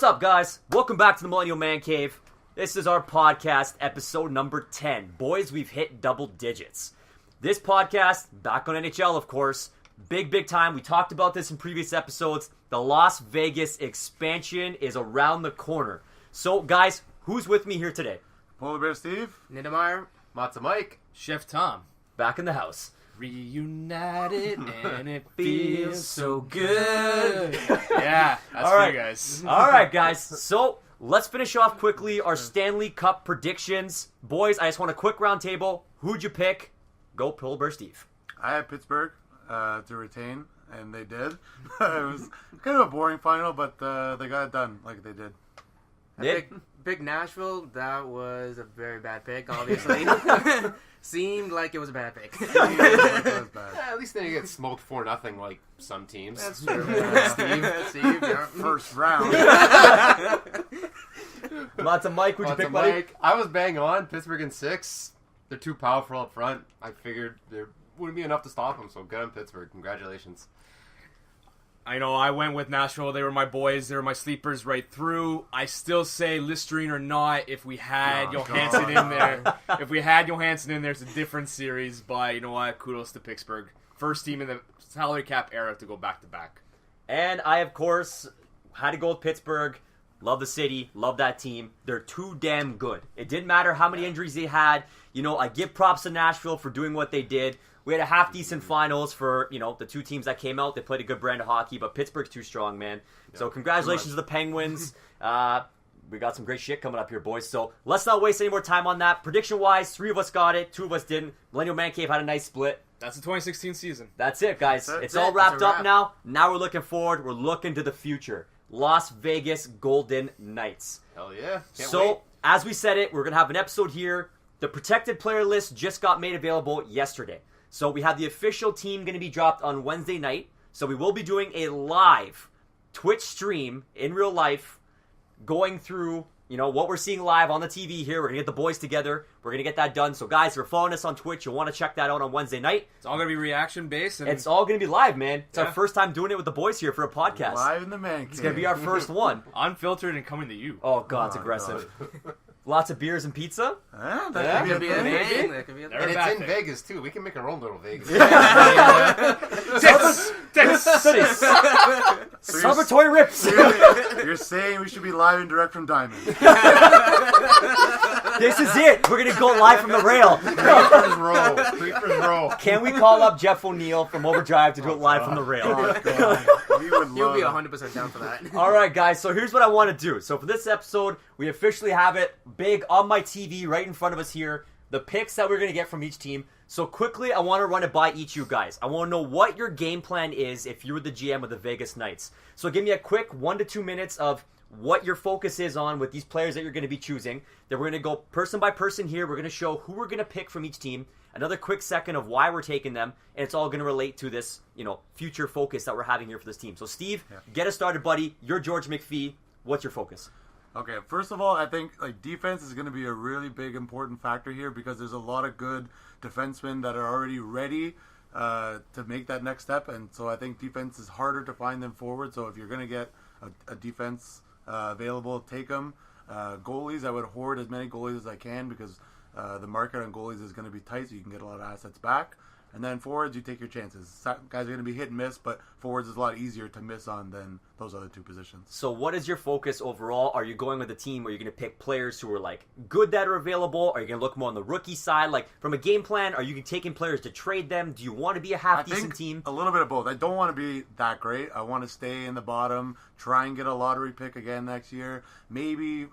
up, guys? Welcome back to the Millennial ManCave. This is our podcast, episode number 10. Boys, we've hit double digits. This podcast, back on NHL, of course. Big time. We talked about this in previous episodes. The Las Vegas expansion is around the corner. So, guys, who's with me here today? Polar Bear Steve. Niedermeyer. Matza Mike. Chef Tom. Back in the house. Reunited and it feels so good. Yeah, that's All for right. you guys. All right, guys. So, let's finish off quickly our Stanley Cup predictions. Boys, I just want a quick round table. Who'd you pick? Go, Polar Bear Steve. I had Pittsburgh to retain, and they did. It was kind of a boring final, but they got it done like they did. Nick? Big Nashville, that was a very bad pick, obviously. Seemed like it was a bad pick. It was bad. Yeah, at least they didn't get smoked 4-0 like some teams. That's true. Steve, yeah. First round. Lots of Mike. Who'd you pick, buddy? Mike. I was bang on. Pittsburgh in 6. They're too powerful up front. I figured there wouldn't be enough to stop them, so good on Pittsburgh. Congratulations. I know I went with Nashville. They were my boys. They were my sleepers right through. I still say Listerine or not, if we had Johansson in there. If we had Johansson in there, it's a different series. But you know what? Kudos to Pittsburgh. First team in the salary cap era to go back-to-back. And I, of course, had to go with Pittsburgh. Love the city. Love that team. They're too damn good. It didn't matter how many injuries they had. You know, I give props to Nashville for doing what they did. We had a half-decent finals for, you know, the two teams that came out. They played a good brand of hockey, but Pittsburgh's too strong, man. Yeah, so congratulations to the Penguins. We got some great shit coming up here, boys. So let's not waste any more time on that. Prediction-wise, 3 of us got it. 2 of us didn't. Millennial ManCave had a nice split. That's the 2016 season. That's it, guys. That's it's it. all wrapped It's a up wrap. now. Now we're looking forward. We're looking to the future. Las Vegas Golden Knights. Hell yeah. Can't So, wait. as we said it, we're going to have an episode here. The protected player list just got made available yesterday. So we have the official team going to be dropped on Wednesday night. So we will be doing a live Twitch stream in real life, going through, you know, what we're seeing live on the TV here. We're going to get the boys together. We're going to get that done. So guys, if you're following us on Twitch, you'll want to check that out on Wednesday night. It's all going to be reaction-based. And It's all going to be live, man. It's our Yeah. first time doing it with the boys here for a podcast. Live in the man cave. It's going to be our first one. unfiltered and coming to you. Oh, God, it's Oh, aggressive. Lots of beers and pizza. That Yeah, could be a maybe. thing. That could be a There thing. And bad it's in pick. Vegas, too. We can make our own little Vegas. Celebratory rips. You're saying we should be live and direct from Diamond. This is it. We're going to go live from the rail. Creepers roll. Creepers roll. Can we call up Jeff O'Neill from Overdrive to do it live from the rail? Oh, God. We would You'll love be it. 100% down for that. All right, guys. So here's what I want to do. So for this episode, we officially have it big on my TV right in front of us here. The picks that we're going to get from each team. So quickly, I want to run it by each of you guys. I want to know what your game plan is if you were the GM of the Vegas Knights. So give me a quick 1 to 2 minutes of what your focus is on with these players that you're going to be choosing. Then we're going to go person by person here. We're going to show who we're going to pick from each team. Another quick second of why we're taking them. And it's all going to relate to this, you know, future focus that we're having here for this team. So Steve, get us started, buddy. You're George McPhee. What's your focus? Okay, first of all, I think defense is going to be a really big important factor here because there's a lot of good defensemen that are already ready to make that next step, and so I think defense is harder to find than forward. So if you're going to get a defense available, take them. Goalies, I would hoard as many goalies as I can because the market on goalies is going to be tight, so you can get a lot of assets back. And then forwards, you take your chances. Guys are going to be hit and miss, but forwards is a lot easier to miss on than those other two positions. So what is your focus overall? Are you going with a team where you're going to pick players who are like good that are available? Are you going to look more on the rookie side? Like from a game plan, are you taking players to trade them? Do you want to be a half-decent team? A little bit of both. I don't want to be that great. I want to stay in the bottom, try and get a lottery pick again next year. Maybe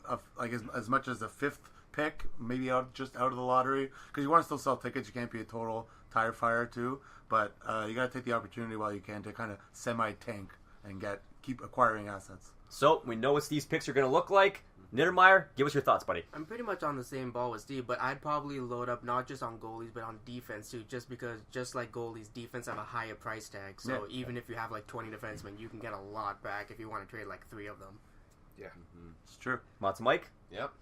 as much as a 5th pick, maybe just out of the lottery, because you want to still sell tickets. You can't be a total tire fire too, but you got to take the opportunity while you can to kind of semi-tank and keep acquiring assets. So we know what Steve's picks are going to look like. Niedermeyer, give us your thoughts, buddy. I'm pretty much on the same ball with Steve, but I'd probably load up not just on goalies, but on defense too, just because, just like goalies, defense have a higher price tag. So even if you have like 20 defensemen, you can get a lot back if you want to trade like 3 of them. Yeah. It's true. Lots of Mike? Yep.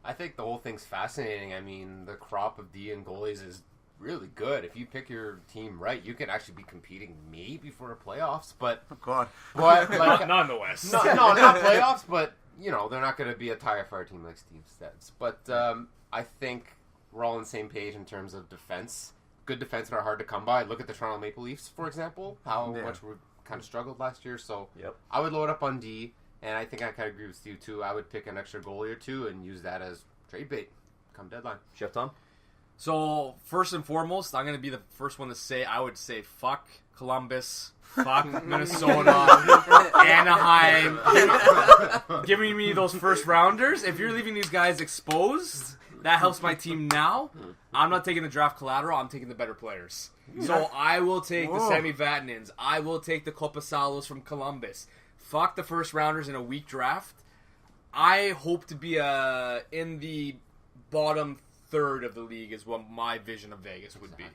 I think the whole thing's fascinating. I mean, the crop of D and goalies is really good. If you pick your team right, you can actually be competing maybe for the playoffs. But Oh, God. Not in the West. no, not playoffs. But they're not going to be a tire fire team like Steve says. But I think we're all on the same page in terms of defense. Good defensemen are hard to come by. Look at the Toronto Maple Leafs, for example. How much we kind of struggled last year. So I would load up on D, and I think I kind of agree with Steve too. I would pick an extra goalie or two and use that as trade bait come deadline. Chef Tom? So, first and foremost, I'm going to be the first one to say, I would say fuck Columbus, fuck Minnesota, Anaheim, giving me those first rounders. If you're leaving these guys exposed, that helps my team now. I'm not taking the draft collateral, I'm taking the better players. So I will take the Sami Vatanins. I will take the Kopasalos from Columbus. Fuck the first rounders in a weak draft. I hope to be in the bottom third of the league is what my vision of Vegas would be.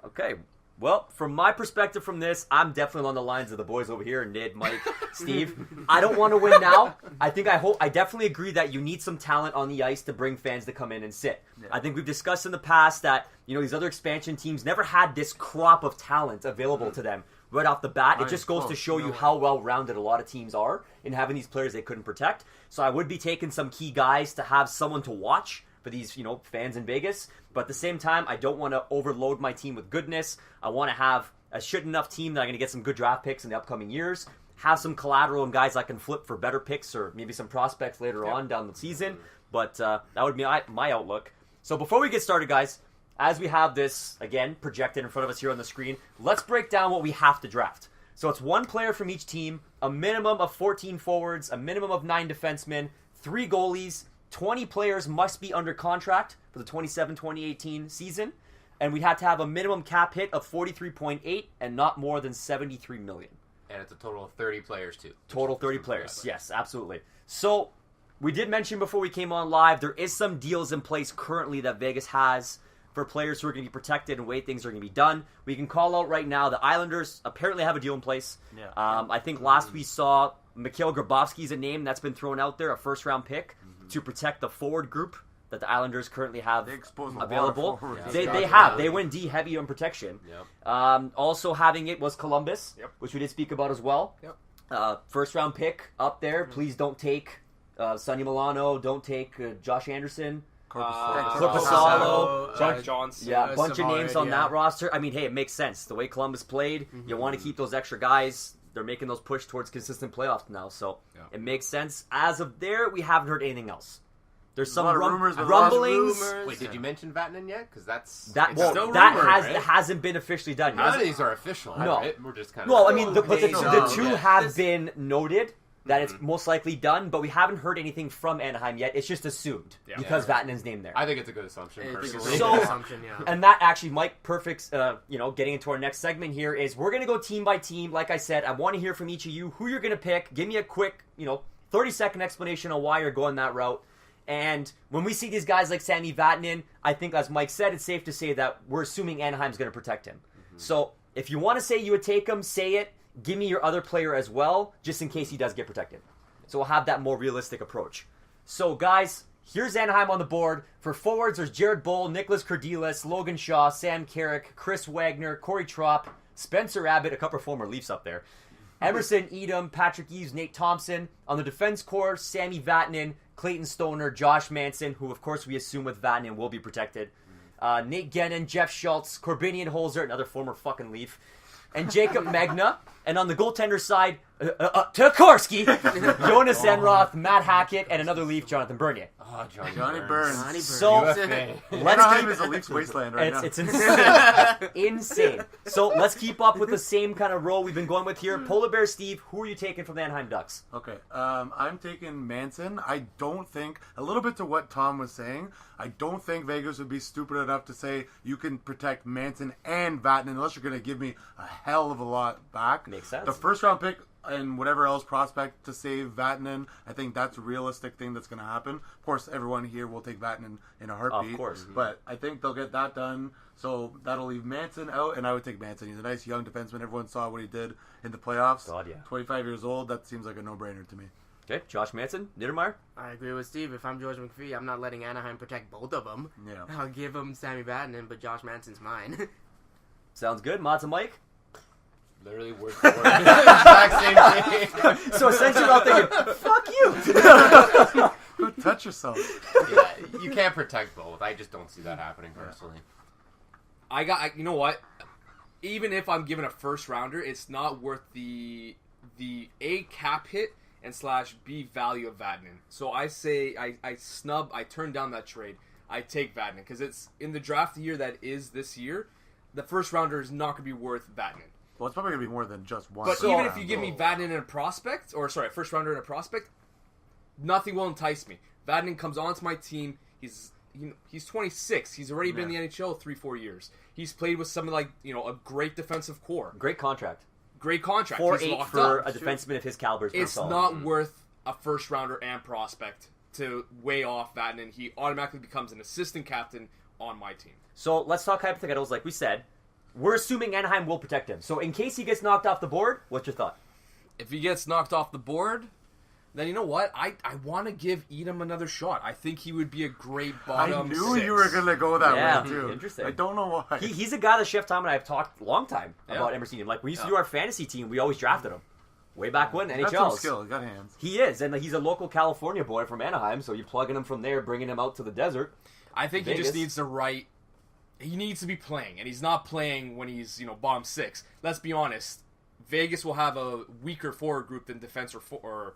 Okay. Well, from my perspective from this, I'm definitely along the lines of the boys over here, Nid, Mike, Steve. I don't want to win now. I definitely agree that you need some talent on the ice to bring fans to come in and sit. Yeah. I think we've discussed in the past that, these other expansion teams never had this crop of talent available to them right off the bat. It just goes to show you how well-rounded a lot of teams are in having these players they couldn't protect. So I would be taking some key guys to have someone to watch for these, fans in Vegas. But at the same time, I don't want to overload my team with goodness. I want to have a shit enough team that I'm going to get some good draft picks in the upcoming years, have some collateral and guys I can flip for better picks or maybe some prospects later on down the season. But that would be my outlook. So before we get started, guys, as we have this, again, projected in front of us here on the screen, let's break down what we have to draft. So it's one player from each team, a minimum of 14 forwards, a minimum of 9 defensemen, 3 goalies, 20 players must be under contract for the 27-2018 season, and we had to have a minimum cap hit of 43.8 and not more than 73 million. And it's a total of 30 players too. Total 30 players, yes, absolutely. So we did mention before we came on live, there is some deals in place currently that Vegas has for players who are going to be protected and way things are going to be done. We can call out right now the Islanders apparently have a deal in place. Yeah. I think last we saw Mikhail Grabovski's a name that's been thrown out there, a first-round pick to protect the forward group that the Islanders currently have available. They went D heavy on protection. Yep. Also having it was Columbus, which we did speak about as well. Yep. First-round pick up there. Please don't take Sonny Milano. Don't take Josh Anderson. Corpusalo, Jack Johnson. Yeah, a bunch of names on that roster. I mean, hey, it makes sense. The way Columbus played, you want to keep those extra guys. They're making those push towards consistent playoffs now, so it makes sense. As of there, we haven't heard anything else. There's some rumblings. Wait, did you mention Vatanen yet? Because hasn't been officially done yet. None of these are official. No, right? We're just kind of. Well, I mean, the two have been noted that it's most likely done, but we haven't heard anything from Anaheim yet. It's just assumed because Vatanen's named there. I think it's a good assumption, personally. And that actually, Mike, perfect, getting into our next segment here is we're going to go team by team. Like I said, I want to hear from each of you who you're going to pick. Give me a quick, 30-second explanation on why you're going that route. And when we see these guys like Sami Vatanen, I think, as Mike said, it's safe to say that we're assuming Anaheim's going to protect him. So if you want to say you would take him, say it. Give me your other player as well, just in case he does get protected. So we'll have that more realistic approach. So, guys, here's Anaheim on the board. For forwards, there's Jared Bull, Nicholas Kerdiles, Logan Shaw, Sam Carrick, Chris Wagner, Corey Tropp, Spencer Abbott, a couple of former Leafs up there, Emerson Edom, Patrick Eves, Nate Thompson. On the defense corps, Sami Vatanen, Clayton Stoner, Josh Manson, who, of course, we assume with Vatanen will be protected. Nate Gennon, Jeff Schultz, Corbinian Holzer, another former fucking Leaf, and Jacob Magna. And on the goaltender side, Tokarski, Jonas Enroth, Matt Hackett, and another Leaf, Jonathan Bernier. Oh, Johnny Burns. So Anaheim is a Leafs wasteland right now. It's insane. Insane. So let's keep up with the same kind of role we've been going with here. Polar Bear Steve, who are you taking from the Anaheim Ducks? Okay, I'm taking Manson. I don't think, a little bit to what Tom was saying, I don't think Vegas would be stupid enough to say you can protect Manson and Vatanen unless you're going to give me a hell of a lot back. Makes sense. The first round pick and whatever else prospect to save Vatanen, I think that's a realistic thing that's going to happen. Of course, everyone here will take Vatanen in a heartbeat. Of course. But I think they'll get that done. So that'll leave Manson out, and I would take Manson. He's a nice young defenseman. Everyone saw what he did in the playoffs. God, yeah. 25 years old. That seems like a no-brainer to me. Okay, Josh Manson, Niedermeyer. I agree with Steve. If I'm George McPhee, I'm not letting Anaheim protect both of them. Yeah. I'll give him Sammy Vatanen, but Josh Manson's mine. Sounds good. Mods and Mike. Literally word for word. Exact same thing. So essentially, I'm thinking, fuck you. Go touch yourself. Yeah, you can't protect both. I just don't see that happening personally. You know what? Even if I'm given a first rounder, it's not worth the A cap hit and / B value of Vatanen. So I say I turn down that trade. I take Vatanen because it's in the draft year that is this year. The first rounder is not going to be worth Vatanen. Well, it's probably going to be more than just one. But first even if round. you give me Vatanen and a prospect, first rounder and a prospect, nothing will entice me. Vatanen comes onto my team. He's 26. He's already been in the NHL 3-4 years. He's played with something like a great defensive core. Great contract. 4.8 He's for a defenseman of his caliber. It's not worth a first rounder and prospect to weigh off Vatanen. He automatically becomes an assistant captain on my team. So let's talk hypotheticals. Like we said, we're assuming Anaheim will protect him. So in case he gets knocked off the board, what's your thought? If he gets knocked off the board, then you know what? I want to give Edom another shot. I think he would be a great bottom I knew 6. you were going to go that Yeah, way, too. interesting. I don't know why. He's a guy that Chef Tom and I have talked a long time about Yeah. Emerson Edom. Like, we used to do our fantasy team. We always drafted him. Way back when, Got some NHL. skill. Got hands. He is, and he's a local California boy from Anaheim, so you're plugging him from there, bringing him out to the desert. I think Vegas. he just needs the right... He needs to be playing, and he's not playing when he's, bottom 6. Let's be honest. Vegas will have a weaker forward group than defense or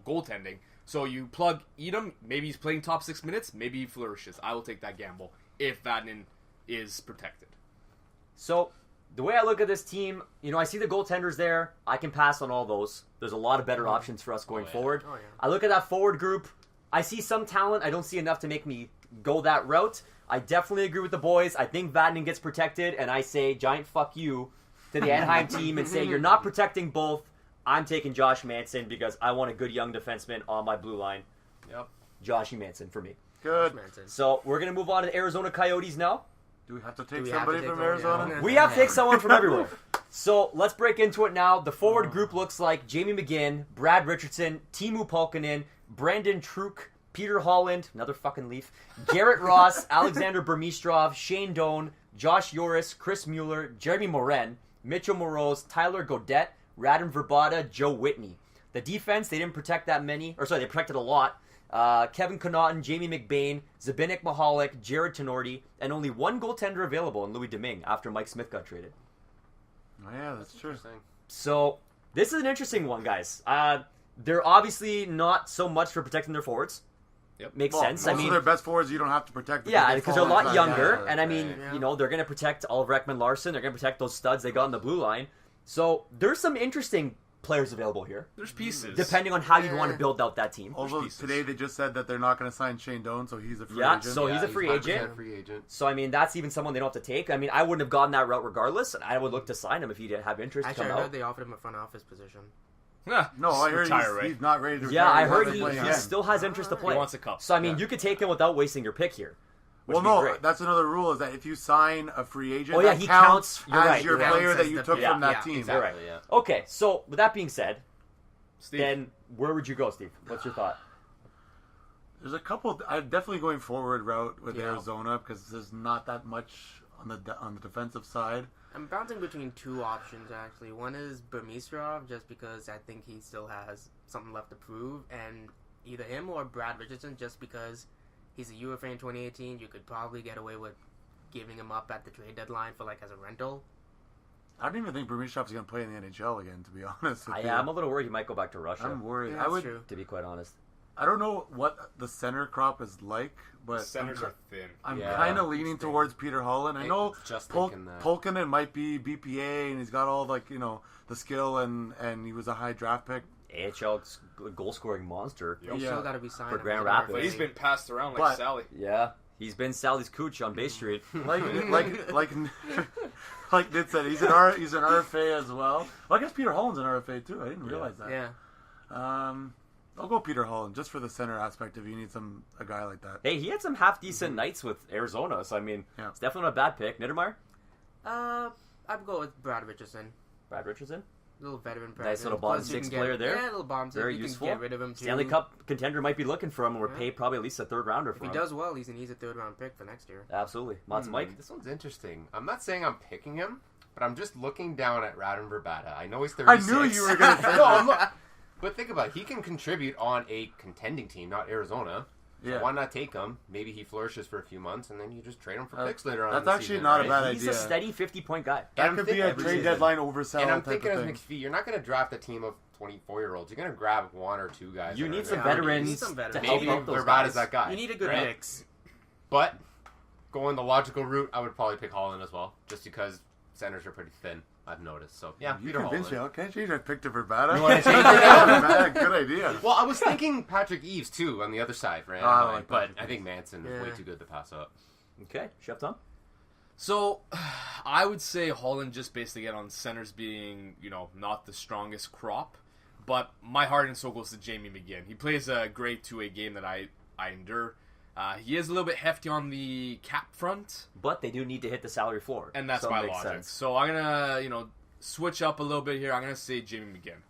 goaltending. So you plug Edom, maybe he's playing top 6 minutes, maybe he flourishes. I will take that gamble if Vatanen is protected. So, the way I look at this team, I see the goaltenders there. I can pass on all those. There's a lot of better options for us going forward. Oh, yeah. I look at that forward group. I see some talent. I don't see enough to make me go that route. I definitely agree with the boys. I think Vatanen gets protected, and I say giant fuck you to the Anaheim team and say you're not protecting both. I'm taking Josh Manson because I want a good young defenseman on my blue line. Yep. Joshy Manson for me. Good. Manson. So we're going to move on to the Arizona Coyotes now. Do we have to take we have to somebody take from someone? Arizona? Yeah. We have to take someone from everywhere. So let's break into it now. The forward group looks like Jamie McGinn, Brad Richardson, Timu Pulkkinen, Brandon Truk, Peter Holland, another fucking Leaf, Garrett Ross, Alexander Burmistrov, Shane Doan, Josh Yoris, Chris Mueller, Jeremy Morin, Mitchell Moroz, Tyler Godet, Radim Verbata, Joe Whitney. The defense, they didn't protect that many. They protected a lot. Kevin Connaughton, Jamie McBain, Zbigniew Mahalik, Jared Tenorti, and only one goaltender available in Louis Domingue after Mike Smith got traded. Oh, yeah, that's true. So, this is an interesting one, guys. They're obviously not so much for protecting their forwards. Yep. Makes Well, sense. most of their best forwards you don't have to protect. Yeah, because they're a lot younger, and I right. mean, Yeah. they're going to protect Oliver Ekman-Larsson. They're going to protect those studs they got on the blue line. So there's some interesting players available here, There's pieces. depending on how you want to build out that team. Although pieces. today they just said that they're not going to sign Shane Doan, so he's a free Yeah, agent. so he's a free 5% agent. Free agent. So I mean, that's even someone they don't have to take. I mean, I wouldn't have gone that route regardless, and I would look to sign him if he didn't have interest to Actually, come I heard out. they offered him a front office position. No, I heard Retire, right? he's not ready to retire. Yeah, I He heard hasn't he played again. still has interest to play. He wants a cup. So I mean, Yeah. you could take him without wasting your pick here. which Well, would be no, great. that's another rule is that if you sign a free agent, Oh, yeah, that he counts counts- you're as right, your you're player right. that you took Yeah, from that yeah, team. Exactly. right. Yeah. Okay, so with that being said, Steve. then where would you go, Steve? What's your thought? There's a couple. I'm definitely going forward route with Yeah. Arizona because there's not that much on the defensive side. I'm bouncing between two options, actually. One is Burmistrov, just because I think he still has something left to prove, and either him or Brad Richardson, just because he's a UFA in 2018. You could probably get away with giving him up at the trade deadline for, as a rental. I don't even think Burmistrov's going to play in the NHL again, to be honest with you. I'm a little worried he might go back to Russia, I'm worried. Yeah, I that's would. true. to be quite honest. I don't know what the center crop is like, but Centers are thin. I'm Yeah. kind of leaning towards Peter Holland. I know Just thinking that. Pulkkinen might be BPA, and he's got all the skill, and he was a high draft pick. AHL goal scoring monster. Yep. You Yeah. still got to be signed For him Grand as an Rapids. But RFA. he's been passed around like But- Sally. Yeah, he's been Sally's cooch on Bay Street. Like Nid said, he's an RFA as well. Well, I guess Peter Holland's an RFA too. I didn't realize that. Yeah. I'll go Peter Holland just for the center aspect if you need a guy like that. Hey, he had some half decent nights with Arizona, so I mean, Yeah. it's definitely not a bad pick. Niedermeyer? I'd go with Brad Richardson. Brad Richardson? Little veteran presence. Nice little bottom Plus, you six can player get, there. Yeah, little bottom six. Very you useful. Can get rid of him too. Stanley Cup contender might be looking for him, and we're Yeah. paid probably at least a third rounder If for he him. does well, he's an easy third-round pick for next year. Absolutely. Lots of Mike. This one's interesting. I'm not saying I'm picking him, but I'm just looking down at Radim Verbata. I know he's I 36. knew you were going to say No, that. but think about it. He can contribute on a contending team, not Arizona. So Yeah. why not take him? Maybe he flourishes for a few months, and then you just trade him for picks later on. that's in the actually season, not a right? bad He's idea. a steady 50-point guy. That I'm could be thinking a every trade season. deadline oversell And I'm type thinking of as thing. McPhee, you're not going to draft a team of 24-year-olds. You're going to grab one or two guys. You that need are some gonna- veterans You need some to veterans. help Maybe out those Verbata's guys. that guy. You need a good right? mix. But going the logical route, I would probably pick Holland as well, just because centers are pretty thin. I've noticed. So yeah, You Peter convinced me. Holland. Okay, geez, I picked a Verbata. You wanna change it now? Man, good idea. Well, I was thinking Patrick Eves too on the other side, right? I like but Patrick I think Manson is way Yeah. too good to pass up. Okay, Chef Tom? So, I would say Holland just based again on centers being, not the strongest crop. But my heart and soul goes to Jamie McGinn. He plays a great two-way game that I endure. He is a little bit hefty on the cap front, But they do need to hit the salary floor. and that's so it my makes logic. sense. So I'm gonna, switch up a little bit here. I'm gonna say Jamie McGinn.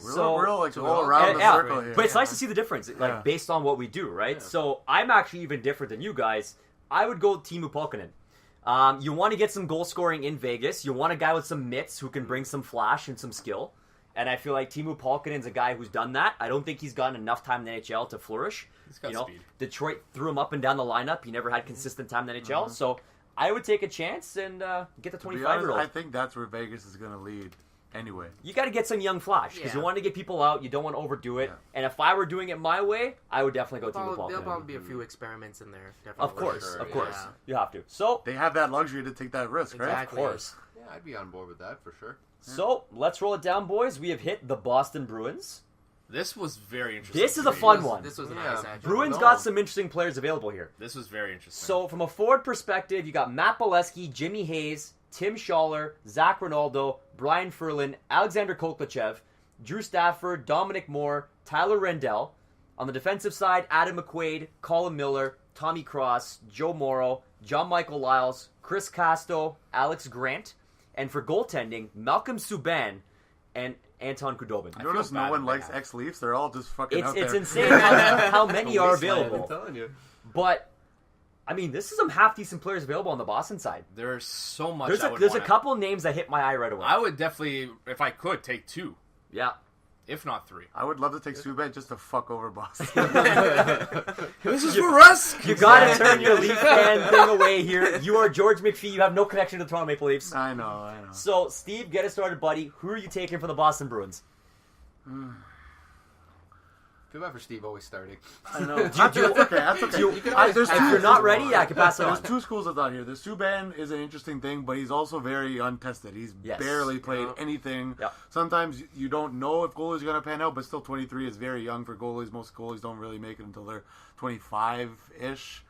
We're all like so all we're around And- the yeah, circle here. but it's Yeah. nice to see the difference, like Yeah. based on what we do, right? Yeah. So I'm actually even different than you guys. I would go with Teemu Pulkkinen. You want to get some goal scoring in Vegas. You want a guy with some mitts who can bring some flash and some skill. And I feel like Teemu Pulkkinen's a guy who's done that. I don't think he's gotten enough time in the NHL to flourish. He's got speed. Detroit threw him up and down the lineup. He never had consistent time in the NHL. Mm-hmm. So I would take a chance and get the To be honest, 25-year-old. I think that's where Vegas is going to lead anyway. You got to get some young flash because you Yeah. want to get people out. You don't want to overdo it. Yeah. And if I were doing it my way, I would definitely go Teemu There'll Pulkkinen. probably be a few experiments in there. Definitely. Of course, Sure, of yeah. course. You have to. So, They have that luxury to take that risk, right? of Exactly. course. Yeah, I'd be on board with that for sure. So, let's roll it down, boys. We have hit the Boston Bruins. This was very interesting. This is a to me. fun one. This was Yeah. nice, actually. Bruins no. got some interesting players available here. This was very interesting. So, from a forward perspective, you got Matt Bolesky, Jimmy Hayes, Tim Schaller, Zach Ronaldo, Brian Ferlin, Alexander Koklachev, Drew Stafford, Dominic Moore, Tyler Rendell. On the defensive side, Adam McQuaid, Colin Miller, Tommy Cross, Joe Morrow, John Michael Lyles, Chris Casto, Alex Grant. And for goaltending, Malcolm Subban and Anton Khudobin. You notice feel no bad one on likes behalf. ex-Leafs? They're all just fucking out It's there. insane how many are available. telling you. But, I mean, this is some half-decent players available on the Boston side. there's so much. There's I a would there's a wanna- couple names that hit my eye right away. I would definitely, if I could, take two, Yeah. if not three. I would love to take Subban just to fuck over Boston. This is for us. You gotta turn your Leaf fan thing away here. You are George McPhee. You have no connection to the Toronto Maple Leafs. I know. So, Steve, get us started, buddy. Who are you taking for the Boston Bruins? Feel bad for Steve always starting. I know. That's okay. That's okay. There's If two- you're not ready, I can pass it There's on. two schools of thought here. The Subban is an interesting thing, but he's also very untested. He's Yes. barely played anything. Yeah. Sometimes you don't know if goalies are going to pan out, but still 23 is very young for goalies. Most goalies don't really make it until they're 25-ish.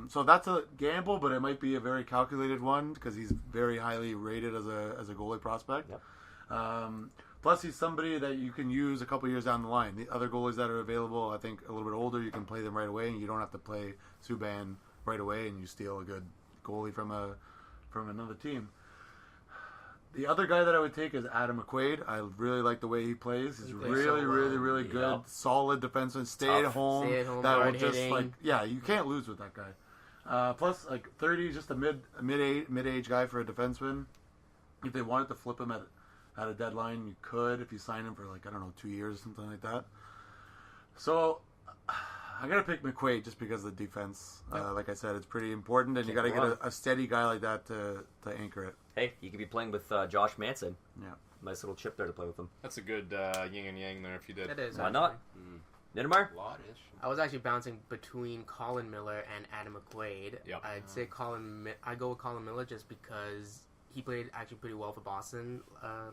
So that's a gamble, but it might be a very calculated one because he's very highly rated as a goalie prospect. Yep. Plus, he's somebody that you can use a couple years down the line. The other goalies that are available, I think, a little bit older, you can play them right away, and you don't have to play Subban right away, and you steal a good goalie from another team. The other guy that I would take is Adam McQuaid. I really like the way he plays. He's plays really, so well. really, really good. Yep. Solid defenseman. Stay at home. That will just hard-hitting. you can't lose with that guy. Plus, 30, just a mid-age guy for a defenseman. If they wanted to flip him at a deadline, you could if you sign him for 2 years or something like that. So I gotta pick McQuaid just because of the defense. Like I said, it's pretty important, and you gotta get a steady guy like that to anchor it. Hey, you could be playing with Josh Manson. Yeah. Nice little chip there to play with him. That's a good yin and yang there. If you did, It is. Why actually. not? Niedermeyer? Lot-ish. I was actually bouncing between Colin Miller and Adam McQuaid. Yep. I'd say I go with Colin Miller just because he played actually pretty well for Boston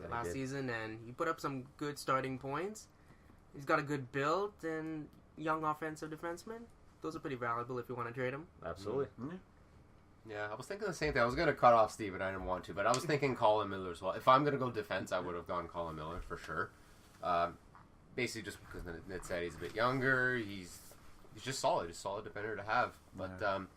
he last did. season, and he put up some good starting points. He's got a good build and young offensive defenseman. Those are pretty valuable if you want to trade him. Absolutely. Yeah, I was thinking the same thing. I was going to cut off Steve, but I didn't want to. But I was thinking Colin Miller as well. If I'm going to go defense, I would have gone Colin Miller for sure. Basically, just because Ned said he's a bit younger. He's just solid. He's a solid defender to have. But Can't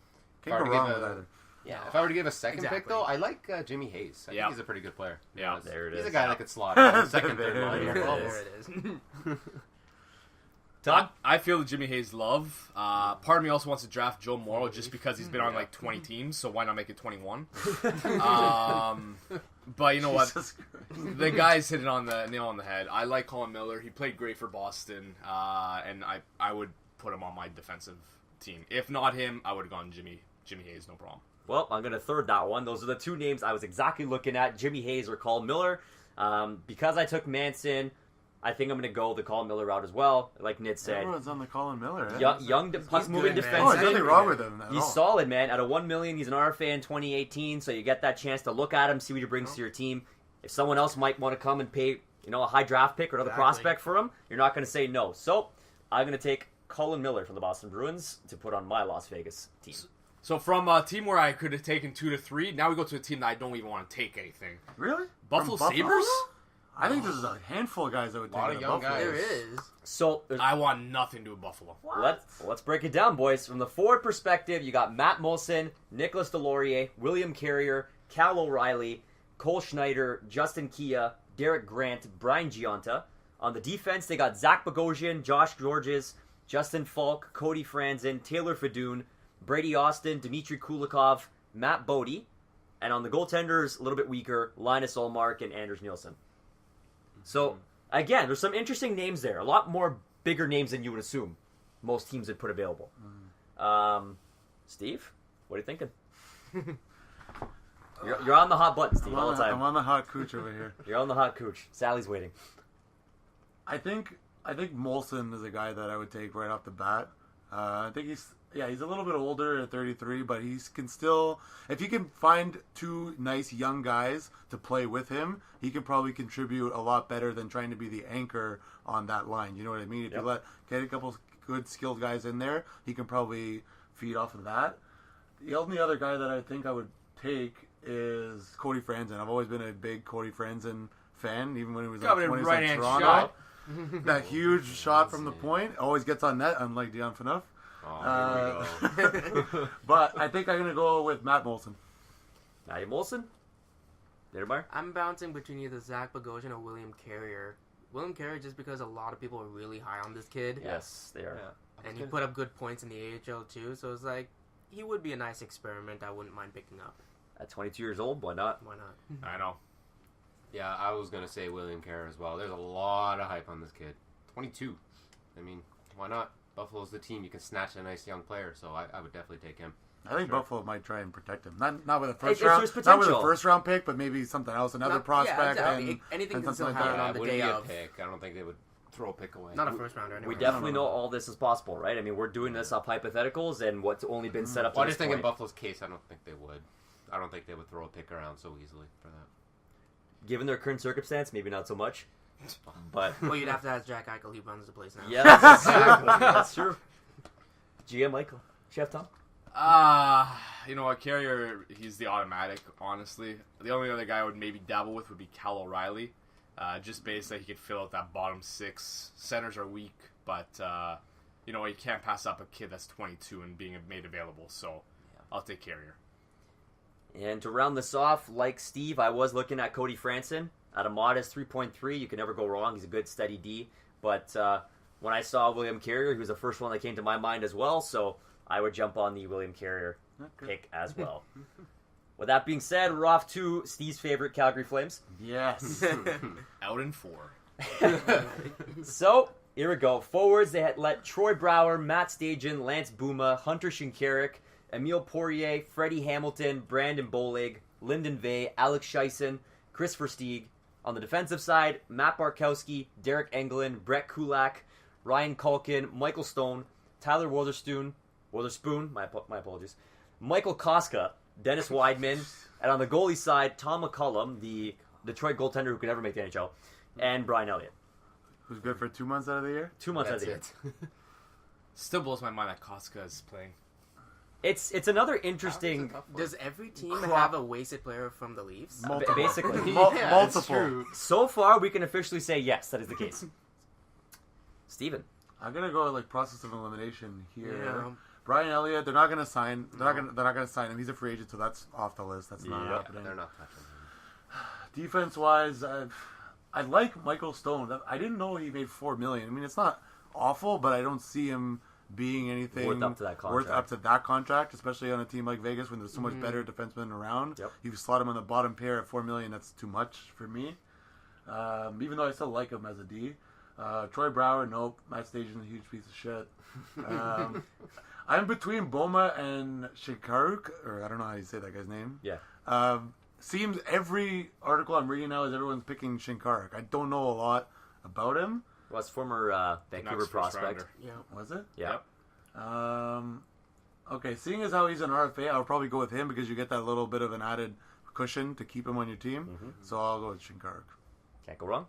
hard go to wrong give with a- either. Yeah, if I were to give a second pick, Exactly. though, I like Jimmy Hayes. I Yeah. think he's a pretty good player. Yeah. There it He's is. a guy that could slot in second, third There line. it no is. problem. There it is. Tom? I feel the Jimmy Hayes love. Part of me also wants to draft Joe Morrow just because he's been on like 20 teams, so why not make it 21? But you know what? Jesus Christ. The guy's hit it on the nail on the head. I like Colin Miller. He played great for Boston, and I would put him on my defensive team. If not him, I would have gone Jimmy Hayes, no problem. Well, I'm going to third that one. Those are the two names I was exactly looking at, Jimmy Hayes or Colin Miller. Because I took Manson, I think I'm going to go the Colin Miller route as well. Like Nid said, Everyone's on the Colin Miller. Eh? young puck-moving good, man. Oh, there's defenseman. nothing wrong with him at He's all. solid, man. At a $1 million, he's an RFA in 2018, so you get that chance to look at him, see what he brings to your team. If someone else might want to come and pay, a high draft pick or another Exactly. prospect for him, you're not going to say no. So I'm going to take Colin Miller from the Boston Bruins to put on my Las Vegas team. So from a team where I could have taken 2 to 3, now we go to a team that I don't even want to take anything. Really? Buffalo From Sabres? I think there's a handful of guys that would take Lot it of at young Buffalo. guys. There is. So there's I want nothing to do with Buffalo. Let's break it down, boys. From the forward perspective, you got Matt Molson, Nicholas Deslauriers, William Carrier, Cal O'Reilly, Cole Schneider, Justin Kia, Derek Grant, Brian Giunta. On the defense, they got Zach Bogosian, Josh Georges, Justin Falk, Cody Franzen, Taylor Fadoon, Brady Austin, Dmitry Kulikov, Matt Bodie. And on the goaltenders, a little bit weaker, Linus Ullmark and Anders Nielsen. So, again, there's some interesting names there. A lot more bigger names than you would assume most teams would put available. Steve, what are you thinking? You're on the hot button, Steve, all the I'm time. on the hot cooch over here. You're on the hot cooch. Sally's waiting. I think Molson is a guy that I would take right off the bat. I think he's a little bit older at 33, but he can still, if he can find two nice young guys to play with him, he can probably contribute a lot better than trying to be the anchor on that line. You know what I mean? If you get a couple good skilled guys in there, he can probably feed off of that. The only other guy that I think I would take is Cody Franzen. I've always been a big Cody Franzen fan, even when he was Got on a 20 right-hand Toronto. shot. That huge shot from the point always gets on net, unlike Dion Phaneuf. Oh, here we go. But I think I'm going to go with Matt Molson. Matty Molson? Niedermeyer? I'm bouncing between either Zach Bogosian or William Carrier. William Carrier just because a lot of people are really high on this kid. Yes, they are. And he put up good points in the AHL too, so it's like, he would be a nice experiment I wouldn't mind picking up. At 22 years old, why not? Why not? I know. Yeah, I was going to say William Kerr as well. There's a lot of hype on this kid. 22. I mean, why not? Buffalo's the team. You can snatch a nice young player, so I would definitely take him. I think Buffalo might try and protect him. Not with a Hey, first there's round, not with a potential. first round pick, but maybe something else, another prospect. Yeah, exactly. And Anything and can still something like happen that. on the wouldn't day be a of. pick. I don't think they would throw a pick away. Not a first rounder anyway. We definitely know all this is possible, right? I mean, we're doing this off hypotheticals and what's only been set up to Well, I this just think in point. Buffalo's case, I don't think they would. I don't think they would throw a pick around so easily for that. Given their current circumstance, maybe not so much. But, Well, you'd have to ask Jack Eichel. He runs the place now. yeah, that's exactly. That's true. GM Michael. Chef Tom? You know what, Carrier, he's the automatic, honestly. The only other guy I would maybe dabble with would be Cal O'Reilly. Just based that he could fill out that bottom six. Centers are weak, but, you can't pass up a kid that's 22 and being made available, so I'll take Carrier. And to round this off, like Steve, I was looking at Cody Franzen at a modest 3.3. You can never go wrong. He's a good, steady D. But when I saw William Carrier, he was the first one that came to my mind as well. So I would jump on the William Carrier pick as well. With that being said, we're off to Steve's favorite Calgary Flames. Yes. Out in 4. So here we go. Forwards, they had let Troy Brower, Matt Stajan, Lance Bouma, Hunter Shinkarik, Emile Poirier, Freddie Hamilton, Brandon Bolig, Lyndon Vey, Alex Scheisen, Chris Versteeg. On the defensive side, Matt Barkowski, Derek Engelland, Brett Kulak, Ryan Culkin, Michael Stone, Tyler Wotherspoon, my apologies, Michael Koska, Dennis Weidman, and on the goalie side, Tom McCullum, the Detroit goaltender who could never make the NHL, and Brian Elliott. Who's good for 2 months out of the year? 2 months out of the year. it. Still blows my mind that Koska is playing. It's another interesting. Does every team have a wasted player from the Leafs? Multiple. Basically. Yeah, Multiple. So far, we can officially say yes, that is the case. Steven. I'm going to go like process of elimination here. Yeah. Brian Elliott, they're not going to sign. They're not going to sign him. He's a free agent, so that's off the list. That's not happening. They're not touching him. Defense wise, I like Michael Stone. I didn't know he made $4 million. I mean, it's not awful, but I don't see him being anything Worth up to that contract, especially on a team like Vegas when there's so much better defensemen around. Yep. You slot him on the bottom pair at $4 million. That's too much for me. Even though I still like him as a D. Troy Brower, nope. Matt Stajan's a huge piece of shit. I'm between Boma and Shinkaruk, or I don't know how you say that guy's name. Yeah. Seems every article I'm reading now is everyone's picking Shinkaruk. I don't know a lot about him. Well, it's former Vancouver Canucks first prospect. rounder. Yeah. Was it? Yeah. Yep. Okay, seeing as how he's an RFA, I'll probably go with him because you get that little bit of an added cushion to keep him on your team. So I'll go with Shinkaruk. Can't go wrong.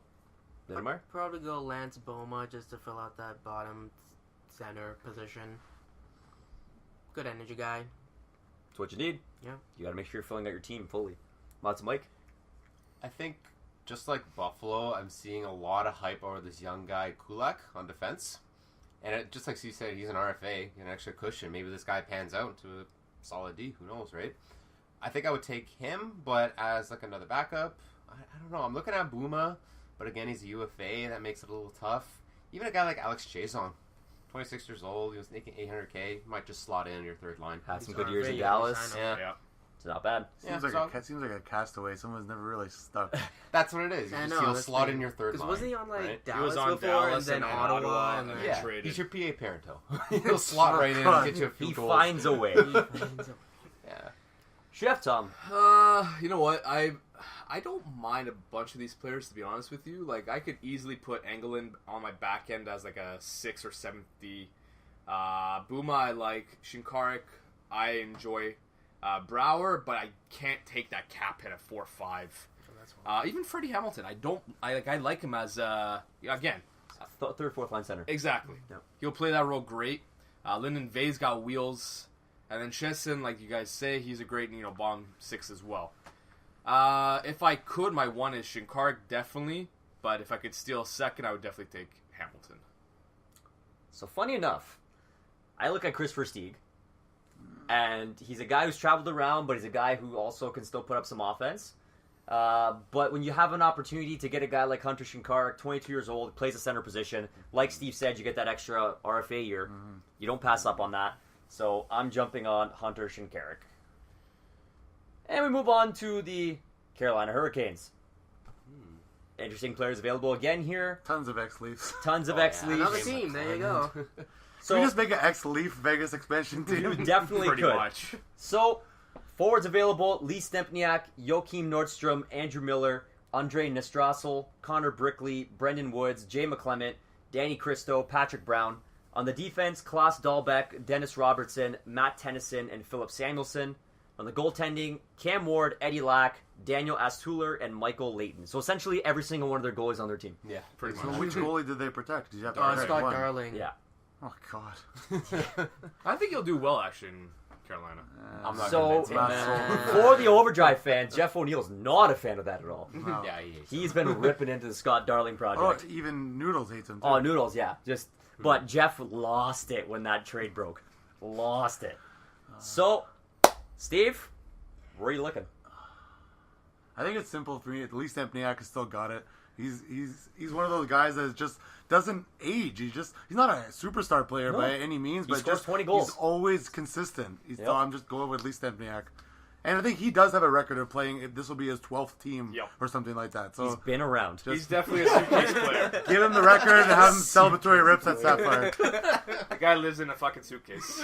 Lindemeyer? Probably go Lance Boma just to fill out that bottom center position. Good energy guy. It's what you need. Yeah. You got to make sure you're filling out your team fully. Lots of Mike. I think just like Buffalo, I'm seeing a lot of hype over this young guy Kulak on defense, and just like Steve said, he's an RFA, an extra cushion. Maybe this guy pans out to a solid D. Who knows, right? I think I would take him, but as like another backup, I don't know. I'm looking at Buma, but again, he's a UFA. That makes it a little tough. Even a guy like Alex Chazon, 26 years old, he was making $800K. Might just slot in your third line. Had some He's good years in RFA, Dallas. yeah. Yeah. It's not bad. Seems like a castaway. Someone's never really stuck. That's what it is. I You know, just, he'll that's slot the- in your third line. Because wasn't he on like right? Dallas He was on before Dallas and then Ottawa and then Yeah, traded. he's your PA Parento. He'll slot right in and get you a few He goals. finds a way. Yeah. Chef Tom. You know what? I don't mind a bunch of these players, to be honest with you. Like, I could easily put Engelland on my back end as like a 6 or 7th D. Buma, I like. Shinkaruk, I enjoy. Brower, but I can't take that cap hit at 4-5. Even Freddie Hamilton, I like him as again. Third, fourth line center. Exactly. Yep. He'll play that role great. Lyndon Vay's got wheels. And then Chesson, like you guys say, he's a great, bottom 6 as well. If I could, my one is Shinkaruk, definitely. But if I could steal a second, I would definitely take Hamilton. So funny enough, I look at Chris Versteeg, and he's a guy who's traveled around, but he's a guy who also can still put up some offense. But when you have an opportunity to get a guy like Hunter Shinkaruk, 22 years old, plays a center position, like Steve said, you get that extra RFA year. You don't pass up on that. So I'm jumping on Hunter Shinkaruk. And we move on to the Carolina Hurricanes. Interesting players available again here. Tons of ex-Leafs. Tons of Oh, yeah. ex-Leafs. Another team. There you go. So we just make an ex-Leaf Vegas expansion You team. definitely Pretty could. much. So, forwards available: Lee Stempniak, Joachim Nordstrom, Andrew Miller, Andre Nestrassel, Connor Brickley, Brendan Woods, Jay McClement, Danny Cristo, Patrick Brown. On the defense, Klaas Dahlbeck, Dennis Robertson, Matt Tennyson, and Philip Samuelson. On the goaltending, Cam Ward, Eddie Lack, Daniel Astuler, and Michael Layton. So essentially every single one of their goalies on their team. Yeah. Pretty So much. which goalie did they protect? Did you have to protect Scott one? Darling. Yeah. Oh God. I think he'll do well, actually, in Carolina. I'm not So, convinced. for the Overdrive fans, Jeff O'Neill's not a fan of that at all. Wow. Yeah, he hates He's been ripping into the Scott Darling Oh, project. even Noodles hates him too. Oh, Noodles, yeah. But Jeff lost it when that trade broke. Lost it. So, Steve, where are you looking? I think it's simple for me. At least Stempniak has still got it. He's one of those guys that just doesn't age. He's not a superstar player No. by any means, He but scores just 20 goals. he's always consistent. Yep. So I'm just going with Lee Stempniak. And I think he does have a record of playing. This will be his 12th team Yep. or something like that. He's So been around. He's definitely a suitcase player. give him the record and have him celebratory rips at Sapphire. The guy lives in a fucking suitcase.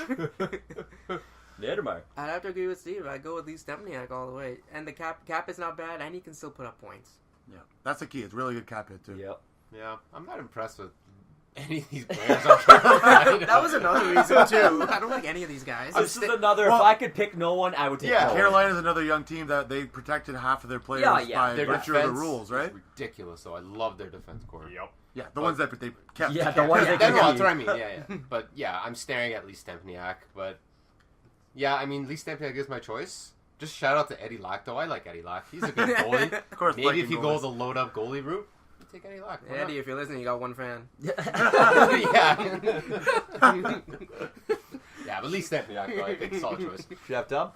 Niedermeyer. I'd have to agree with Steve. I'd go with Lee Stempniak all the way. And the cap is not bad, and he can still put up points. Yeah, that's the key. It's really good cap hit too. Yep. Yeah, I'm not impressed with any of these players on Carolina. That was another reason, too. I don't like any of these guys. This is another. Well- if I could pick no one, I would take Yeah, no one. Carolina's another young team that they protected half of their players Yeah, by Their virtue of the defense rules, is right? ridiculous, though. I love their defense core. Yep. Yeah, the ones that they kept. Yeah, the ones Yeah, they no, can that's keep. what I mean. Yeah. But yeah, I'm staring at Lee Stempniak. But yeah, I mean, Lee Stempniak is my choice. Just shout out to Eddie Lack, though. I like Eddie Lack. He's a good goalie. Of course, Maybe liking if you goalies. go the load up goalie route, you take Eddie Lack. Why Eddie, if you're listening, you got one fan. not? Yeah. Yeah, Yeah, but at least Stepniak, though, I think, solid choice. Chef Dub?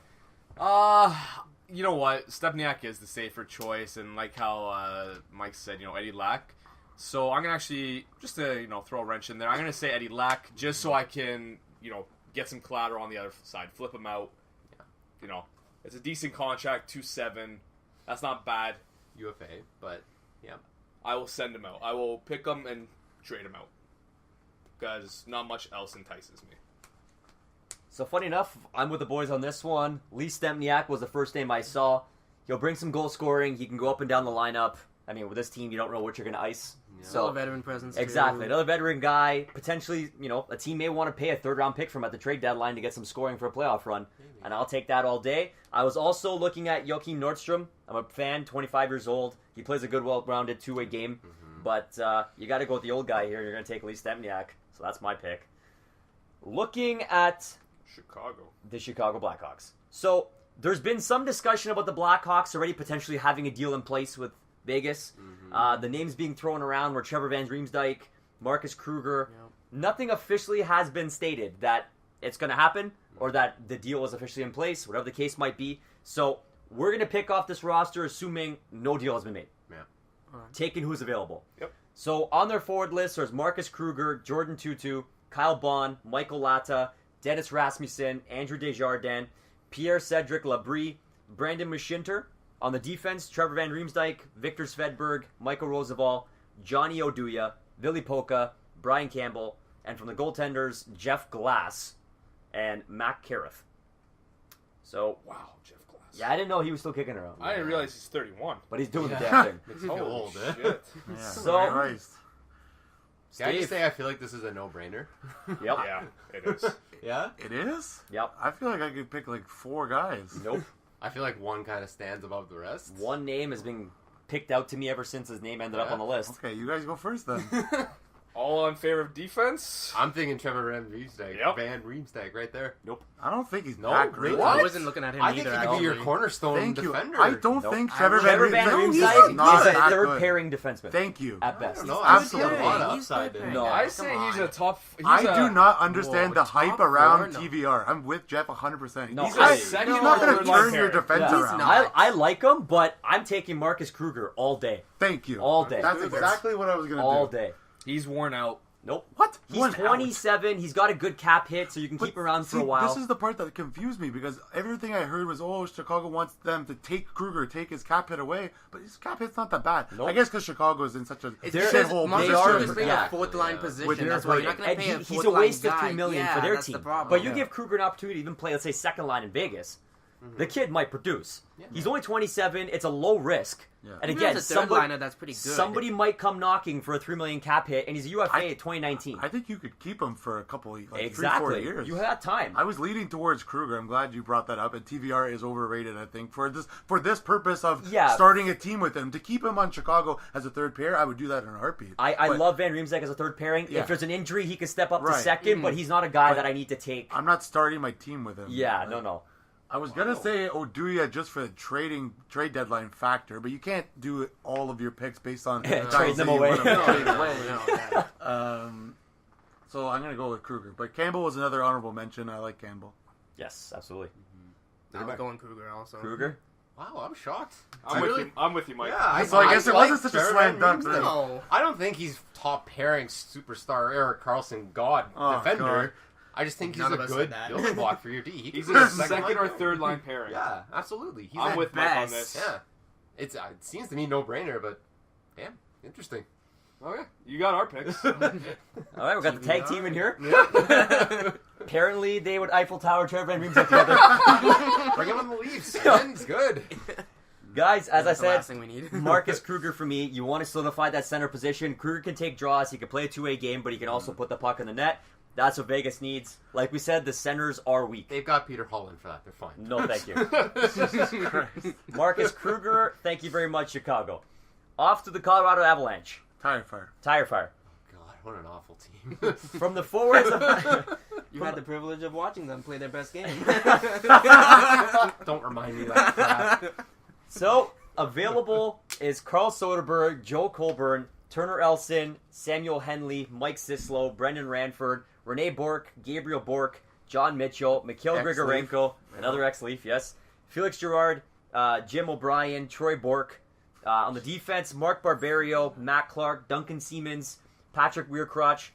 You know what? Stepniak is the safer choice, and like how Mike said, Eddie Lack. So I'm gonna actually just to throw a wrench in there. I'm gonna say Eddie Lack just so I can get some collateral on the other side, flip him out. It's a decent contract, 2.7. That's not bad. UFA, but yeah, I will send him out. I will pick him and trade him out because not much else entices me. So funny enough, I'm with the boys on this one. Lee Stempniak was the first name I saw. He'll bring some goal scoring. He can go up and down the lineup. I mean, with this team, you don't know what you're going to ice. Yeah. So Veteran presence. exactly, Too. another veteran guy. Potentially, a team may want to pay a third-round pick from at the trade deadline to get some scoring for a playoff run, and I'll take that all day. I was also looking at Joachim Nordstrom. I'm a fan, 25 years old. He plays a good, well-rounded two-way game, but you got to go with the old guy here. You're going to take Lee Stempniak, so that's my pick. Looking at the Chicago Blackhawks. So there's been some discussion about the Blackhawks already potentially having a deal in place with Vegas. The names being thrown around were Trevor Van Riemsdyk, Marcus Kruger. Yep. Nothing officially has been stated that it's going to happen or that the deal is officially in place, whatever the case might be. So we're going to pick off this roster assuming no deal has been made. Yeah. Right. Taking who's available. Yep. So on their forward list, there's Marcus Kruger, Jordan Tutu, Kyle Bond, Michael Latta, Dennis Rasmussen, Andrew Desjardins, Pierre-Cedric Labrie, Brandon Mashinter. On the defense, Trevor Van Riemsdyk, Victor Svedberg, Michael Roosevelt, Johnny Oduya, Billy Polka, Brian Campbell, and from the goaltenders, Jeff Glass and Mac Carruth. So, Wow, Jeff Glass. yeah, I didn't know he was still kicking around. I didn't realize he's 31. But he's doing the damn thing. Makes me feel old, eh? Shit. Yeah. So- Christ. Can I just Steve. say I feel like this is a no-brainer? Yep. Yeah, it is. Yeah? It is? Yep. I feel like I could pick like 4 guys. Nope. I feel like one kind of stands above the rest. One name has been picked out to me ever since his name ended up Yeah. on the list. Okay, you guys go first then. All in favor of defense? I'm thinking Trevor Van Riemsdyk. Yep. Van Riemsdyk right there. I don't think he's No, that great. really? I wasn't looking at him I think either. he could be your actually. cornerstone Thank you. defender. I don't Nope. think I Trevor Van Trevor Van Riemsdyk Riemsdyk is not is a that third good. pairing defenseman. Thank you. At best. No, Absolutely. I see a lot of He's upside good there. No, player. I Come say on. he's a top. I do not understand Whoa, the hype top around four? No. TVR. I'm with Jeff 100%. No, He's I- a second He's or not going to third line turn your pair. defense Yeah. around. not. I like him, but I'm taking Marcus Kruger all day. Thank you. All day. That's exactly what I was going to do. All day. He's worn out. Nope. What? He's One out. 27. He's got a good cap hit, so you can But keep him around for see, a while. This is the part that confused me because everything I heard was, Chicago wants them to take Kruger, take his cap hit away, but his cap hit's not that bad. Nope. I guess because Chicago is in such a It's They're- because shithole Marcus they are- Kruger's position. playing yeah. a fourth line With position. their That's why you're not And going to pay a he's fourth a line waste of guy. $3 million Yeah, for their that's team. the problem. But you Yeah. give Kruger an opportunity to even play, let's say, second line in Vegas. The kid might produce. He's only 27. It's a low risk. Yeah. And Even again, as a third somebody, liner, that's pretty good. somebody might come knocking for a $3 million cap hit, and he's a UFA I- at 2019. I think you could keep him for a couple, like Exactly. 3-4 years. You had time. I was leading towards Kruger. I'm glad you brought that up. And TVR is overrated, I think, for this purpose of Yeah. starting a team with him. To keep him on Chicago as a third pair, I would do that in a heartbeat. I But love Van Riemsdyk as a third pairing. Yeah. If there's an injury, he can step up to Right. second, but he's not a guy But that I need to take. I'm not starting my team with him. Yeah, Like, no. I was gonna say Oduya just for the trade deadline factor, but you can't do all of your picks based on Trade guys them that you away. wanna No, trade no, away. no, yeah. So I'm gonna go with Kruger, but Campbell was another honorable mention. I like Campbell. Yes, absolutely. I was going Kruger also. Kruger? Wow, I'm shocked. I'm with you, Mike. Yeah, So I guess it like wasn't such a Trevor slam Van dunk Riemsdyk. then. No. I don't think he's top pairing superstar Eric Carlson god Oh, defender. God. I just think he's None a of us good said that. building block for your D. He He's could in be a second line or player. third line pairing. Yeah, absolutely. He's I'm at with Mike on best. this. Yeah, it seems to me no brainer, but damn, interesting. Okay, you got our picks. All right, we got the tag team in here. Yeah. Apparently, they would Eiffel Tower Trevor Van Riemsdyk together. Bring him on the Leafs. Man, he's good. Guys, as I That's the last said, thing we need. Marcus Kruger for me. You want to solidify that center position. Kruger can take draws. He can play a two-way game, but he can also put the puck in the net. That's what Vegas needs. Like we said, the centers are weak. They've got Peter Holland for that. They're fine. No, thank you. Marcus Kruger, thank you very much, Chicago. Off to the Colorado Avalanche. Tire fire. Tire fire. God, what an awful team. From the forwards of... You had the privilege of watching them play their best game. Don't remind me of that crap. So, available is Carl Soderberg, Joe Colburn, Turner Elson, Samuel Henley, Mike Sislo, Brendan Ranford, Renee Bork, Gabriel Bork, John Mitchell, Mikhail Ex-Leaf. Grigorenko, another ex-Leaf, yes. Felix Gerard, Jim O'Brien, Troy Bork. On the defense, Mark Barberio, Matt Clark, Duncan Siemens, Patrick Weircrotch,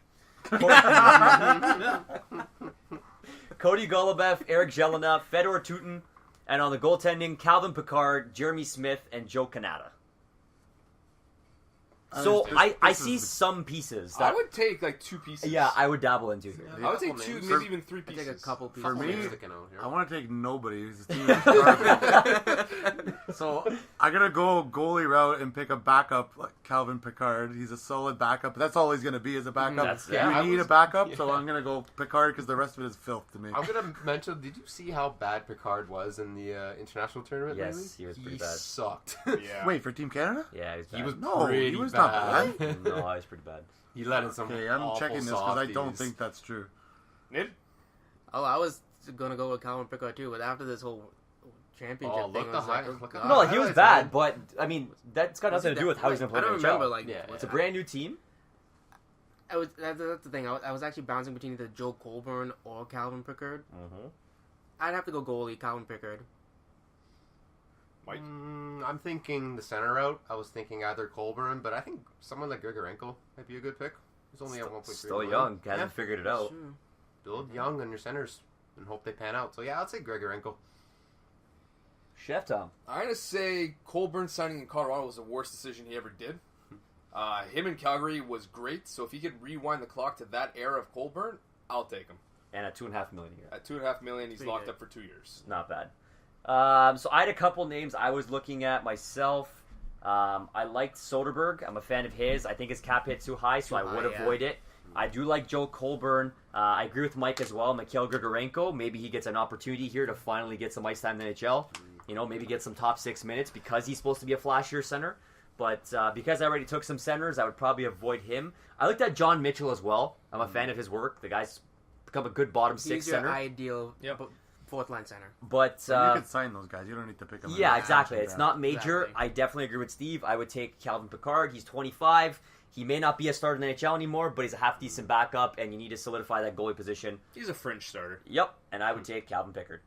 Cody Golubev, Eric Jelena, Fedor Tutin, and on the goaltending, Calvin Pickard, Jeremy Smith, and Joe Canada. So I see some pieces. I would take like 2 pieces. Yeah, I would dabble into here. I would take 2, names. maybe even 3 I pieces. take a couple pieces. For me, Sticking out here. I want to take nobody. His team is garbage. So I'm gonna go goalie route and pick a backup like Calvin Pickard. He's a solid backup. That's all he's gonna be is a backup. Yeah, You need a backup, so I'm gonna go Pickard because the rest of it is filth to me. I'm gonna mention. Did you see how bad Picard was in the international tournament? Yes, lately? he was pretty bad. Sucked. Yeah. Wait, for Team Canada? Yeah, he was bad. He was No, pretty he was bad. not bad. No, he was pretty bad. He let in some. Okay, I'm awful checking this because I don't softies. think that's true. Nid? Oh, I was gonna go with Calvin Pickard too, but after this whole championship Oh, thing, look I was the like, high- oh, look at God. No, he was highlights, bad, man. but I mean that's got nothing to do with how he's gonna play I don't in the remember. NHL. Like, Yeah, It's a brand new team. that's the thing. I was actually bouncing between either Joe Colburn or Calvin Pickard. Mm-hmm. I'd have to go goalie, Calvin Pickard. Mike? I'm thinking the center route. I was thinking either Colburn, but I think someone like Grigorenko might be a good pick. He's only at 1.3. Still million. young, hasn't Yeah. figured it out. Sure. Build young on your centers and hope they pan out. So yeah, I'd say Grigorenko. Chef Tom. I'm going to say Colburn signing in Colorado was the worst decision he ever did. Him in Calgary was great, so if he could rewind the clock to that era of Colburn, I'll take him. And at $2.5 million a year. At $2.5 million, he's Pretty locked good. up for 2 years. Not bad. So I had a couple names I was looking at myself. I liked Soderberg. I'm a fan of his. I think his cap hit's too high, so Too I would high, yeah. avoid it. I do like Joe Colburn. I agree with Mike as well. Mikhail Grigorenko. Maybe he gets an opportunity here to finally get some ice time in the NHL. You know, maybe get some top 6 minutes because he's supposed to be a flashier center. But because I already took some centers, I would probably avoid him. I looked at John Mitchell as well. I'm a fan of his work. The guy's become a good bottom 6 He's your center. ideal Yep. fourth line center. But You could sign those guys. You don't need to pick them. yeah, exactly. It's not major. Exactly. I definitely agree with Steve. I would take Calvin Pickard. He's 25. He may not be a starter in the NHL anymore, but he's a half-decent backup, and you need to solidify that goalie position. He's a fringe starter. Yep, and I would take Calvin Pickard.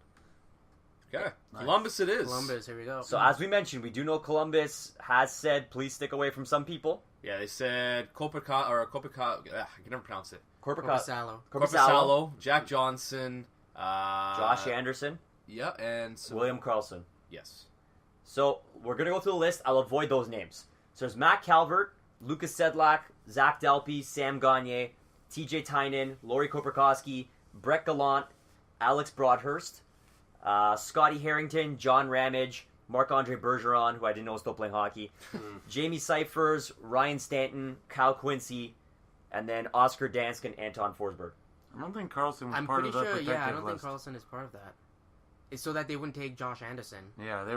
Okay. Nice. Columbus it is. Columbus, here we go. So as we mentioned, we do know Columbus has said, please stick away from some people. Yeah, they said Kopika, I can never pronounce it. Corpusalo. Korpisalo, Jack Johnson, Josh Anderson, Yeah, and some, William Carlson. Yes. So we're going to go through the list. I'll avoid those names. So there's Matt Calvert, Lucas Sedlak, Zach Delpy, Sam Gagne, TJ Tynan, Lori Koprikowski, Brett Gallant, Alex Broadhurst, Scotty Harrington, John Ramage, Marc-Andre Bergeron, who I didn't know was still playing hockey, Jamie Cyphers, Ryan Stanton, Kyle Quincy, and then Oscar Dansk and Anton Forsberg. I don't think Carlson was I'm part pretty of that sure, protective yeah, I don't think list. Carlson is part of that. It's so that they wouldn't take Josh Anderson. Yeah, they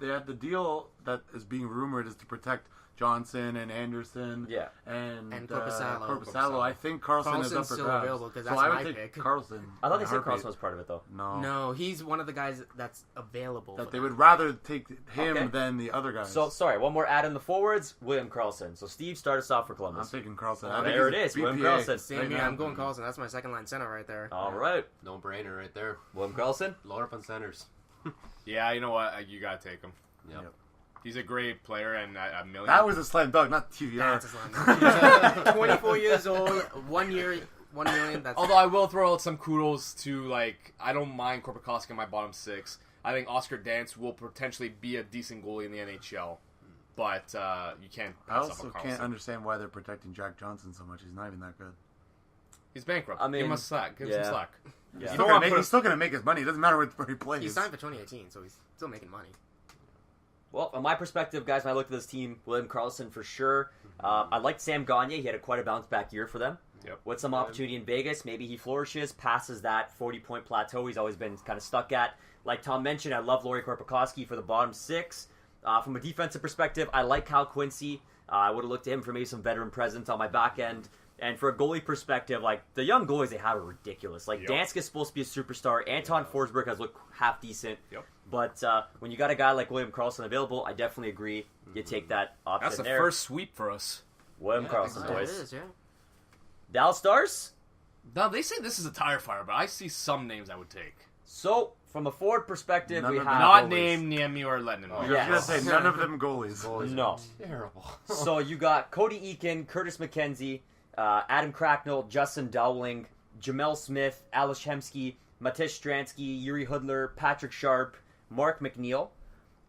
had the deal that is being rumored is to protect Johnson and Anderson. Yeah. And Korpisalo. Korpisalo. I think Carlson is up Carlson's for still grabs. available, 'cause so that's I would my take pick. Carlson. I thought in they a said heartbeat. Carlson was part of it, though. No. No, he's one of the guys that's available. That for they that. would rather take him Okay. than the other guys. So, sorry, one more add in the forwards, William Carlson. So, Steve, start us off for I'm Columbus. taking Carlson. Oh, I think there he's it is, William BPA Carlson. Same right here. now. I'm going Carlson. That's my second line center right there. All right. No brainer right there. William Carlson. Load up on centers. Yeah, you know what? You gotta take him. Yep. Yep. He's a great player, and a million. That was a slam dunk, not TVR. That's his line. 24 years old, 1 year, 1 million. That's Although I will throw out some kudos to, like, I don't mind Korpikoski in my bottom 6. I think Oscar Dance will potentially be a decent goalie in the NHL, but you can't I pass up also on can't Carlson. understand why they're protecting Jack Johnson so much. He's not even that good. He's bankrupt. I mean, give him a slack. Give him yeah. some slack. Yeah. You He's don't want to put still gonna make his money. It doesn't matter where he plays. he signed for 2018, so he's still making money. Well, from my perspective, guys, when I looked at this team, William Carlson for sure. I liked Sam Gagne. He had quite a bounce-back year for them. Yep. With some opportunity in Vegas, maybe he flourishes, passes that 40-point plateau he's always been kind of stuck at. Like Tom mentioned, I love Lori Korpikoski for the bottom 6. From a defensive perspective, I like Kyle Quincy. I would have looked to him for maybe some veteran presence on my back end. And for a goalie perspective, like, the young goalies they have are ridiculous. Like, Yep. Dansk is supposed to be a superstar. Anton Forsberg has looked half decent. Yep. But when you got a guy like William Carlson available, I definitely agree. You take that option That's the there. first sweep for us. William Yeah, Carlson, I Oh, it boys. is, yeah. Dallas Stars? Now, they say this is a tire fire, but I see some names I would take. So, from a forward perspective, None we of have... them Not goalies. named Niemi or Lettinen. I was Yes. going to say, none of them goalies. No. Terrible. So you got Cody Eakin, Curtis McKenzie, Adam Cracknell, Justin Dowling, Jamel Smith, Alish Hemsky, Matish Stransky, Yuri Hudler, Patrick Sharp, Mark McNeil.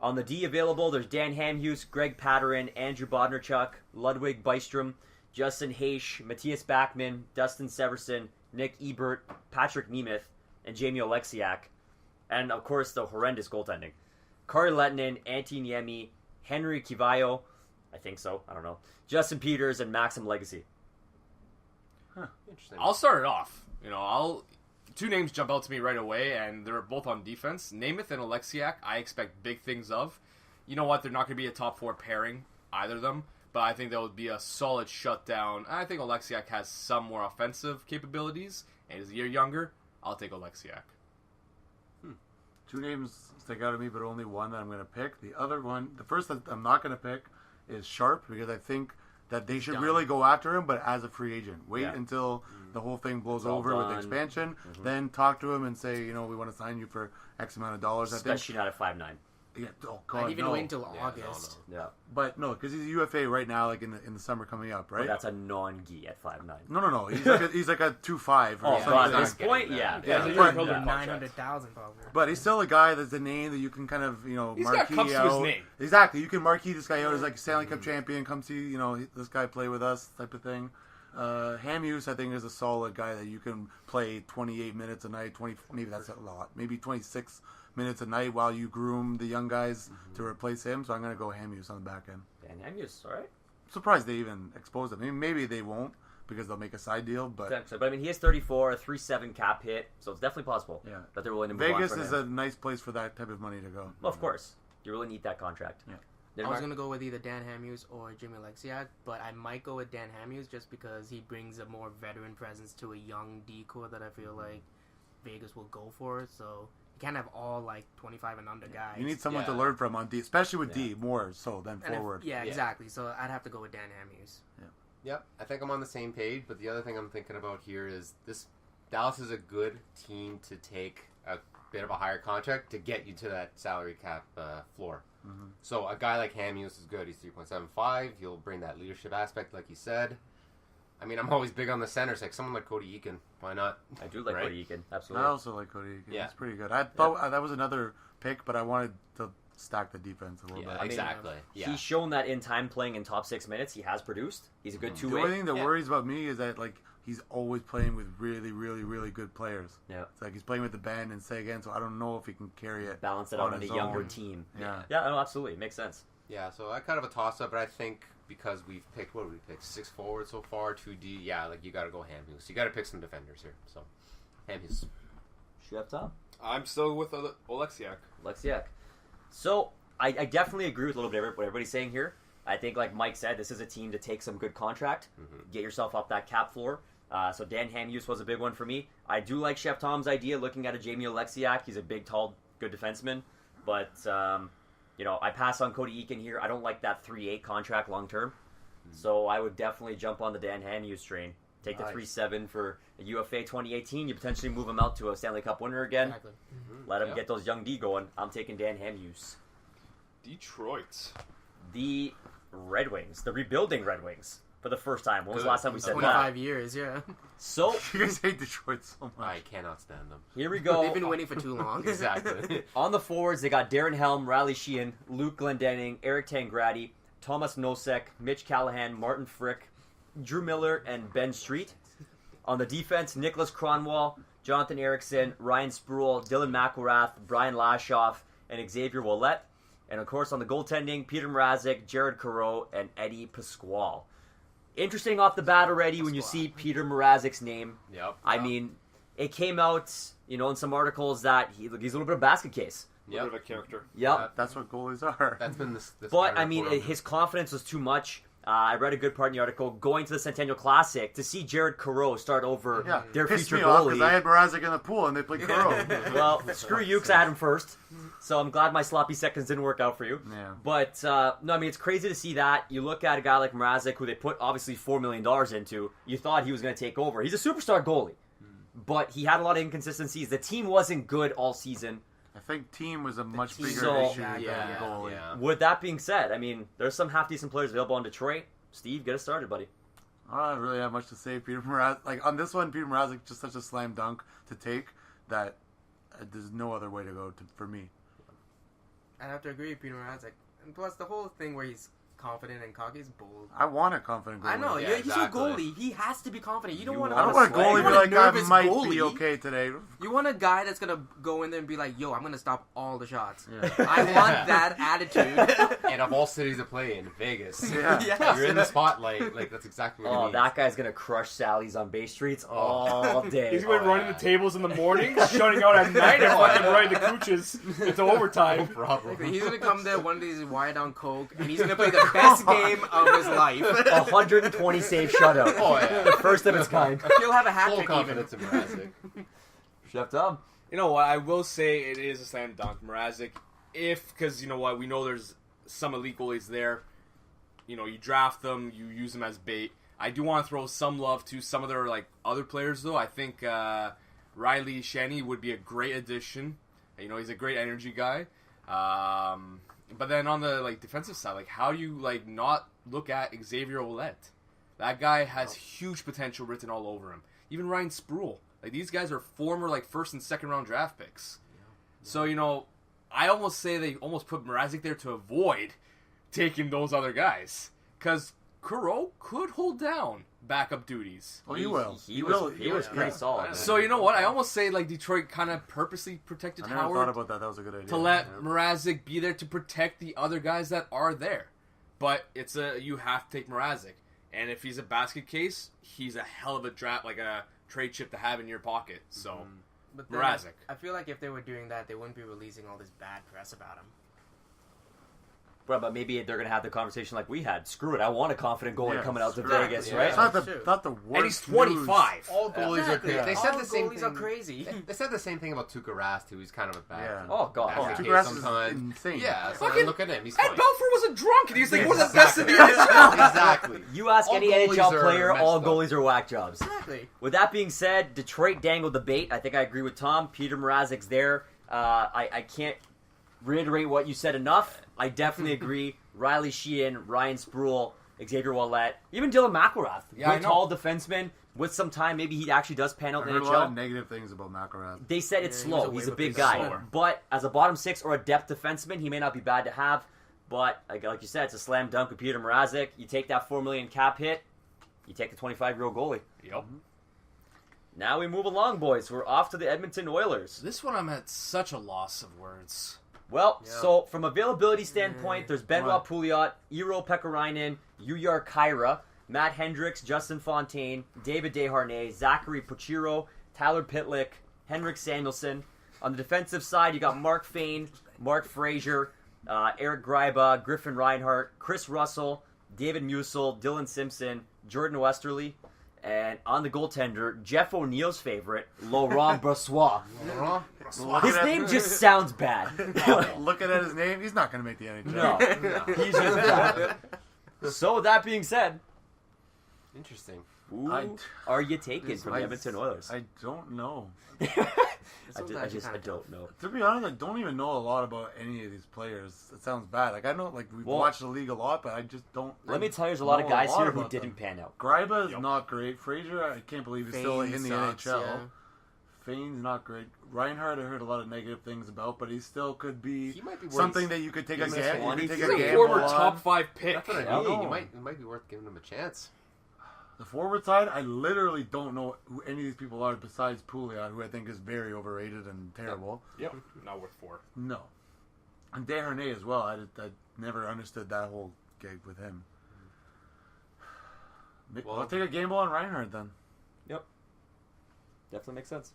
On the D available, there's Dan Hamhuis, Greg Patterin, Andrew Bodnerchuk, Ludwig Bystrom, Justin Haish, Matthias Backman, Dustin Severson, Nick Ebert, Patrick Nemeth, and Jamie Oleksiak. And, of course, the horrendous goaltending. Kari Lettinen, Antti Niemi, Henry Kivayo, I think so, I don't know, Justin Peters, and Maxim Legacy. Interesting. I'll start it off. Two names jump out to me right away, and they're both on defense. Nemeth and Oleksiak, I expect big things of. You know what? They're not going to be a top four pairing, either of them, but I think that would be a solid shutdown. I think Oleksiak has some more offensive capabilities, and is a year younger. I'll take Oleksiak. Two names stick out to me, but only one that I'm going to pick. The other one, the first that I'm not going to pick is Sharp, because I think that they should really go after him, but as a free agent. Wait until the whole thing blows all over with done. the expansion, then talk to him and say, we want to sign you for X amount of dollars. Especially not at 5'9". Yeah, oh God, I'd even no. wait until August. Yeah. But no, because he's a UFA right now, like in the summer coming up, right? But that's a non-gi at 5'9". No. He's like a 2.5 or Oh, something. God, at not this getting point, that. yeah. Yeah, Yeah. he's But- probably Yeah. 900,000 probably. But he's still a guy that's a name that you can kind of, He's marquee got cups to his out. name. Exactly. You can marquee this guy out as like a Stanley Cup champion. Come see, this guy play with us type of thing. Hamhuis, I think, is a solid guy that you can play 28 minutes a night, 20, maybe that's a lot, maybe 26 minutes a night while you groom the young guys to replace him. So I'm going to go Hamhuis on the back end. Dan Hamhuis, all right. Surprised they even exposed him. I mean, maybe they won't because they'll make a side deal, but But I mean, he is 34, a 3.7 cap hit, so it's definitely possible Yeah. that they're willing to move on Vegas for is him. a nice place for that type of money to go. Well, of course. You really need that contract. Yeah. I was gonna go with either Dan Hamhuis or Jimmy Oleksiak, but I might go with Dan Hamhuis just because he brings a more veteran presence to a young D core that I feel like Vegas will go for. So you can't have all like 25 and under guys. You need someone to Yeah. learn from on D, especially with D, more so than And if- forward. yeah, Yeah. exactly. So I'd have to go with Dan Hamhuis. Yep, I think I'm on the same page, but the other thing I'm thinking about here is Dallas is a good team to take a bit of a higher contract to get you to that salary cap floor. Mm-hmm. So a guy like Hamhuis is good. He's 3.75. He'll bring that leadership aspect, like you said. I mean, I'm always big on the centers, like someone like Cody Eakin. Why not? I do like Right? Cody Eakin, I absolutely. also like Cody Eakin. Yeah. He's pretty good. I thought that was another pick, but I wanted to stack the defense a little Yeah, bit. exactly. Yeah. He's shown that in time playing in top 6 minutes, he has produced. He's a good The two-way. only thing that Yeah. worries about me is that he's always playing with really, really, really good players. Yeah. It's like he's playing with the band and Sagan, so I don't know if he can carry it. Balance it on out on a his younger own. team. Yeah. Yeah, no, absolutely. Makes sense. Yeah, so I kind of a toss-up, but I think because we've picked, what did we pick? 6 forward so far, 2D. Yeah, like you got to go Hamhuis. You got to pick some defenders here. So, Hamhuis. You have Tom? I'm still with Oleksiak. Lexiak. So, I definitely agree with a little bit of what everybody's saying here. I think, like Mike said, this is a team to take some good contract, get yourself up that cap floor. So Dan Hamhuis was a big one for me. I do like Chef Tom's idea, looking at a Jamie Oleksiak. He's a big, tall, good defenseman. But, I pass on Cody Eakin here. I don't like that 3.8 contract long term. So I would definitely jump on the Dan Hamhuis train. Take the Nice. 3.7 for a UFA 2018. You potentially move him out to a Stanley Cup winner again. Exactly. Let him Yeah. get those young D going. I'm taking Dan Hamhuis. Detroit. The Red Wings, the rebuilding Red Wings, for the first time. When was the Good. last time we said 25 that? years, yeah. So, You guys hate Detroit so much. I cannot stand them. here we go. They've been winning for too long. Exactly. On the forwards, they got Darren Helm, Riley Sheehan, Luke Glendenning, Eric Tangradi, Thomas Nosek, Mitch Callahan, Martin Frick, Drew Miller, and Ben Street. On the defense, Nicholas Cronwall, Jonathan Erickson, Ryan Spruill, Dylan McElrath, Brian Lashoff, and Xavier Ouellet. And of course, on the goaltending, Peter Mrazek, Jared Careau, and Eddie Pasquale. Interesting off the bat already when you see Peter Mrazek's name. Yep. I mean, it came out, in some articles that he's a little bit of a basket case. Yep. Bit of a character. Yep. That's what goalies are. That's been this But, I report mean, on his confidence was too much. I read a good part in the article going to the Centennial Classic to see Jared Careau start over their Pissed future me off goalie. because I had Mrazek in the pool and they played Careau. Well, screw you because I had him first. So I'm glad my sloppy seconds didn't work out for you. Yeah. But, no, I mean, it's crazy to see that. You look at a guy like Mrazek, who they put obviously $4 million into. You thought he was going to take over. He's a superstar goalie. But he had a lot of inconsistencies. The team wasn't good all season. I think team was a much team- bigger So- issue than goalie. Yeah. With that being said, I mean, there's some half-decent players available in Detroit. Steve, get us started, buddy. I don't really have much to say. Peter Mrazek, like on this one, Peter Mrazek just such a slam dunk to take that there's no other way to go for me. I have to agree with Peter Mrazek. And plus, the whole thing where he's confident and cocky is bull. I want a confident goalie. I know, Yeah, he's exactly. your goalie. He has to be confident. You don't want I don't want a swag. goalie You be want a like, I nervous might be goalie. okay today. You want a guy that's gonna go in there and be like, "Yo, I'm gonna stop all the shots." Yeah. I want that attitude. And of all cities to play in, Vegas. Yeah. Yes. You're in the spotlight. Like, that's exactly what Oh, you need. that guy's going to crush Sally's on Bay Streets all day. He's going to be running yeah. the tables in the morning, shutting out at night, and fucking running the cooches into No overtime. problem. He's gonna come there one day, he's wired on coke, and he's gonna play the best game of his life. 120 save shutout. Oh, yeah. The first of its kind. He'll have a hat Full trick even. confidence in Mrazek. Chef Tom. You know what? I will say it is a slam dunk, Mrazek. Because, you know what? We know there's some elite goalies there. You know, you draft them, you use them as bait. I do want to throw some love to some of their, like, other players, though. I think Riley Shanny would be a great addition. You know, he's a great energy guy. But then on the, like, defensive side, like, how do you, like, not look at Xavier Ouellette? That guy has huge potential written all over him. Even Ryan Sproul. Like, these guys are former, like, first and second round draft picks. So, you know, I almost say they almost put Mrazek there to avoid taking those other guys. Because Careau could hold down backup duties. Well, he will. He will. was pretty solid. man. So, you know what? I almost say, like, Detroit kind of purposely protected I never thought Howard about that. That was a good idea. to let Yeah. Mrazek be there to protect the other guys that are there. But you have to take Mrazek. And if he's a basket case, he's a hell of a draft, like a trade chip to have in your pocket. So, But then Mrazek. I feel like if they were doing that, they wouldn't be releasing all this bad press about him. But maybe they're going to have the conversation like we had. Screw it. I want a confident goalie Yeah, coming out to screw it. Vegas, Yeah. right? It's not That's true. not the worst. and he's 25. All goalies Exactly. are. They said All the same goalies thing. are crazy. They said the same thing about Tuukka Rask, who he's kind of a bad. Yeah. Oh, God. basket Oh, case Tuukka Rask is sometimes. insane. Yeah, so Fucking look at him. He's Ed fine. Belfour was a drunk, and he's like, Yeah, one of the best in the exactly. NHL. Exactly. You ask All any goalies NHL are player, messed all up. goalies are whack jobs. Exactly. With that being said, Detroit dangled the bait. I think I agree with Tom. Peter Mrazek's there. I can't reiterate what you said enough. I definitely agree. Riley Sheehan, Ryan Sproul, Xavier Ouellette, even Dylan McElrath. Yeah, I Good know. tall defenseman. With some time, maybe he actually does pan out I in the heard a lot of NHL. negative things about McElrath. They said it's Yeah, he was slow. a He's a wave big of guy. slower. But as a bottom six or a depth defenseman, he may not be bad to have. But like you said, it's a slam dunk with Peter Mrazek. You take that $4 million cap hit. You take the 25-year-old goalie. Yep. Now we move along, boys. We're off to the Edmonton Oilers. This one I'm at such a loss of words. Well, Yeah. so from availability standpoint, there's Benoit What? Pouliot, Eero Pekarainen, Yuyar Kyra, Matt Hendricks, Justin Fontaine, David Desharnais, Zachary Pochiro, Tyler Pitlick, Henrik Samuelsson. On the defensive side, you got Mark Fane, Mark Frazier, Eric Greiba, Griffin Reinhart, Chris Russell, David Musil, Dylan Simpson, Jordan Westerly. And on the goaltender, Jeff O'Neill's favorite, Laurent Brossois. Look His at name just sounds bad. Looking at his name, he's not going to make the NHL. No, he's just bad. So with that being said, Interesting. who I- are you taking from the I- Edmonton Oilers? I don't know. I don't know. To be honest, I don't even know a lot about any of these players. It sounds bad. Like I know, like we've Well, watched the league a lot, but I just don't. Let me tell you, there's a lot of know guys here who about didn't them. pan out. Greiba is Yep. not great. Frazier, I can't believe he's still Fane in the sucks, NHL. yeah. Fane's not great. Reinhardt, I heard a lot of negative things about, but he still could be He might be worth something that you could take a He's gamble. You could take He's a a gamble former on. top 5 pick. That's what I I mean. know. It might be worth giving him a chance. The forward side, I literally don't know who any of these people are besides Pouliot, who I think is very overrated and terrible. Yep. Not worth 4. No. And Desharnais as well. I never understood that whole gig with him. Well- I'll take a gamble on Reinhardt then. Definitely makes sense.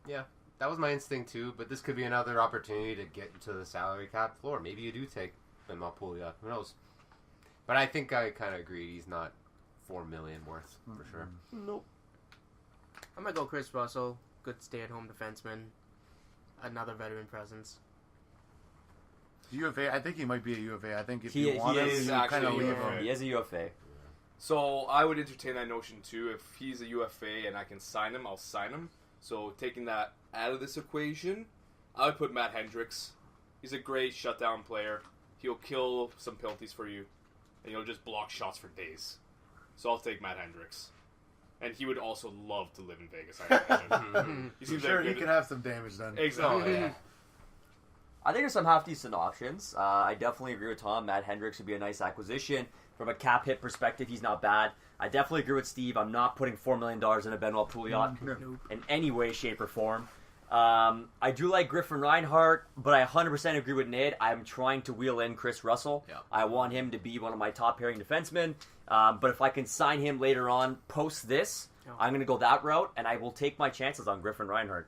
Yeah, that was my instinct too. But this could be another opportunity to get to the salary cap floor. Maybe you do take Benoit Pouliot. Who knows? But I think I kind of agree. He's not $4 million worth for sure. Nope. I'm gonna go Chris Russell, good stay-at-home defenseman, another veteran presence. UFA, I think he might be a UFA. I think if He you want him, is you actually kind of a leave UFA. him. He is a UFA. So I would entertain that notion too. If he's a UFA and I can sign him, I'll sign him. So taking that out of this equation, I would put Matt Hendricks. He's a great shutdown player. He'll kill some penalties for you, and he'll just block shots for days. So I'll take Matt Hendricks. And he would also love to live in Vegas, I imagine. He I'm seems sure like he good- can have some damage done. Exactly. yeah. I think there's some half-decent options. I definitely agree with Tom. Matt Hendricks would be a nice acquisition. From a cap hit perspective, he's not bad. I definitely agree with Steve. I'm not putting $4 million in a Benoit Pouliot in any way, shape, or form. I do like Griffin Reinhart, but I 100% agree with Ned. I'm trying to wheel in Chris Russell. Yeah. I want him to be one of my top pairing defensemen. But if I can sign him later on, post this, I'm going to go that route, and I will take my chances on Griffin Reinhart.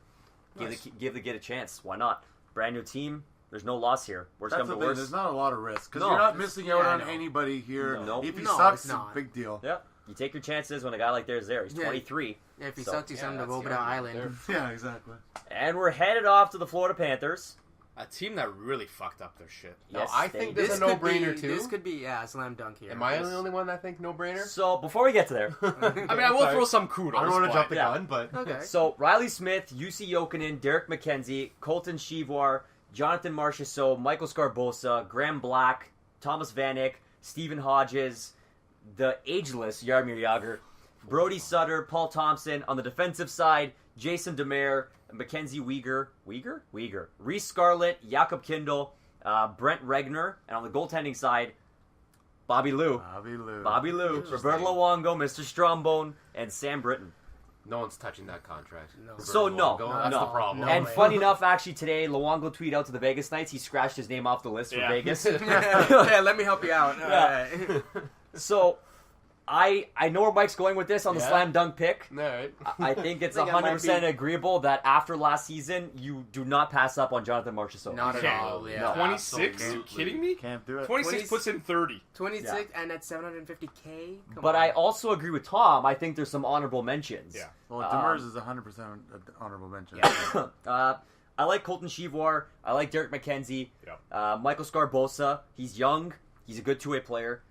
Nice. Give the kid a chance. Why not? Brand new team. There's no loss here. Worst That's come the to thing. worst. The's not a lot of risk because No. you're not missing out Yeah, I on know. anybody here. No. If he No, sucks, it's it's a not. big deal. Yep. You take your chances when a guy like there's there. He's Yeah. 23. Yeah, if he So- sucks, you send him to that's the Robidoux argument Island. Yeah, exactly. And we're headed off to the Florida Panthers. A team that really fucked up their shit. No, Yes, I they think did. there's a no-brainer too. This could be a slam dunk here. Am I the only one that think no-brainer? So before we get to there, I mean, I will Sorry. throw some kudos. I don't want to but- jump the yeah. gun, but Okay. so Riley Smith, UC Jokinen, Derek McKenzie, Colton Chivoire, Jonathan Marchessault, Michael Scarbosa, Graham Black, Thomas Vanek, Stephen Hodges, the ageless Jaromir Jagr, Brody Sutter, Paul Thompson. On the defensive side, Jason Demare, Mackenzie Weegar, Reese Scarlett, Jakob Kindle, Brent Regner, and on the goaltending side, Bobby Lou, Bobby Lou. Roberto Luongo, Mr. Strombone, and Sam Britton. no one's touching that contract. No. So no, That's no. the problem. No And way. funny enough, actually today, Luongo tweeted out to the Vegas Knights. He scratched his name off the list for Yeah. Vegas. Yeah, let me help you out. Yeah. Alright. So, I know where Mike's going with this on the Yeah. slam dunk pick. All right. I think it's I think I might 100% be- agreeable that after last season, you do not pass up on Jonathan Marchessault. Not at Yeah. all. Yeah. No. 26? Absolutely. You kidding me? Can't do it. 26 puts in 30. 26 and at 750K. Come But on. I also agree with Tom. I think there's some honorable mentions. Yeah. Well, Demers is 100% an honorable mention. I like Colton Chivoire. I like Derek McKenzie. Yep. Michael Scarbosa. He's young. He's a good two-way player.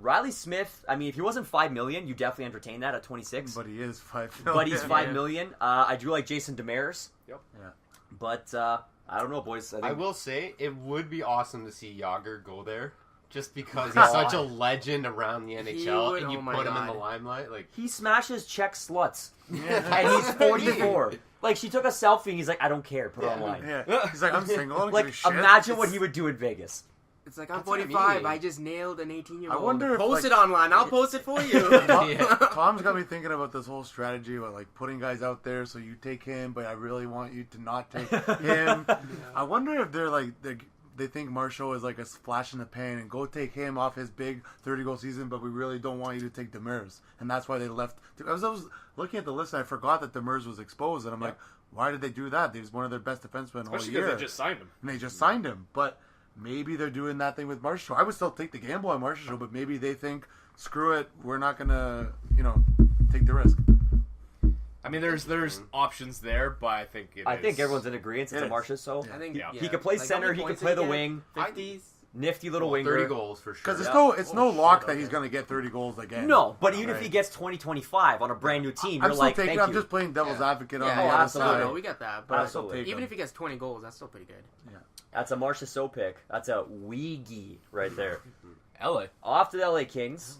Riley Smith, I mean, if he wasn't $5 million, you'd definitely entertain that at 26. But he is 5 But he's million. $5 million. I do like Jason Demers. Yep. Yeah. But I don't know, boys. I will say it would be awesome to see Yager go there, just because Oh. he's such a legend around the NHL, would- and you oh my put him in God. the limelight. Like, He smashes Czech sluts. Yeah. And he's 44. Like, she took a selfie and he's like, I don't care. Put it online. Yeah. He's like, I'm single. I don't give Like, a shit. imagine what he would do in Vegas. It's like, I'm That's what I 45. mean. I just nailed an 18-year-old. I wonder if, Post like- it online. I'll post it for you. Tom's got me thinking about this whole strategy about like putting guys out there so you take him, but I really want you to not take him. I wonder if they're like they think Marshall is like a flash in the pan and go take him off his big 30-goal season, but we really don't want you to take Demers, and that's why they left. I was looking at the list and I forgot that Demers was exposed, and I'm like, why did they do that? He was one of their best defensemen all Especially year, because they just signed him. and they just signed him, but. Maybe they're doing that thing with Marshall. I would still take the gamble on Marshall, but maybe they think, screw it, we're not gonna, take the risk. I mean, there's options there, but I think I think everyone's in agreement. It's It a is. Marcia, so I think Yeah. he could play Like, center. how many He could points play did the he wing. get? 50s. Nifty little winger. 30 goals for sure. Because Yeah. it's no Oh, lock shit, that he's okay. going to get 30 goals again. No, but even if Right. he gets 20-25 on a brand new team, I'm you're still like, taking. thank I'm you. just playing devil's advocate on Yeah, the yeah, other absolutely. side. No, we got that. But I But still take even him. if he gets 20 goals, that's still pretty good. That's a Marcia So pick. That's a Weegie right there. LA. Off to the LA Kings.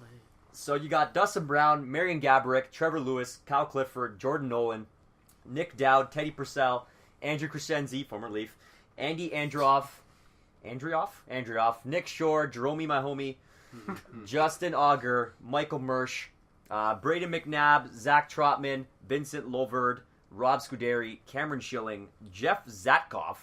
So you got Dustin Brown, Marion Gaborik, Trevor Lewis, Kyle Clifford, Jordan Nolan, Nick Dowd, Teddy Purcell, Andrew Crescenzi, former Leaf, Andy Andrioff, Nick Shore, Jerome Mahomey, Justin Auger, Michael Mersch, Braden McNabb, Zach Trotman, Vincent Loverd, Rob Scuderi, Cameron Schilling, Jeff Zatkoff,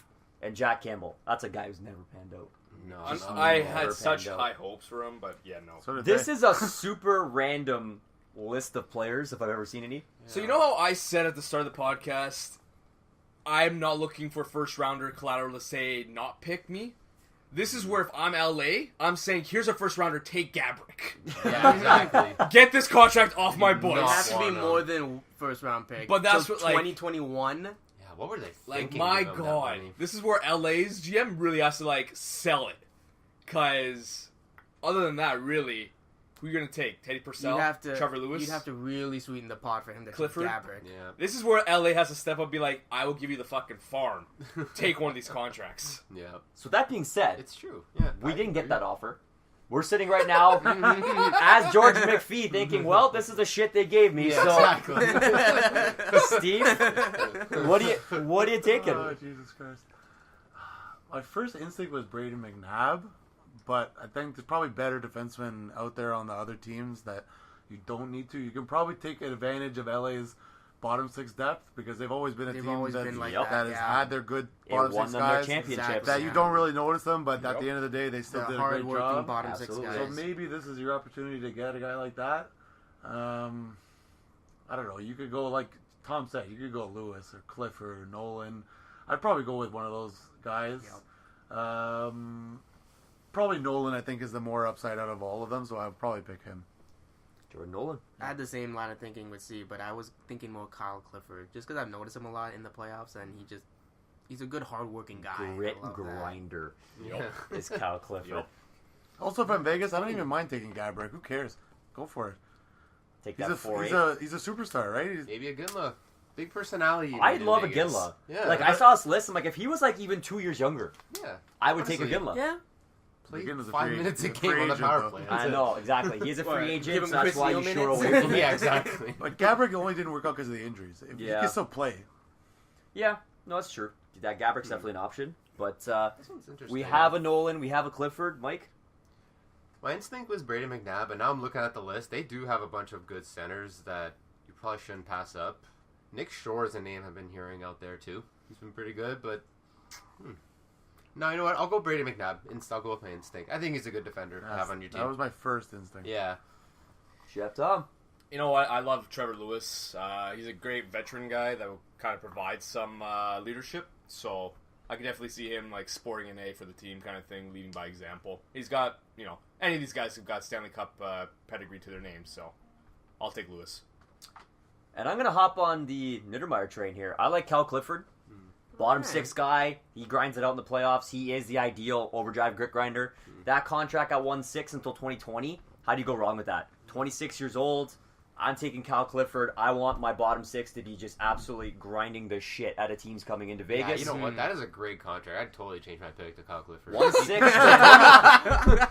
and Jack Campbell. That's a guy who's never panned out. No, I never had such panned out. high hopes for him, but yeah, no. So did This they. is a super random list of players, if I've ever seen any. So you know how I said at the start of the podcast, I'm not looking for first rounder collateral to say not pick me. This is where if I'm LA, I'm saying, here's a first rounder, take Gabrick. Yeah, exactly. Get this contract off my It books. has to be Wanna. more than first round pick. But that's so what, like- 2021. Yeah, what were they Like, thinking? my giving him that God. money? This is where LA's GM really has to, like, sell it. Because other than that, really, who are you going to take? Teddy Purcell? Trevor Lewis? You'd have to really sweeten the pot for him to Clifford? take Gabrick. Yeah. This is where LA has to step up and be like, I will give you the fucking farm. Take one of these contracts. Yeah. So that being said, It's true. Yeah. we I didn't get agree. that offer. We're sitting right now as George McPhee thinking, well, this is the shit they gave me. Yeah, So, exactly. Steve, what are you taking? Oh, Jesus Christ. My first instinct was Brady McNabb, but I think there's probably better defensemen out there on the other teams that you don't need to. You can probably take advantage of LA's bottom six depth because they've always been a They've team always that, been like Yep. that that, has yeah. had their good It bottom won six them their guys championships. Exactly. that you don't really notice them, but at the end of the day, they still The did a great hard-working job. bottom Absolutely. six So guys. maybe this is your opportunity to get a guy like that. I don't know. You could go like Tom said. You could go Lewis or Clifford or Nolan. I'd probably go with one of those guys. Probably Nolan. I think is the more upside out of all of them, so I'd probably pick him. Jordan Nolan. I had the same line of thinking with C, but I was thinking more Kyle Clifford, just because I've noticed him a lot in the playoffs, and he's a good, hard-working guy. Grit I love that. grinder Yeah. is Kyle Clifford. Yep. Also, if I'm Vegas, I don't even mind taking Gabrick. Who cares? Go for it. Take He's that a 4-8. he's a superstar, right? He's, Maybe a Ginla. Big personality. I in love a Vegas. Ginla. Yeah. Like, I saw this list, I'm like, if he was, like, even 2 years younger, Yeah. I would take a Honestly, Ginla. Yeah. Play Ginla's a 5 free- minutes a he's a game free on the agent, power though. play. I That's it. know, exactly. He's a What, free give agent, him so that's Chris why you Neal shore minutes? away from him. Yeah, exactly. But Gabrick only didn't work out because of the injuries. He Yeah. can still play. Yeah, no, that's true. That Gabrick's definitely an option. But This one's interesting. we have a Nolan, we have a Clifford. Mike? My instinct was Brady McNabb, and now I'm looking at the list. They do have a bunch of good centers that you probably shouldn't pass up. Nick Shore is a name I've been hearing out there, too. He's been pretty good, but... No, you know what? I'll go Brady McNabb. I'll go with my instinct. I think he's a good defender to have on your team. That was my first instinct. Yeah. Chef Tom. You know what? I love Trevor Lewis. He's a great veteran guy that will kind of provide some leadership. So I can definitely see him like sporting an A for the team kind of thing, leading by example. He's got, any of these guys have got Stanley Cup pedigree to their names. So I'll take Lewis. And I'm going to hop on the Niedermeyer train here. I like Cal Clifford. Bottom six guy. He grinds it out in the playoffs. He is the ideal overdrive grit grinder. That contract at 1.6 until 2020. How do you go wrong with that? 26 years old. I'm taking Cal Clifford. I want my bottom six to be just absolutely grinding the shit out of teams coming into Vegas. Yeah, you know what? That is a great contract. I'd totally change my pick to Kyle Clifford. 1.6.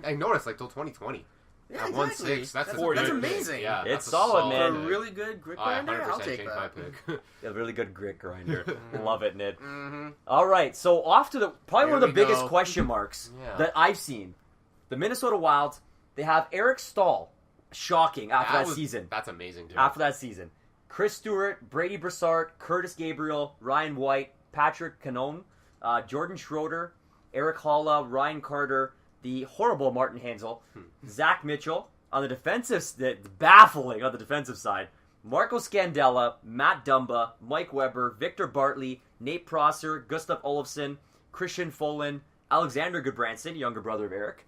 I noticed, till 2020. Yeah, At exactly. 1.6, that's a 4 That's years. amazing. Yeah, It's that's a solid, man. For a pick. really good grit I grinder, 100% I'll take changed that. my pick. A really good grit grinder. Love it, Nid. Mm-hmm. All right, so off to probably one of the Here we biggest go. question marks Yeah. that I've seen. The Minnesota Wild, they have Eric Stahl. Shocking after that season. That's amazing, dude. After that season. Chris Stewart, Brady Broussard, Curtis Gabriel, Ryan White, Patrick Canone, Jordan Schroeder, Eric Halla, Ryan Carter, the horrible Martin Hansel, Zach Mitchell. On the defensive, baffling on the defensive side, Marco Scandella, Matt Dumba, Mike Weber, Victor Bartley, Nate Prosser, Gustav Olofsson, Christian Folan, Alexander Goodbranson, younger brother of Eric,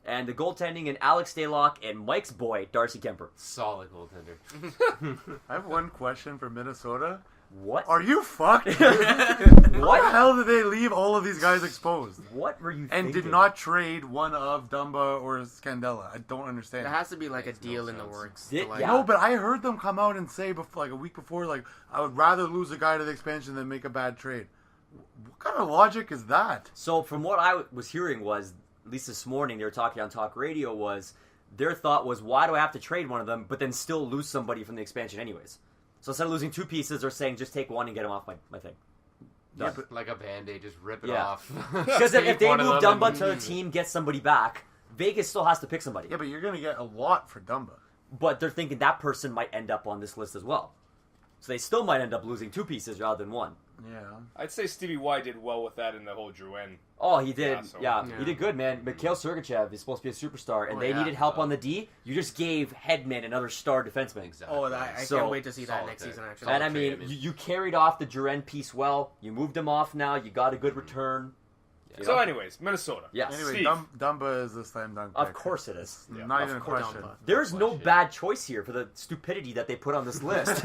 and the goaltending in Alex Stalock and Mike's boy, Darcy Kemper. Solid goaltender. I have one question for Minnesota. What? Are you fucked? What? Why the hell did they leave all of these guys exposed? What were you And thinking? did not trade one of Dumba or Scandella. I don't understand. There has to be like a Makes no deal in the sense. works. Did- to, like, yeah. No, but I heard them come out and say before, like a week before, like I would rather lose a guy to the expansion than make a bad trade. What kind of logic is that? So from what I was hearing was, at least this morning they were talking on talk radio, was their thought was, why do I have to trade one of them but then still lose somebody from the expansion anyways? So instead of losing two pieces, they're saying just take one and get him off my thing. Yeah, Done. but like a Band-Aid, just rip it Yeah. off. Because if Take they one of move them Dumba and- to the team, get somebody back, Vegas still has to pick somebody. Yeah, but you're gonna get a lot for Dumba. But they're thinking that person might end up on this list as well. So they still might end up losing two pieces rather than one. Yeah. I'd say Stevie Y did well with that in the whole Drouin. Oh, he did. Yeah, so- Yeah, Yeah. he did good, man. Mikhail Sergachev is supposed to be a superstar, and Oh, they yeah. needed help on the D. You just gave Hedman another star defenseman. Exactly. Oh, I So- can't wait to see that Solid next pick. season, actually. And I trade, mean, I mean. you carried off the Duren piece well. You moved him off now. You got a good return. You So, know? anyways, Minnesota. Yes. Anyway, Steve. Dumba is a slam dunk. Of pick. course it is. Yeah, Not of even a course. question. There's no question. bad choice here for the stupidity that they put on this list.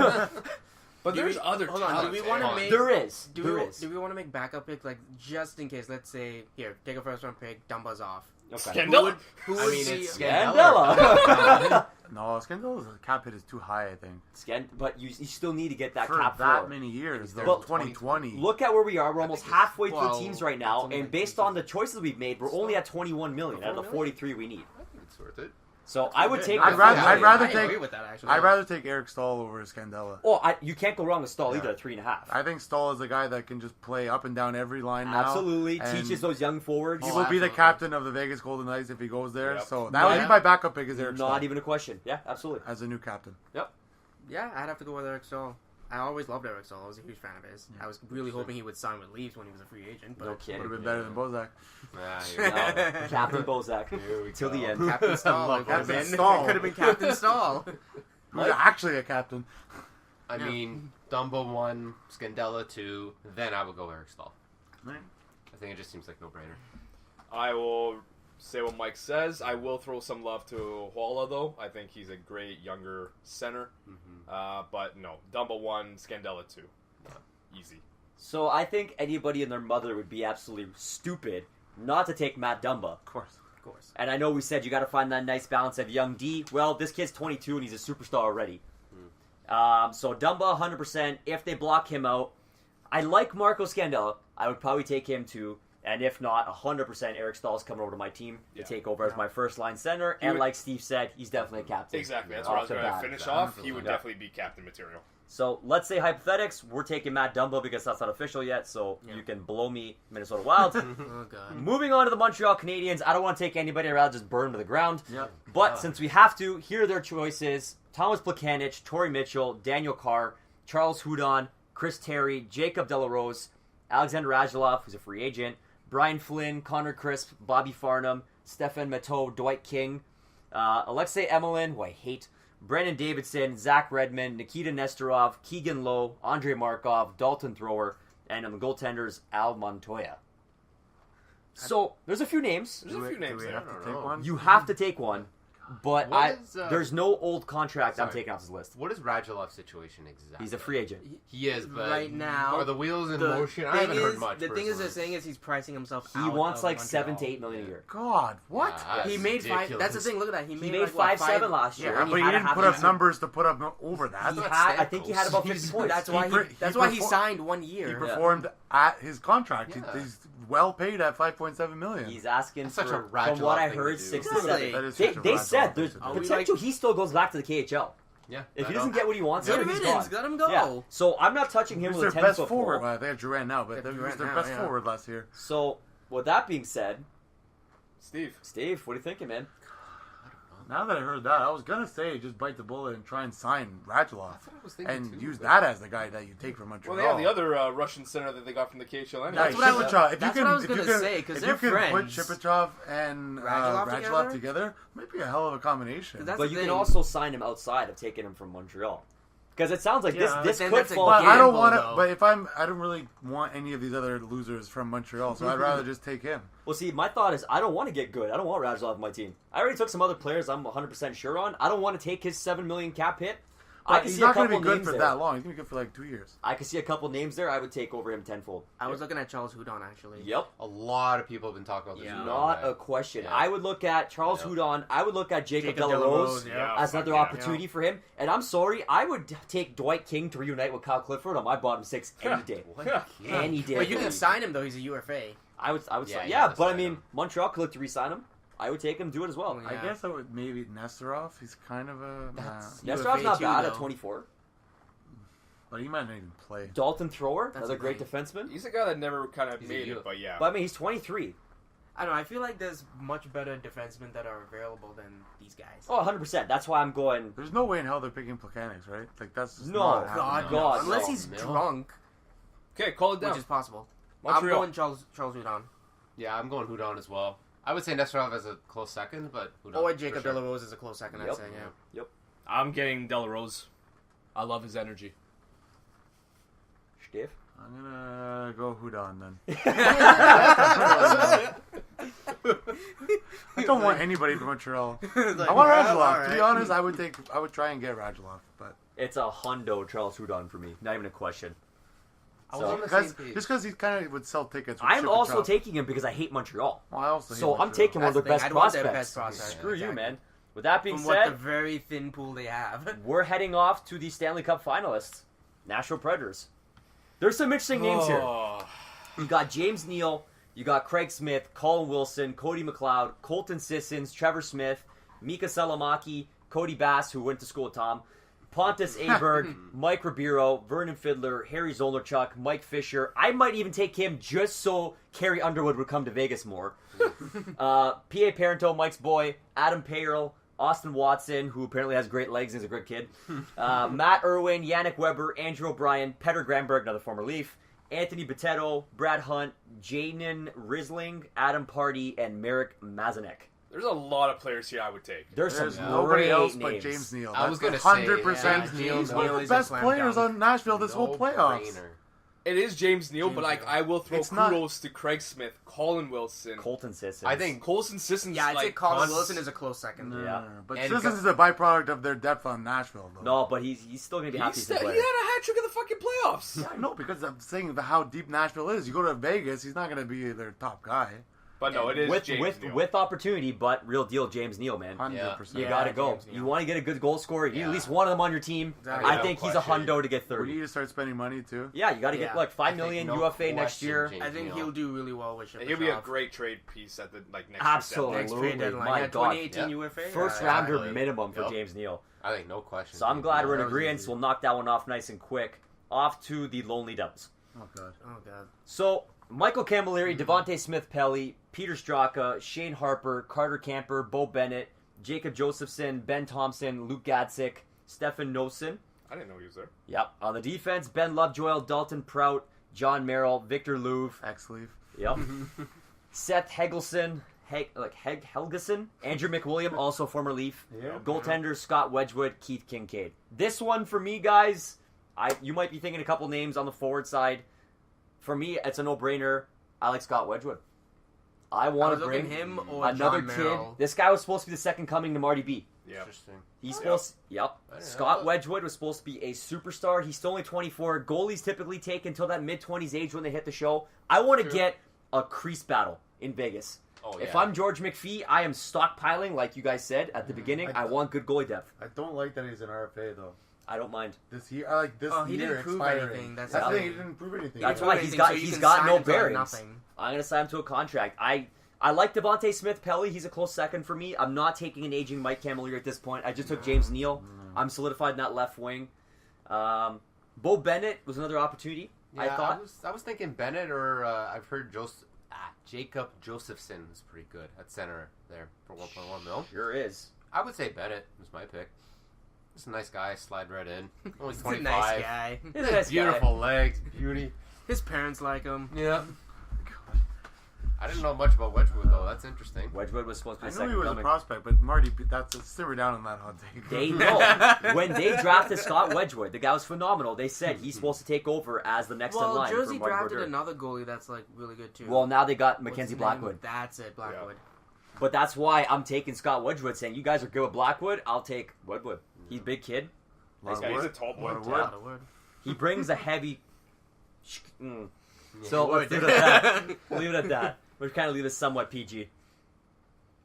But there's other Hold on, do talent. we want to make? There is. Do we want to make backup picks like just in case? Let's say here, take a first round pick. Dumba's off. Okay. Scandella. Who would I mean, be- it's Scandella. No, Scandala's cap hit is too high, I think. But you still need to get that For cap that floor. many years, though. Well, 2020. Look at where we are. We're almost think it's- halfway through well, the teams right it's now, only and like based two on the choices we've made, we're only at 21 million out of the 43 we need. I think it's worth it. So I would take. I'd the rather- 3 I'd rather I take- agree with that actually. I'd rather take Eric Stahl over Scandella. Oh, you can't go wrong with Stahl Yeah. either at 3.5. I think Stahl is a guy that can just play up and down every line now. Absolutely and teaches those young forwards. He Oh, will be the absolutely. captain of the Vegas Golden Knights if he goes there. Yep. So that would be my backup pick is Eric Stahl Not even a question. Yeah, absolutely. as a new captain. Yeah, I'd have to go with Eric Stahl. I always loved Eric Stahl. I was a huge fan of his. I was really hoping he would sign with Leafs when he was a free agent. But No Would kidding. have been better than Bozak. Ah, No, Captain Bozak Here we till go. the end. Captain Stahl, Love it could have Captain been. Stahl. Could have been Captain Stahl. Who's actually a captain. I mean, Dumbo 1, Scandella 2, then I would go Eric Stahl. Right. I think it just seems like no-brainer. I will say what Mike says. I will throw some love to Huala, though. I think he's a great younger center. But no, Dumbo 1, Scandella 2. Easy. So I think anybody and their mother would be absolutely stupid not to take Matt Dumba. Of course. Of course. And I know we said you got to find that nice balance of young D. Well, this kid's 22 and he's a superstar already. So Dumba 100%. If they block him out, I like Marco Scandella. I would probably take him too. And if not, 100% Eric Stahl's coming over to my team to Yeah. take over as my first line center. And would- like Steve said, he's definitely a captain. Exactly. That's Off where I was the going to bat. finish off. He would Yeah. definitely be captain material. So let's say hypothetics. We're taking Matt Dumba because that's not official yet. So Yeah. you can blow me, Minnesota Wild. Oh god. Moving on to the Montreal Canadiens. I don't want to take anybody. I'd rather just burn them to the ground. Yep. But since we have to, here are their choices. Thomas Plekanec, Torrey Mitchell, Daniel Carr, Charles Hudon, Chris Terry, Jacob Delarose, Alexander Radulov, who's a free agent, Brian Flynn, Connor Crisp, Bobby Farnham, Stefan Matteau, Dwight King, Alexei Emelin, who I hate, Brandon Davidson, Zach Redmond, Nikita Nestorov, Keegan Lowe, Andrei Markov, Dalton Thrower, and on the goaltenders, Al Montoya. So, there's a few names. There's a few names Do we there. have I to don't take know. one? You have to take one, but What is, there's no old contract I'm sorry. taking off this list. What is Radulov's situation exactly? He's a free agent. He is, but Right now, are the wheels in The motion? I thing haven't heard is- much. The thing is, they're personally. saying is he's pricing himself. He out wants of like Montreal. 7 to 8 million a year. God, what? Yeah, that's He made five. ridiculous. That's the thing. Look at that. He He made made like, 5-7 last year. Yeah, Yeah, and but he had a didn't half put up season. numbers to put up over that. He That's had, I think he had about Staples. 50 points. That's why He that's why he perfor- signed 1 He year. performed at his contract. Yeah. He's well paid at $5.7 million. He's asking That's such for, a from Radulov what I thing to heard, do. 6 to Really? 7. That is They, such a they Radulov said thing there's to do. Are we potential he still goes back to the KHL. Yeah. If I he doesn't know. get what he wants, Good out of it, he's riddance. gone. Let him go. Yeah. So I'm not touching him Who's with their a 10 best foot forward? pole. Well, they have Durant now, but They have who's Durant their now, best yeah. forward last year? So with that being said, Steve. Steve, what are you thinking, man? Now that I heard that, I was gonna say just bite the bullet and try and sign Radulov That's what I was thinking and too, use but- that as the guy that you take from Montreal. Well, they have the other Russian center that they got from the KHL anyway. That's what I was- Shipachyov. If that's you what can, I was if you gonna can- say, 'cause if they're you can put friends. Shipachyov and Radulov Radulov together, might be a hell of a combination. That's But the you can thing. also sign him outside of taking him from Montreal. Because it sounds like Yeah, this but this then could that's a fall But gamble, I don't want to. though. But I don't really want any of these other losers from Montreal, so I'd rather just take him. Well, see, my thought is I don't want to get good. I don't want Radulov on my team. I already took some other players I'm 100% sure on. I don't want to take his $7 million cap hit. I But can he's see a not going couple to be good names for there. that long. He's going to be good for like 2 years. I can see a couple names there. I would take over him tenfold. I was looking at Charles Hudon actually. Yep. A lot of people have been talking about this. Yeah. Hudon Not guy. a question. Yeah. I would look at Charles Yeah. Hudon. I would look at Jacob Jacob Delarose Delarose, yeah. as another Yeah. opportunity for him. And I'm sorry, I would take Dwight King to reunite with Kyle Clifford on my bottom six any day. Any day. But you can sign him though. He's a UFA. I would Yeah, say, you yeah, have to but I sign mean, him. Montreal could look to re-sign him. I would take him, do it as well. Yeah. I guess I would maybe Nestorov. He's kind of a. That's- Nestorov's not UFA bad too, at though. 24. but he might not even play. Dalton Thrower, That's another the great thing. defenseman. He's a guy that never kind of He's a made youth. it, but yeah. But I mean, he's 23. I don't know. I feel like there's much better defensemen that are available than these guys. Oh, 100%. That's why I'm going. There's no way in hell they're picking Plekanec, right? Like that's just No, not God, happening. no. God, Unless no. he's No. drunk, Okay, call it down. which is possible. Montreal. I'm going Charles Hudon. Yeah, I'm going Hudon as well. I would say Nestorov as a close second, but Hudon. Or for Jacob sure. Delarose is a close second, I'd Yep. say, yeah. I'm getting Delarose. I love his energy. Steve? I'm gonna go Hudon then. anybody from Montreal. Like, I want yeah, Radulov. alright. To be honest, I would try and get Radulov, but It's a hundo Charles Hudon for me. Not even a question. I So- was on the because same page. just because he kind of would sell tickets. With I'm Chip also Patel. taking him because I hate Montreal. Well, I also hate So I'm Montreal. taking one of their That's best the thing. I'd want their prospects. best prospects. Screw you, Exactly. man. With that being From what the said, very thin pool they have. we're heading off to the Stanley Cup finalists, Nashville Predators. There's some interesting names here. Oh. You got James Neal, you got Craig Smith, Colin Wilson, Cody McLeod, Colton Sissons, Trevor Smith, Mika Salamaki, Cody Bass, who went to school with Tom, Pontus Aberg, Mike Ribeiro, Vernon Fiddler, Harry Zolarchuk, Mike Fisher. I might even take him just so Carrie Underwood would come to Vegas more. P.A. Parento, Mike's boy, Adam Payerl, Austin Watson, who apparently has great legs and is a good kid, Matt Irwin, Yannick Weber, Andrew O'Brien, Petter Granberg, another former Leaf, Anthony Botetto, Brad Hunt, Jaden Risling, Adam Party, and Merrick Mazanek. There's a lot of players here I would take. There's There's some nobody great else names. but James Neal. I was That's gonna say, 100%. James Neal, He's one of Neal the is a best slam players dunk. on Nashville this whole playoffs. No-brainer. It is James Neal, but like Neal. I will throw It's not- kudos to Craig Smith, Colin Wilson, Colton Sissons. I think Colson Sissons. Yeah, I'd say like, Colin cons- Wilson is a close second. Yeah. But And Sissons is a byproduct of their depth on Nashville, though. No, but he's still going to be half He decent had player. a hat trick in the fucking playoffs. Yeah, I know, because I'm saying how deep Nashville is. You go to Vegas, he's not going to be their top guy. But no, it is with James Neal. with opportunity, but real deal James Neal, man. 100%. You Yeah, gotta go. James Neal. You want to get a good goal scorer. You need Yeah. at least one of them on your team. Exactly. I No think he's a question. hundo to get We 30. need to start spending money, too. Yeah, you got to Yeah. get like $5 I think million no UFA next question, year. James I think Neal. he'll do really well with Shipachyov. He'll be a great trade piece at the next year's Absolutely. Next deadline. trade deadline. My Yeah, God. 2018 Yeah. UFA. First Yeah, rounder exactly. minimum for Yep. James Neal. I think no question. So I'm glad we're in that was agreement. easy. We'll knock that one off nice and quick. Off to the Lonely Devils. Oh, God. Oh god. So Michael Camilleri, Devontae Smith-Pelly, Peter Straka, Shane Harper, Carter Camper, Bo Bennett, Jacob Josephson, Ben Thompson, Luke Gadsick, Stefan Nosen. I didn't know he was there. Yep. On the defense, Ben Lovejoy, Dalton Prout, John Merrill, Victor Louvre. X-Leaf. Yep. Seth Hegelson, Helgeson, Andrew McWilliam, also former Leaf. Yeah. Goaltender Scott Wedgwood, Keith Kincaid. This one for me, guys, you might be thinking a couple names on the forward side. For me, it's a no-brainer. I like Scott Wedgwood. I I want was to looking bring him or another John kid. Merrill. This guy was supposed to be the second coming to Marty B. Yeah. Interesting. He's Oh, supposed. Yep. I didn't know Scott that. Wedgwood was supposed to be a superstar. He's still only 24. Goalies typically take until that mid-20s age when they hit the show. I want to True. get a crease battle in Vegas. Oh, If yeah. I'm George McPhee, I am stockpiling, like you guys said at the beginning. I want good goalie depth. I don't like that he's an RFA, though. I don't mind. This year, I like this Oh, he year didn't prove expiring. anything. That's the the thing. thing. He didn't prove anything. That's He why didn't he's do got anything, so you he's can got sign no him for bearings. nothing. I'm gonna sign him to a contract. I like Devontae Smith-Pelly. He's a close second for me. I'm not taking an aging Mike Camilleri at this point. I just took James Neal. I'm solidified in that left wing. Bo Bennett was another opportunity. Yeah, I thought. I was thinking Bennett or I've heard Jacob Josephson is pretty good at center there for 1.1 mil. Sure is. I would say Bennett was my pick. Just a nice guy, slide right in. Only He's a 25. nice guy. He's a nice guy. Beautiful legs, beauty. His parents like him. Yeah. I didn't know much about Wedgwood though. That's interesting. Wedgwood was supposed to be I the knew second he was coming. a prospect, but Marty, that's simmer down on that hot take. They know. When they drafted Scott Wedgwood, the guy was phenomenal. They said he's supposed to take over as the next in Well, line Jersey for Marty drafted Brodeur. another goalie that's like really good too. Well, now they got What's Mackenzie his name? Blackwood. That's it, Blackwood. But that's why I'm taking Scott Wedgwood, saying you guys are good with Blackwood. I'll take Wedgwood. He's a big kid. Nice Yeah, guy. he's a tall boy. Lot of A work. lot of wood. He brings a heavy. Mm. Yeah, So he let's would. leave it at that. We'll leave it at that. We'll kind of leave this somewhat PG.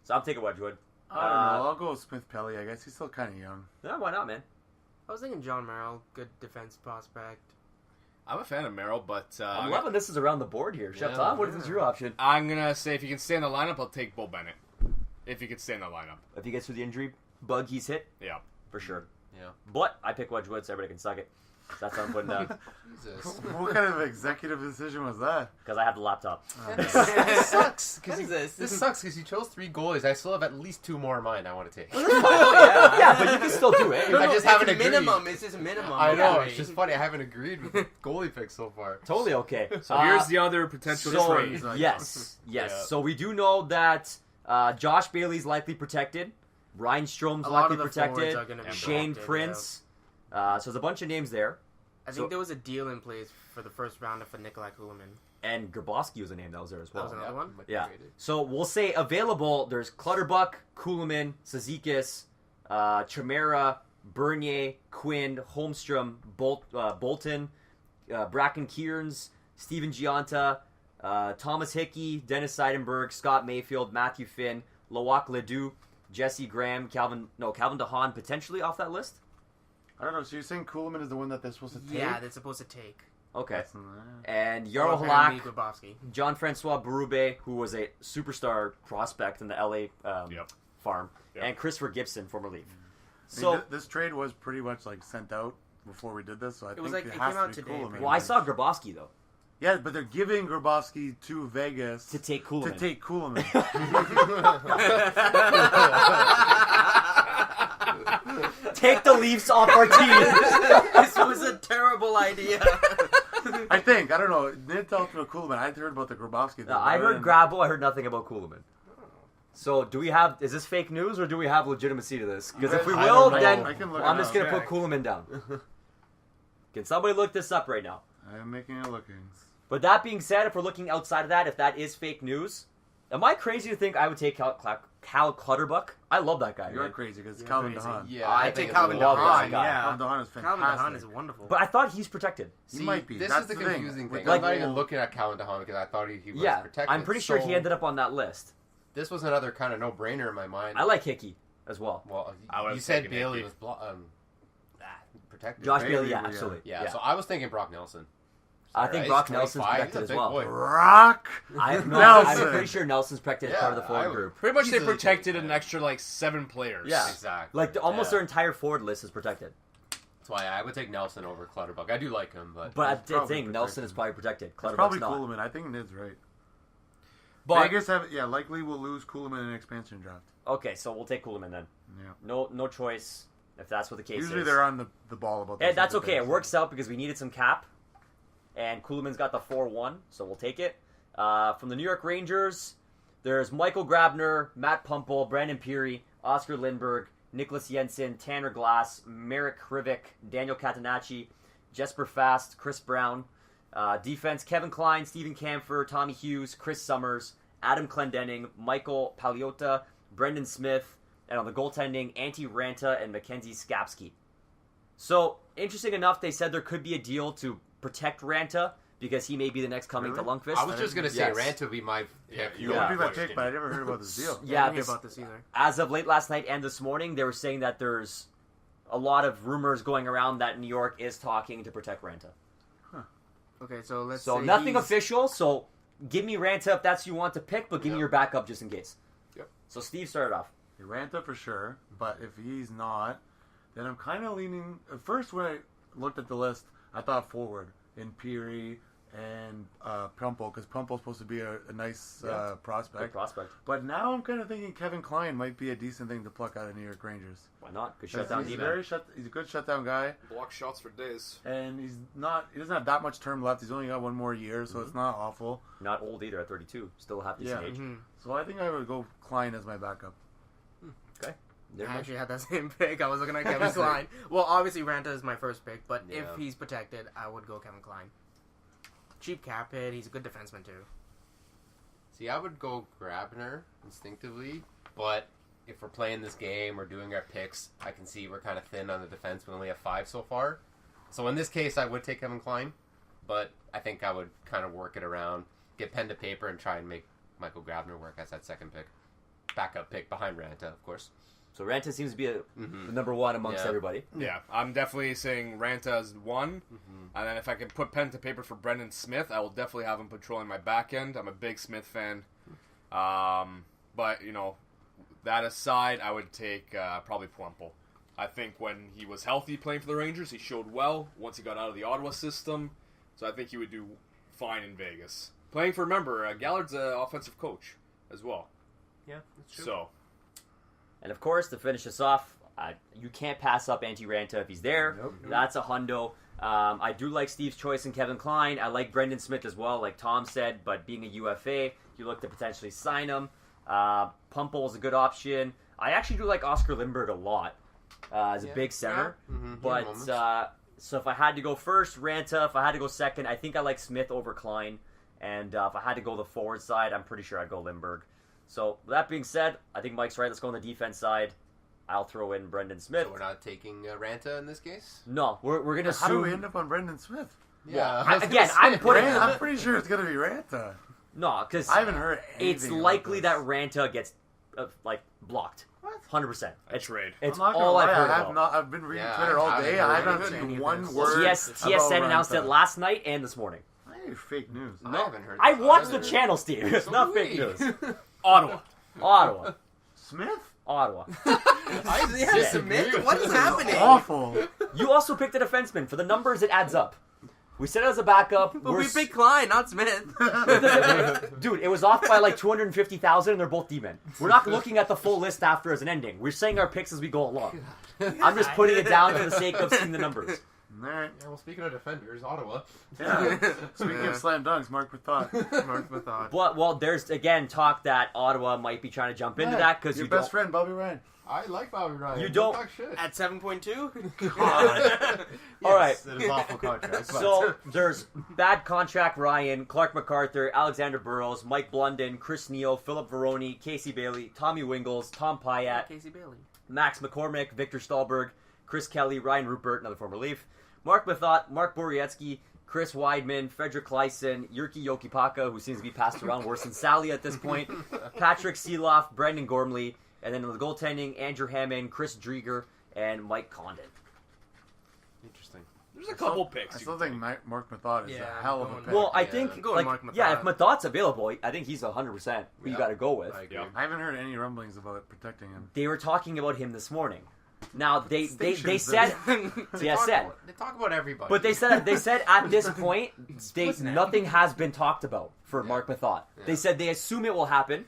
So I'm taking Wedgwood. I don't know. I'll go with Smith-Pelly, I guess. He's still kind of young. No, why not, man? I was thinking John Merrill, good defense prospect. I'm a fan of Merrill, but I'm loving this is around the board here. Chef Yeah. Tom, what is your option? I'm gonna say if he can stay in the lineup, I'll take Bo Bennett. If he can stay in the lineup, If he gets through the injury bug he's hit, yeah. for sure. Yeah. But I pick Wedgwood so everybody can suck it. That's what I'm putting down. Jesus. What kind of executive decision was that? Because I have the laptop. This sucks. What is this? This sucks because you chose 3 goalies. I still have at least 2 more in mind I want to take. Oh, yeah, but you can still do it. I just haven't it's agreed. minimum. It's just minimum. I know. Okay. It's just funny. I haven't agreed with the goalie picks so far. Totally okay. So here's the other potential So, trade. yes. Yeah. So we do know that Josh Bailey's likely protected. Ryan Strom's A lot likely of the protected. forwards are gonna be Shane protected, Prince. So there's a bunch of names there. I So- think there was a deal in place for the first rounder for Nikolai Kulemin. And Grabowski was a name that was there as That well. was another one. Yeah. So we'll say available. There's Clutterbuck, Kuhlman, Cizikas, Chimera, Bernier, Quinn, Holmstrom, Bolton, Bracken Kearns, Steven Giunta, Thomas Hickey, Dennis Seidenberg, Scott Mayfield, Matthew Finn, Loic Ledoux, Jesse Graham, Calvin DeHaan potentially off that list? I don't know. So you're saying Kuhlman is the one that they're supposed to take? Yeah, they're supposed to take. Okay. That's- And Or Jarl apparently Halak, Grabowski. Jean-Francois Berube, who was a superstar prospect in the LA farm, Yep. and Christopher Gibson, former Leaf. I So, mean, this trade was pretty much like sent out before we did this, so I think was like- it it has came out to be today, Kuhlman. pretty well, I saw Grabowski, though, Yeah, but they're giving Grabowski to Vegas to take Kuhlman. to take Kuhlman. Take the Leafs off our team. This was a terrible idea. I think. I don't know. They talked about Kuhlman. I heard about the Grabowski thing. I heard Grabo. I heard nothing about Kuhlman. So, is this fake news or do we have legitimacy to this? Because if we I will, don't know. then I can look I'm it just up. going to put Check. Kuhlman down. Can somebody look this up right now? I am making it looking. But that being said, if we're looking outside of that, if that is fake news, am I crazy to think I would take Cal Clutterbuck? I love that guy. You're man. crazy because You're Calvin crazy. DeHaan. Yeah, I I take think Calvin love this DeHaan. guy. Yeah, Calvin DeHaan is Calvin fantastic. DeHaan is wonderful. But I thought he's protected. He might be. This That's is the the thing. confusing With thing. the I'm not even whole- looking at Calvin DeHaan because I thought he was Yeah, protected. I'm pretty sure he So, ended up on that list. This was another kind of no-brainer in my mind. I like Hickey as well. Well, I you would've said taken Bailey Hickey. was protected. Josh Bailey, Bailey, yeah, yeah. absolutely. Yeah, so I was thinking Brock Nelson. I think He's Brock Nelson's 25, protected he's a as big well. boy. Brock I'm Nelson. pretty sure Nelson's protected as part of the Yeah, forward I would- group. Pretty much they Easily protected take an that. extra like 7 players. Yeah. Exactly. Like almost their Yeah. entire forward list is protected. That's why I would take Nelson over Clutterbuck. I do like him, but But I He's did probably think Nelson protected. is probably protected. It's Clutterbuck's probably not. Kuhlman. I think Ned's right. But Vegas likely will lose Kuhlman in an expansion draft. Okay, so we'll take Kuhlman then. Yeah. No choice if that's what the case Usually is. they're on the ball about this. And that's type of okay. It thing. works out because we needed some cap. And Kuhlman's got the 4-1, so we'll take it. From the New York Rangers, there's Michael Grabner, Matt Pumple, Brandon Peary, Oscar Lindberg, Nicholas Jensen, Tanner Glass, Merrick Krivik, Daniel Catanacci, Jesper Fast, Chris Brown. Defense, Kevin Klein, Stephen Camphor, Tommy Hughes, Chris Summers, Adam Clendenning, Michael Paliota, Brendan Smith, and on the goaltending, Antti Ranta and Mackenzie Skapski. So, interesting enough, they said there could be a deal to protect Ranta because he may be the next coming Really? to Lundqvist. I was just gonna say Yes. Rant would be my pick. you It Yeah. would be my Question. pick, but I never heard about this deal. Yeah, I didn't hear this- about this either. As of late last night and this morning, they were saying that there's a lot of rumors going around that New York is talking to protect Ranta. Okay, so let's So say nothing he's- official. So give me Ranta if that's who you want to pick, but give me Yep. your backup just in case. Yep. So Steve started off. Ranta for sure, but if he's not, then I'm kind of leaning. At first, when I looked at the list, I thought forward in Peary and Pumple, because Pumple's supposed to be a nice Yeah. Good prospect. prospect. But now I'm kind of thinking Kevin Klein might be a decent thing to pluck out of New York Rangers. Why not? Good He's shutdown D he's a good shutdown guy, block shots for days. and he doesn't have that much term left. He's only got one more year, so it's not awful. Not old either at 32. Still half decent Yeah. age. Mhm. So I think I would go Klein as my backup. Okay. I There you go. actually had that same pick. I was looking at Kevin Klein. Well, obviously Ranta is my first pick, but Yeah. if he's protected, I would go Kevin Klein. Cheap cap hit. He's a good defenseman too. See, I would go Grabner instinctively, but if we're playing this game or doing our picks, I can see we're kind of thin on the defense. We only have 5 so far. So in this case, I would take Kevin Klein, but I think I would kind of work it around, get pen to paper, and try and make Michael Grabner work as that second pick. Backup pick behind Ranta, of course. So Ranta seems to be the Mhm. number one amongst Yeah. everybody. Yeah, I'm definitely saying Ranta as 1. Mhm. And then if I can put pen to paper for Brendan Smith, I will definitely have him patrolling my back end. I'm a big Smith fan. But, that aside, I would take probably Plumple. I think when he was healthy playing for the Rangers, he showed well once he got out of the Ottawa system. So I think he would do fine in Vegas. Playing for, remember, Gallard's an offensive coach as well. Yeah, that's true. So, And of course, to finish us off, you can't pass up Antti Ranta if he's there. Nope. That's a hundo. I do like Steve's choice in Kevin Klein. I like Brendan Smith as well, like Tom said, but being a UFA, you look to potentially sign him. Pumple is a good option. I actually do like Oscar Lindberg a lot as a Yeah. big center. Yeah. Mhm. But Yeah, moments. so if I had to go first, Ranta. If I had to go second, I think I like Smith over Klein. And if I had to go the forward side, I'm pretty sure I'd go Lindbergh. So, with that being said, I think Mike's right. Let's go on the defense side. I'll throw in Brendan Smith. So we're not taking Ranta in this case? No, we're going to assume... How do we end up on Brendan Smith? Yeah. I'm putting... I'm pretty sure it's going to be Ranta. No, because I haven't heard anything it's likely that about Ranta gets, blocked. What? 100%. A trade. It's I'm not gonna all lie, I've heard about. I've been reading Yeah, Twitter all I haven't day. heard I haven't anything. seen one Well, word. TSN announced it last night and this morning. Hey, fake news. I haven't heard I this watched the either. channel, Steve. It's So not do fake we. news. Ottawa. Ottawa. Smith? Ottawa. Isaiah Smith? What is happening? Awful. You also picked a defenseman. For the numbers, it adds up. We said it as a backup. But we picked Klein, not Smith. Dude, it was off by like 250,000 and they're both D-men. We're not looking at the full list after as an ending. We're saying our picks as we go along. I'm just putting it down for the sake of seeing the numbers. Alright. Yeah, well, speaking of defenders, Ottawa. Yeah. Speaking of slam dunks, Mark with thought. Mark with thought. But, well, there's, again, talk that Ottawa might be trying to jump into that because your you best don't... friend, Bobby Ryan. I like Bobby Ryan. You don't- talk shit. At 7.2? God. All right. Yes, it is awful contract. but- So there's bad contract Ryan, Clark MacArthur, Alexander Burrows, Mike Blunden, Chris Neal, Philip Veroni, Casey Bailey, Tommy Wingles, Tom Pyatt, Casey Bailey. Max McCormick, Victor Stahlberg, Chris Kelly, Ryan Rupert, another former Leaf, Mark Mathot, Mark Borietsky, Chris Weidman, Frederick Kleisen, Yurki Yokipaka, who seems to be passed around worse than Sally at this point, Patrick Seeloff, Brendan Gormley, and then in the goaltending, Andrew Hammond, Chris Drieger, and Mike Condon. Interesting. There's a couple picks. I you still can think Mark Mathot is Yeah, a hell of I'm a going- pick. Well, I Yeah. think, I'm going like, Mark Mathot. yeah, if Mathot's available, I think he's 100% who you Yeah. got to go with. I agree. Yeah. I haven't heard any rumblings about protecting him. They were talking about him this morning. Now, they Stations, said... TSN. They talk about everybody. But they said at this point, Split nothing has been talked about for Yeah. Mark Mathot. Yeah. They said they assume it will happen,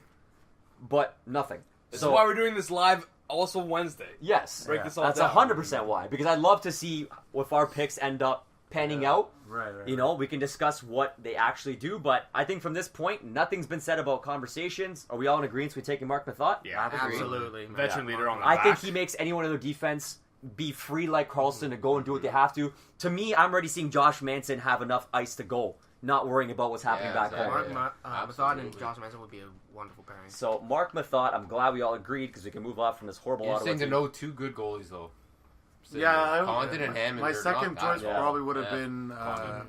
but nothing. This So is why we're doing this live also Wednesday. yes, Break this all that's down. 100% why. Because I'd love to see if our picks end up panning out. Right. You know, we can discuss what they actually do. But I think from this point, nothing's been said about conversations. Are we all in agreement with taking Mark Mathot? Yeah. Absolutely. Veteran leader on the I think back. he makes anyone in their defense be free like Carlson to go and do what they have to. To me, I'm already seeing Josh Manson have enough ice to go, not worrying about what's happening Yeah, back exactly. home. Mark Yeah, Mathot and absolutely. Josh Manson would be a wonderful pairing. So Mark Mathot, I'm glad we all agreed because we can move off from this horrible You're Ottawa saying to team. know two good goalies though. So Yeah, Condon and Hammond. my are second not choice that Yeah. probably would have Yeah. been.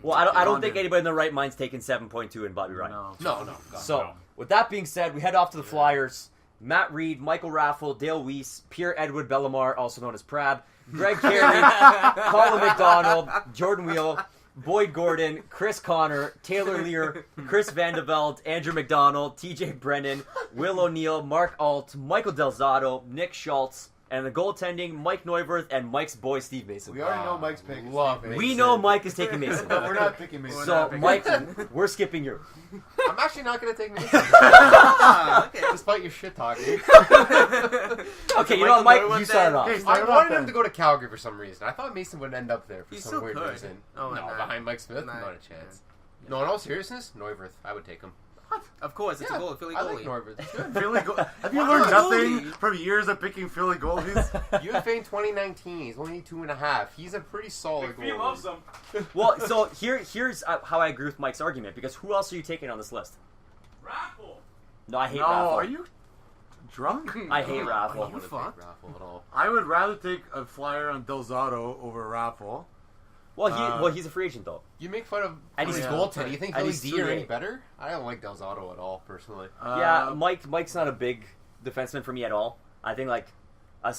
Well, I don't Condon. think anybody in their right mind's taking 7.2 and Bobby Ryan. No. No. God, So no. with that being said, we head off to the Flyers. Matt Reed, Michael Raffle, Dale Weiss, Pierre Edward Bellemare, also known as Prab, Greg Carey, Colin McDonald, Jordan Wheel, Boyd Gordon, Chris Connor, Taylor Lear, Chris Vandeveld, Andrew McDonald, TJ Brennan, Will O'Neill, Mark Alt, Michael Delzato, Nick Schultz, and the goaltending, Mike Neuwirth and Mike's boy, Steve Mason. We already know Mike's pick. Love Steve it. We Mason. know Mike is taking Mason. But we're not picking Mason. So, Mike, we're skipping you. I'm actually not going to take Mason. Okay. Despite your shit talking. Okay, you know what, Mike? You start off. Hey, I start it off wanted him then. to go to Calgary for some reason. I thought Mason would end up there for He some still weird could. reason. Oh, no, nah. behind Mike Smith, Nah. not a chance. No, in all seriousness, Neuwirth. I would take him. Of course, it's a goal. Philly I like goalie. Neuwirth. It's good. Philly Have you Why learned not nothing goalie? from years of picking Philly goalies? UFA in 2019. He's only 2.5. He's a pretty solid McPhee goalie. loves him. Well, so here's how I agree with Mike's argument, because who else are you taking on this list? Raffle. No, I hate No, Raffle. are you drunk? I hate I Raffle. don't want to fucked? take Raffle at all. I would rather take a flyer on Delzato over Raffle. Well, he's a free agent though. You make fun of And his he's- goaltending. You think and Philly he's D are any 3-8. better? I don't like Delzato at all, personally. Yeah, Mike's not a big defenseman for me at all. I think like a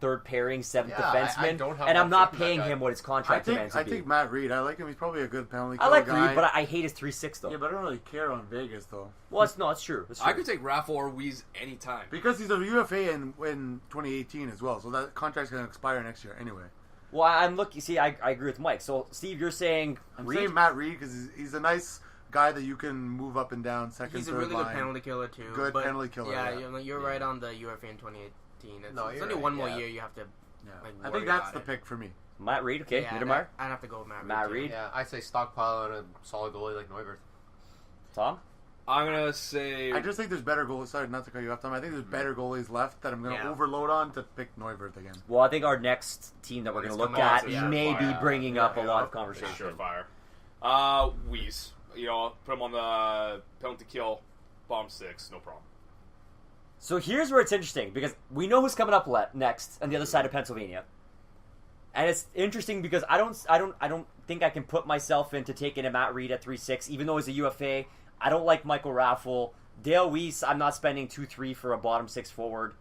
third pairing, seventh Yeah, I defenseman, don't have and I'm much not faith in that paying guy. him what his I contract demands think to be. Matt Reed. I like him. He's probably a good penalty I kill like guy. Reed, but I hate his 3-6 though. Yeah, but I don't really care on Vegas though. Well, it's true. It's true. I could take Raffle or Weeze anytime. Because he's a UFA in 2018 as well, so that contract's going to expire next year anyway. Well, I'm looking. See, I agree with Mike. So, Steve, you're saying I'm Reed? saying Matt Reed because he's a nice guy that you can move up and down second, He's a third really line. good penalty killer too. Good but penalty killer, Yeah, yeah. you're right on the UFA in 2018. No, It's you're only right, one more yeah. year. You have to. Yeah. Like, I worry think that's about the it. pick for me. Matt Reed, okay. Yeah, Niedermeyer, I'd have to go with Matt Reed. Matt too. Reed. Yeah, I say stockpile on a solid goalie like Neuwirth. Tom. I'm gonna say I just think there's better goalies. Sorry, not to cut you off, Tom. I think there's better goalies left that I'm going to Yeah. overload on to pick Neuwirth again. Well, I think our next team that we're When going it's to look come on, at it's a may be surefire. bringing up a Yeah, lot of it's conversation. surefire. Weeze. put him on the penalty kill, bottom 6, no problem. So here's where it's interesting, because we know who's coming up next on the other side of Pennsylvania. And it's interesting because I don't think I can put myself into taking a Matt Reed at 3-6, even though he's a UFA. I don't like Michael Raffle. Dale Weiss, I'm not spending 2-3 for a bottom 6 forward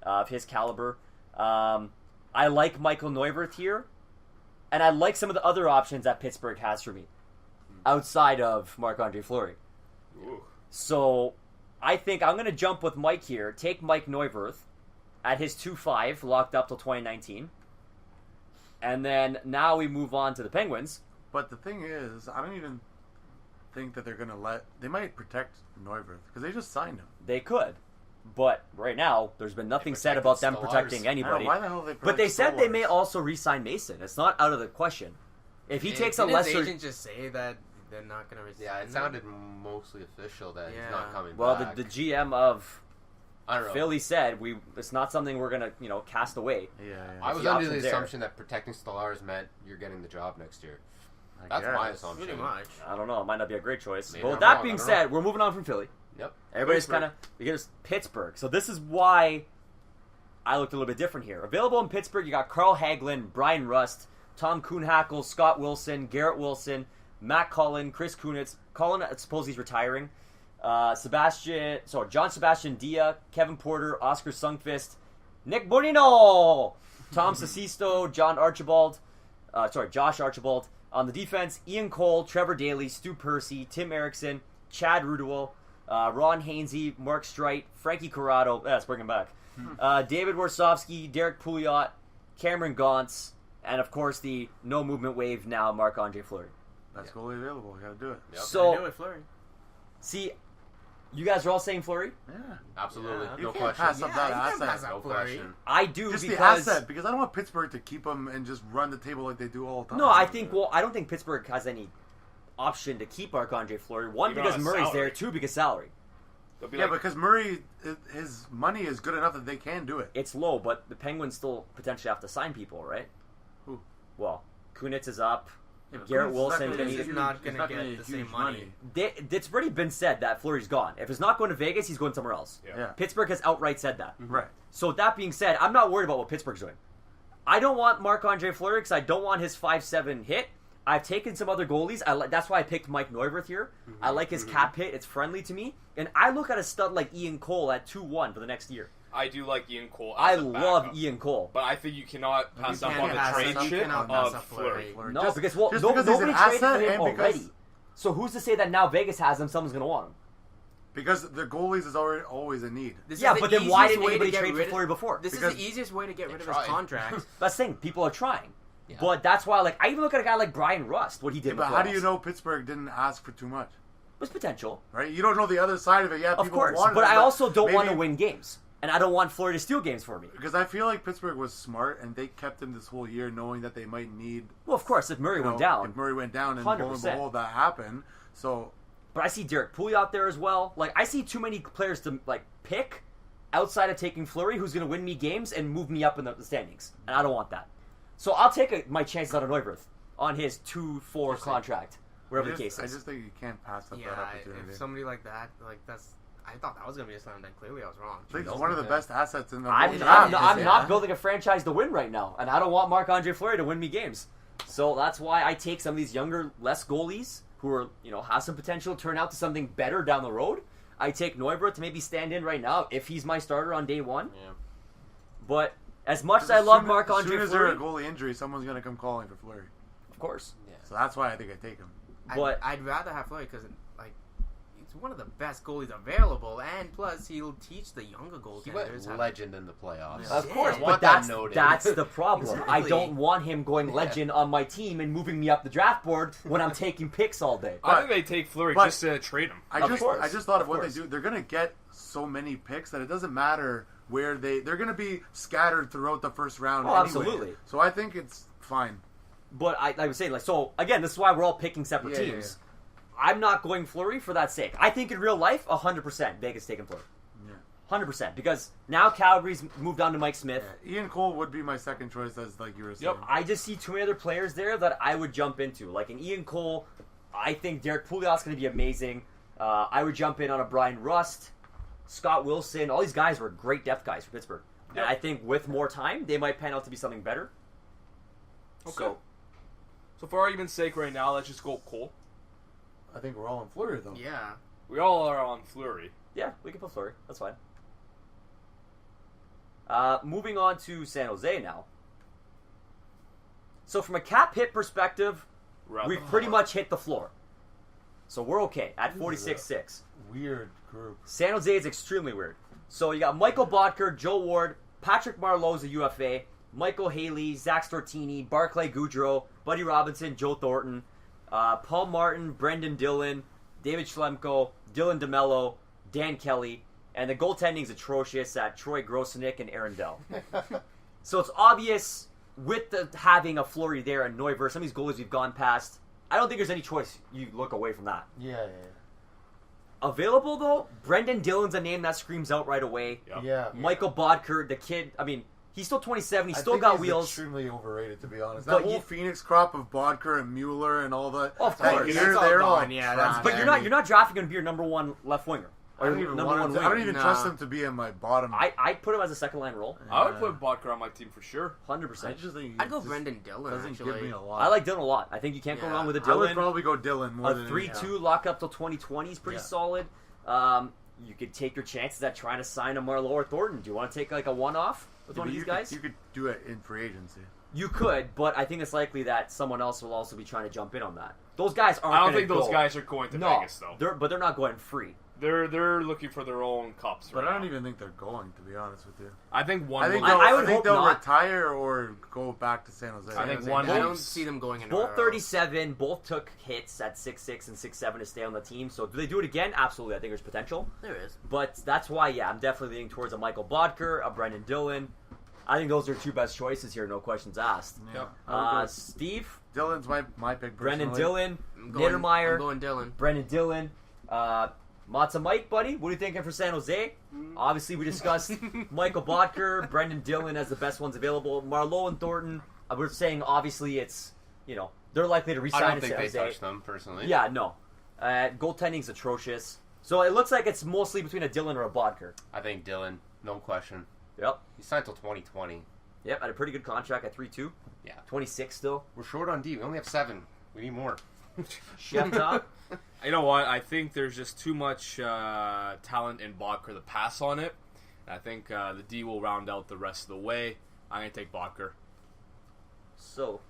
of his caliber. I like Michael Neuwirth here. And I like some of the other options that Pittsburgh has for me, outside of Marc-Andre Fleury. Ooh. So I think I'm going to jump with Mike here, take Mike Neuwirth at his 2-5, locked up till 2019. And then now we move on to the Penguins. But the thing is, I don't even think that they're going to they might protect Neuwirth, because they just signed him. They could. But right now, there's been nothing said about them protecting anybody. Why the hell they But they said they may also re-sign Mason. It's not out of the question. If he takes a lesser... Did his agent just say that they're not going to resign? Yeah, it sounded mostly official that he's not coming well, back. the GM of I don't know. Philly said it's not something we're going to cast away. Yeah. I was the under the options there. assumption that protecting Stellaris meant you're getting the job next year. I That's guess. my assumption. Pretty much. I don't know. It might not be a great choice. Maybe But with I'm that wrong, being I don't said, know. we're moving on from Philly. Yep. Everybody's kind of... Here's Pittsburgh. So this is why I looked a little bit different here. Available in Pittsburgh, you got Carl Hagelin, Brian Rust, Tom Kuhnhackl, Scott Wilson, Garrett Wilson, Matt Cullen, Chris Kunitz. Cullen, I suppose he's retiring. John Sebastian Dia, Kevin Porter, Oscar Sundqvist, Nick Bonino, Tom Sesisto, Josh Archibald. On the defense, Ian Cole, Trevor Daley, Stu Percy, Tim Erickson, Chad Rudewill, Ron Hainsey, Mark Streit, Frankie Corrado, let's bring him back, David Warsofsky, Derek Pouliot, Cameron Gauntz, and of course the no movement wave now, Marc-Andre Fleury. That's goalie available. You got to do it. Yep. So, Fleury. see, you guys are all saying Fleury? Yeah. Absolutely. Yeah. You No can't question. pass up that you can't asset. pass up No Fleury. question. I do Just because... the asset, because I don't want Pittsburgh to keep them and just run the table like they do all the time. No, I don't think Pittsburgh has any option to keep Marc-Andre Fleury. One, Even because on a Murray's salary. there. Two, because salary. They'll be Yeah, like, because Murray, his money is good enough that they can do it. It's low, but the Penguins still potentially have to sign people, right? Who? Well, Kunitz is up. Yeah, but Garrett Kunitz is Wilson, not gonna he's get not huge- gonna he's get gonna the huge same money. It's already been said that Fleury's gone. If it's not going to Vegas, he's going somewhere else. Yeah. Pittsburgh has outright said that. Right. So with that being said, I'm not worried about what Pittsburgh's doing. I don't want Marc-Andre Fleury because I don't want his 5-7 hit. I've taken some other goalies. That's why I picked Mike Neuwirth here. I like his cap hit. It's friendly to me. And I look at a stud like Ian Cole at 2-1 for the next year. I do like Ian Cole. I As a love backup. Ian Cole. But I think you cannot pass You up can't on the pass trade up- you shit cannot pass of up Fleury. Fleury. No, Just- because just because nobody he's an traded asset for him and because- already. So who's to say that now Vegas has him, someone's going to want him? Because the goalies is already always a need. This Yeah, is the but then why easiest didn't way to anybody get trade for rid of- Fleury before? This Because is the easiest way to get rid of tried. his contract. That's the thing. People are trying. Yeah. But that's why, I even look at a guy like Brian Rust, what he did Yeah, in but the how do playoffs. you know Pittsburgh didn't ask for too much? There's potential. Right? You don't know the other side of it. Yeah, Of people course. wanted But it, I also don't want to maybe- win games. And I don't want Fleury to steal games for me. Because I feel like Pittsburgh was smart and they kept him this whole year knowing that they might need... Well, of course, if Murray went If down. Murray went down and lo and 100%. behold that happened. So... But I see Derek Pouliot out there as well. I see too many players to, pick outside of taking Fleury who's going to win me games and move me up in the standings. And I don't want that. So I'll take my chances out of Neuwirth on his 2-4 contract, wherever the case I is. just think you can't pass up that Yeah, opportunity. if somebody like that, that's... I thought that was going to be a slam dunk. Clearly, I was wrong. I think he's one of the best assets in the whole I'm draft. not building a franchise to win right now, and I don't want Marc-Andre Fleury to win me games. So that's why I take some of these younger, less goalies who are, have some potential to turn out to something better down the road. I take Neuwirth to maybe stand in right now if he's my starter on day one. Yeah. But as much as I love Marc-Andre As soon as there's Fleury, a goalie injury, someone's going to come calling for Fleury. of course. So that's why I think I take him. But I'd rather have Fleury because, he's one of the best goalies available, and plus he'll teach the younger He went goaltenders how legend in the playoffs. of course, I but want that that's noted. the problem. I Exactly. don't want him going legend on my team and moving me up the draft board when I'm taking picks all day. I think they take Fleury but- just to trade him. I Of just course, thought of of what course. they do. They're going to get so many picks that it doesn't matter where they're going to be scattered throughout the first round. Oh, anyway. absolutely. So I think it's fine. But I was saying, so again, this is why we're all picking separate Yeah, yeah, teams. I'm not going Fleury for that sake. I think in real life, 100% Vegas taking Fleury. Yeah. 100%. Because now Calgary's moved on to Mike Smith. Yeah. Ian Cole would be my second choice, as like you were saying. Yep. I just see too many other players there that I would jump into. Like an Ian Cole, I think Derek Pouliot's going to be amazing. I would jump in on a Brian Rust, Scott Wilson. All these guys were great depth guys for Pittsburgh. Yep. And I think with more time, they might pan out to be something better. Okay. So for argument's sake right now, let's just go Cole. I think we're all in Florida though. Yeah. We all are on Fleury. Yeah, we can put Fleury. That's fine. Moving on to San Jose now. So from a cap hit perspective, we've pretty much hit the floor. So we're okay at 46.6. Weird group. San Jose is extremely weird. So you got Michael Bodker, Joe Ward, Patrick Marleau's a UFA, Michael Haley, Zach Stortini, Barclay Goudreau, Buddy Robinson, Joe Thornton, Paul Martin, Brendan Dillon, David Schlemko, Dylan DeMello, Dan Kelly, and the goaltending's atrocious at Troy Grosenick and Aaron Dell. So it's obvious with having a Fleury there and Neuver, some of these goalies we've gone past, I don't think there's any choice you look away from that. Yeah. Available, though, Brendan Dillon's a name that screams out right away. Yep. Yeah. Michael Bodker, the kid, I mean, he's still 27, he's I still think got he's wheels. extremely overrated, to be honest. But That whole you- Phoenix crop of Bodker and Mueller and all that. Of that course. year, That's all they're all gone, yeah, that's- But you're not drafting him to be your number one left winger. I don't even want him to, I don't even Nah. trust him to be in my bottom. I'd put him as a second line role. I would put Bodker on my team for sure. 100%. I just think I'd go just Brendan Dillon, doesn't actually. give me a lot. I like Dillon a lot. I think you can't go Yeah. wrong with a I would Dillon. probably go Dillon more A than 3-2 lockup till 2020 is pretty Yeah. solid. You could take your chances at trying to sign a Marleau or Thornton. Do you want to take like a one-off with one of these guys? You could do it in free agency. You could, but I think it's likely that someone else will also be trying to jump in on that. Those guys aren't. I don't gonna think those go. guys are going to No, Vegas though. they're not going free. They're looking for their own cups. But right I don't now. even think they're going, to be honest with you. I think one. I think will- they'll, I would I think hope they'll not. retire or go back to San Jose. I think I one don't leaves. see them going anywhere Both else. 37, both took hits at 6'6" and 6'7" to stay on the team. So do they do it again? Absolutely. I think there's potential. There is. But that's why, yeah, I'm definitely leaning towards a Michael Bodker, a Brendan Dillon. I think those are two best choices here, no questions asked. Yeah. I would go- Steve, Dillon's my pick. Brendan personally. Dillon, I'm Niedermeyer, going Dillon. Brendan Dillon, Matza Mike, buddy. What are you thinking for San Jose? Obviously, we discussed Michael Bodker, Brendan Dillon as the best ones available. Marleau and Thornton, we're saying obviously it's, they're likely to I resign don't in think San they Jose. touch them personally. Yeah, no. Goaltending's atrocious. So it looks like it's mostly between a Dillon or a Bodker. I think Dillon, no question. Yep. He signed till 2020. Yep, had a pretty good contract at 3-2. Yeah. 26 still. We're short on D. We only have 7. We need more. Chef top. You know what? I think there's just too much talent in Bodker to pass on it. I think the D will round out the rest of the way. I'm going to take Bodker. So,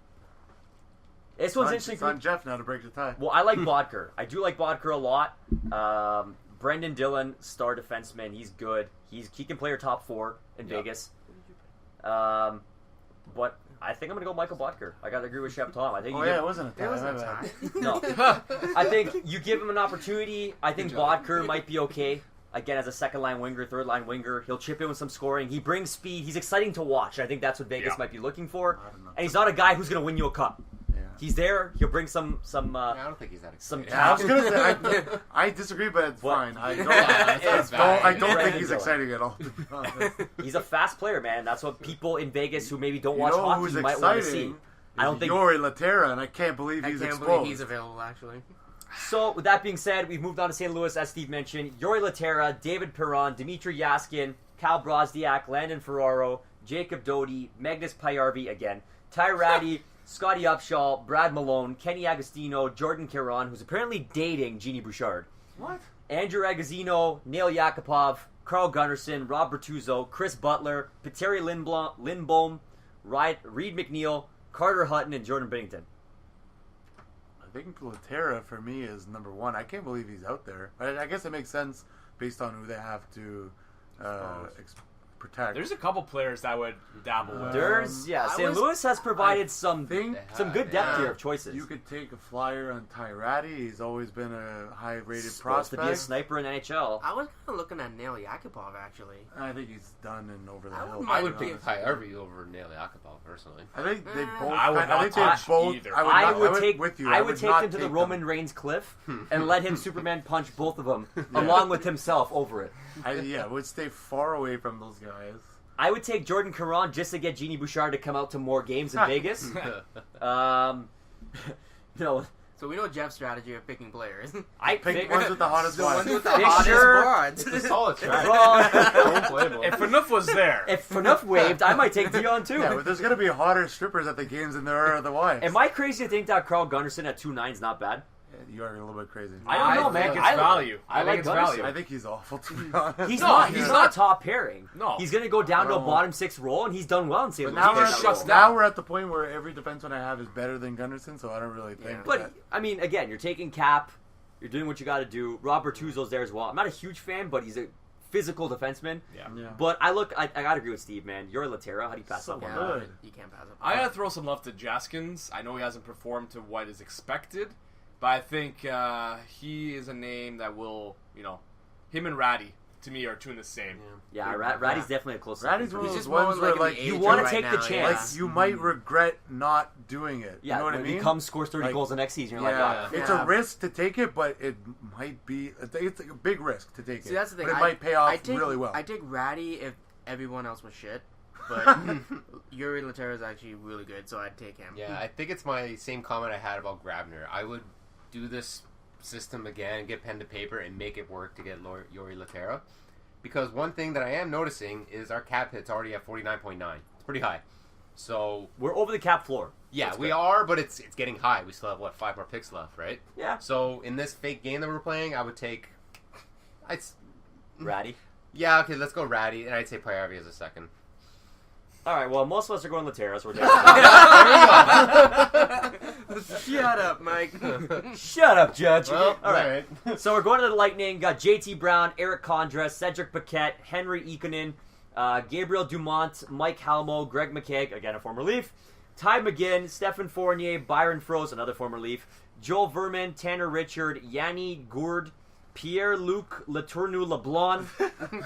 this one's It's interesting for on me. Jeff now to break the tie. Well, I like Bodker. I do like Bodker a lot. Brendan Dillon, star defenseman. He's good. He can play your top 4 in Yep. Vegas. But I think I'm going to go Michael Bodker. I got to agree with Chef Tom. I think Oh you yeah, give- it wasn't a tie. It wasn't my a bad. tie. No. I think you give him an opportunity. I think Good job. Bodker might be okay. Again, as a second-line winger, third-line winger, he'll chip in with some scoring. He brings speed. He's exciting to watch. I think that's what Vegas Yeah. might be looking for. I don't know. And he's not a guy who's going to win you a cup. Yeah. He's there. He'll bring some I don't think he's that some exciting. Yeah, I was gonna say I disagree, but it's What? fine. I don't. Yeah, that's fine. I don't Brendan think he's Dillon. exciting at all. To be honest. He's a fast player, man. That's what people in Vegas who maybe don't You watch know hockey who's might want to see. exciting? I don't think. Yori Laterra, and I can't believe I he's can't exposed. believe he's available, actually. So, with that being said, we've moved on to St. Louis, as Steve mentioned. Yori Laterra, David Perron, Dmitry Yaskin, Cal Brosdiak, Landon Ferraro, Jacob Doty, Magnus Payarvi again, Ty Ratty, Scotty Upshaw, Brad Malone, Kenny Agostino, Jordan Caron, who's apparently dating Jeannie Bouchard, What? Andrew Agazino, Neil Yakupov, Carl Gunnarsson, Rob Bertuzzo, Chris Butler, Petteri Lindblom, Reed McNeil, Carter Hutton, and Jordan Binnington. I think Laterra for me is number 1. I can't believe he's out there. I guess it makes sense based on who they have to protect. There's a couple players that would dabble with. There's, I St. was- Louis has provided some think good depth yeah. here of choices. you could take a flyer on Tyrati. He's always been a high-rated supposed to prospect. be a sniper in NHL. I was kind of looking at Neil Yakupov, actually. I think he's done and over the I hill. wouldn't I mind would being- pick Payarvi over Neil Yakupov personally. I think they both. I would not think they touch both. either. I not- would take with you. I would take not him to the take Roman them. Reigns cliff and let him Superman punch both of them along with himself over it. I would stay far away from those guys. I would take Jordan Caron just to get Jeannie Bouchard to come out to more games in Vegas. So we know Jeff's strategy of picking players. I Pick think ones with the hottest The ones ones. with the Fisher. hottest broads. It's a solid strategy. Well, Don't blame him. If Phaneuf was there, if Phaneuf waved, I might take Dion too. Yeah, but there's gonna be hotter strippers at the games than there are at the wives. Am I crazy to think that Carl Gunnarsson at 2'9" is not bad? You are a little bit crazy. I don't know, man. think it's I- value. I I like think it's Gunnarsson. value. I think he's awful, to be honest. He's No, not. he's He's not. not a top pairing. No. He's gonna go down to a No. bottom 6 role, and he's done well in St. But Louis. now He's we're, done at, that shuts role. down. now we're at the point where every defenseman I have is better than Gunnarsson, so I don't really think. Yeah. But that, I mean, again, you're taking Cap. You're doing what you got to do. Robert Bertuzzo's there as well. I'm not a huge fan, but he's a physical defenseman. yeah. yeah. But I gotta agree with Steve, man. You're a Laterra. How do you pass So up Yeah, on that? good. you can't pass up. I gotta throw some love to Jaskins. I know he hasn't performed to what is expected, but I think he is a name that will, him and Ratty to me are two in the same. Yeah, Ratty's definitely a close Ratty's second one for of me. He's those just ones more where like like an you agent wanna right take the now, chance. like you might regret not doing it. Yeah, you know what I when mean? he comes, scores 30 Like, goals the next season. You're Yeah, like, oh, it's Yeah. a risk to take it, but it might be. It's a big risk to take it. See, that's the thing. But it might pay off I take, really well. I take Ratty if everyone else was shit, but Yuri Laterra is actually really good, so I'd take him. Yeah, I think it's my same comment I had about Grabner. I would do this system again, get pen to paper, and make it work to get Yuri Laterra. Because one thing that I am noticing is our cap hit's already at 49.9. It's pretty high. So, we're over the cap floor. yeah, That's we good. are, but it's getting high. We still have, 5 more picks left, right? Yeah. So, in this fake game that we're playing, I would take... Ratty. Yeah, okay, let's go Ratty, and I'd say Payarvi as a second. All right, well, most of us are going Laterra, so we're down. Shut up, Mike. Shut up, Judge. Well, All right. So we're going to the Lightning. Got JT Brown, Eric Condra, Cedric Paquette, Henry Ikonen, Gabriel Dumont, Mike Halmo, Greg McKegg, again a former Leaf, Ty McGinn, Stephen Fournier, Byron Froese, another former Leaf, Joel Verman, Tanner Richard, Yanni Gourde, Pierre-Luc Letourneau LeBlanc,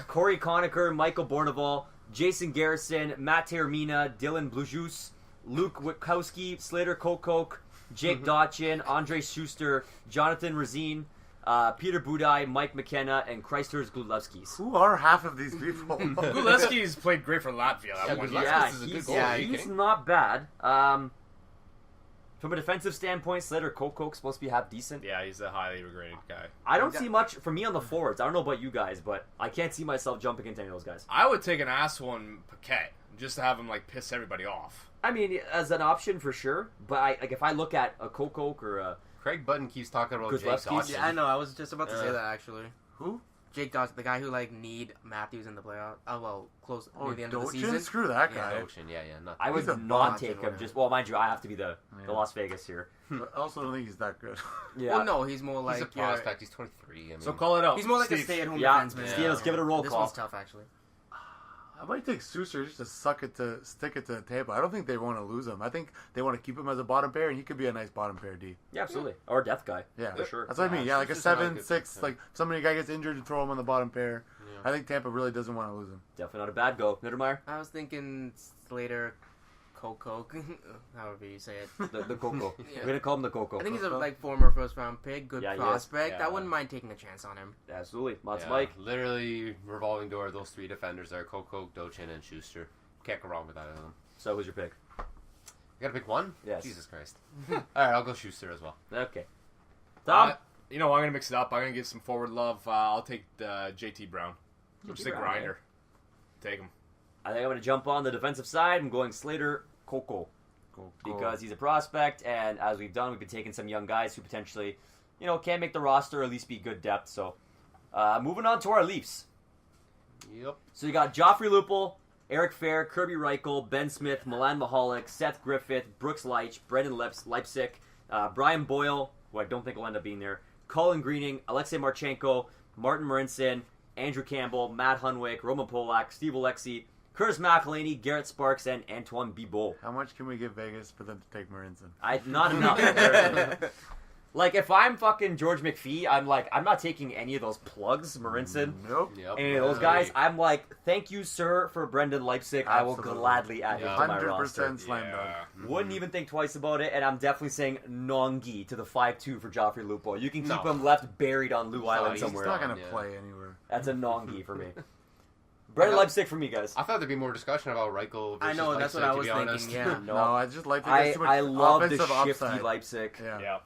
Corey Conacher, Michael Bourneval, Jason Garrison, Matt Termina, Dylan Blujus, Luke Witkowski, Slater Kokok, Jake Dotchin, Andre Schuster, Jonathan Razine, Peter Budai, Mike McKenna, and Chrysler's Gudlevskis. Who are half of these people? Gulevski's played great for Latvia. That one year. Yeah, is a good he's, goal. Are you he's kidding? not bad. From a defensive standpoint, Slater Kokok's supposed to be half decent. Yeah, he's a highly regraded guy. I don't see much for me on the forwards. I don't know about you guys, but I can't see myself jumping into any of those guys. I would take an ass one Paquette just to have him piss everybody off. I mean, as an option for sure, but if I look at a Kokok or a Craig Button keeps talking about Jake Gudlevski's? Dotson. Yeah, I know. I was just about to say Yeah. that actually. Who? Jake Dawson, the guy who need Matthews in the playoff. Oh well, close Oh, near the end of the Dochin? season. Screw that Yeah, guy. Ocean, yeah, not I would He's a not bot. take him. Whatever. Just mind you, I have to be the Yeah. Las Vegas here. But I also don't think he's that good. Yeah. Well, no, he's more like He's a prospect. He's 23. I mean, So call it out. He's more like a Steve. stay-at-home Yeah, defenseman. Steve, let's give it a roll This call. one's tough, actually. I might take Souser just to stick it to Tampa. I don't think they want to lose him. I think they want to keep him as a bottom pair, and he could be a nice bottom pair D. Yeah, absolutely. Or a death guy. Yeah, For sure. That's what I mean. Yeah, like a Souser's not a 7, good 6. pick, Like somebody guy gets injured and throw him on the bottom pair. Yeah. I think Tampa really doesn't want to lose him. Definitely not a bad go. Niedermeyer? I was thinking Slater, Kokok, however you say it. The Coco. Yeah. We're going to call him the Coco. I think he's a former first-round pick, good Yeah, he is. prospect. Yeah. I wouldn't mind taking a chance on him. Absolutely. Lots yeah, Mike. literally revolving door. Those 3 defenders there: Kokok, Dochin, and Schuster. Can't go wrong with either of them. So who's your pick? You gotta pick one. Yes. Jesus Christ. All right, I'll go Schuster as well. Okay. Tom? I'm going to mix it up. I'm going to give some forward love. I'll take JT Brown. Just a Brown, grinder. Take him. I think I'm going to jump on the defensive side. I'm going Slater Coco because he's a prospect, and as we've done, we've been taking some young guys who potentially, can make the roster or at least be good depth. So, moving on to our Leafs. Yep. So you got Joffrey Lupul, Eric Fair, Kirby Reichel, Ben Smith, Milan Mahalik, Seth Griffith, Brooks Leitch, Brendan Leipsic, Brian Boyle, who I don't think will end up being there, Colin Greening, Alexei Marchenko, Martin Marinson, Andrew Campbell, Matt Hunwick, Roman Polak, Steve Alexi, Curtis McElhaney, Garrett Sparks, and Antoine Bibeau. How much can we give Vegas for them to take Marinson? Not enough. Like, if I'm fucking George McPhee, I'm not taking any of those plugs, Marinson. Nope. Yep. Any of those guys, I'm like, thank you, sir, for Brendan Leipsic. I will Absolutely. gladly add him Yeah. to my roster. 100% slam dunk. Wouldn't even think twice about it, and I'm definitely saying Nongi to the 5-2 for Joffrey Lupo. You can keep No. him left buried on Lou Island he's somewhere. He's not going to Yeah. play anywhere. That's a Nongi for me. Brendan Leipsic for me, guys. I thought there'd be more discussion about Reichel. I know, that's what I was thinking, yeah. No, No, I just like I love the offensive shifty upside. Leipsic. Yeah. Yeah.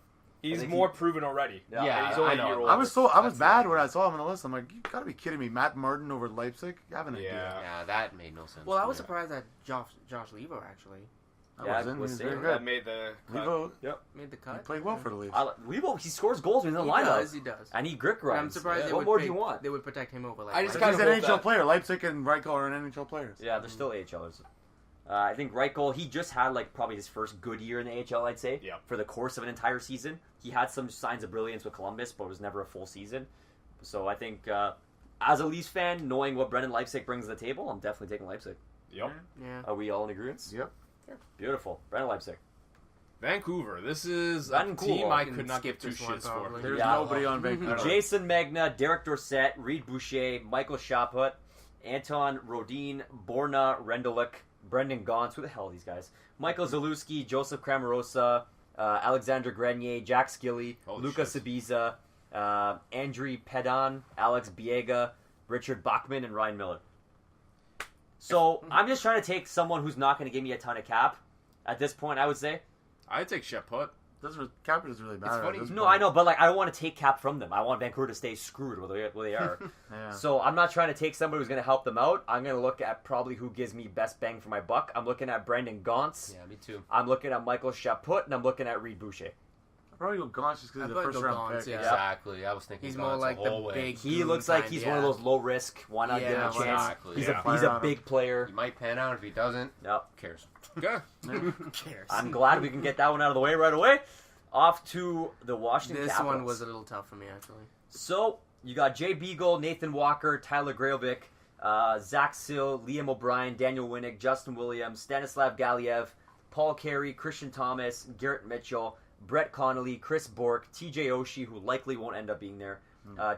He's think more proven already. Yeah, he's only I a know. year older. I was That's mad it. when I saw him on the list. I'm like, you gotta be kidding me, Matt Martin over Leipzig? You have an idea? Yeah. Yeah, that made no sense. Well, I to was me. surprised at Josh Levo actually I Yeah, wasn't. was He was saying very That good. made the cut. Levo, made the he cut. played well for the Leafs. He scores goals when he's in He the lineup. does. He does. And he grit But I'm grinds. surprised Yeah. they What would more do pick- you want? They would protect him over. Like, I just Leipzig. kinda He's an hope NHL that- player. Leipzig and Reichel are NHL players. Yeah, they're still AHLers. I think Reichel, he just had like probably his first good year in the AHL, I'd say. Yeah. For the course of an entire season. He had some signs of brilliance with Columbus, but it was never a full season. So I think as a Leafs fan, knowing what Brendan Leipzig brings to the table, I'm definitely taking Leipzig. Yep. Yeah. Are we all in agreement? Yep. Beautiful. Brendan Leipzig. Vancouver. This is a Vancouver. team I You can could not skip give two this one, shits for. probably. There's Yeah. nobody on Vancouver. Jason Magna, Derek Dorsett, Reed Boucher, Michael Chaput, Anton Rodin, Borna Rendelik, Brendan Gaunce. Who the hell are these guys? Michael Zalewski, Joseph Cramarosa, Alexander Grenier, Jack Skilly, Holy Luca shit. Sabiza, Andriy Pedon, Alex Biega, Richard Bachman, and Ryan Miller. So I'm just trying to take someone who's not going to give me a ton of cap at this point, I would say. I'd take Sheput. Cap doesn't really matter. funny. at this No, point. I know, but like I don't want to take cap from them. I want Vancouver to stay screwed where they are. Yeah. So I'm not trying to take somebody who's going to help them out. I'm going to look at probably who gives me best bang for my buck. I'm looking at Brendan Gaunce. Yeah, me too. I'm looking at Michael Chaput, and I'm looking at Reed Boucher. I'd probably go Gaunce just because I'd he's the probably first go round Gaunce, pick. yeah. Exactly. I was thinking He's Gaunce more like the the whole way. big. He goon looks like kind, he's yeah. one of those low risk. Why not give him a Yeah, chance? exactly. He's Yeah. a Player on him. big player. He might pan out. If he doesn't, Yep. who cares? Okay. Who cares? I'm glad we can get that one out of the way right away. Off to the Washington This Capitals. one was a little tough for me actually. So, you got Jay Beagle, Nathan Walker, Tyler Grailvik, Zach Sill, Liam O'Brien, Daniel Winnick, Justin Williams, Stanislav Galiev, Paul Carey, Christian Thomas, Garrett Mitchell, Brett Connolly, Chris Bork, TJ Oshie, who likely won't end up being there,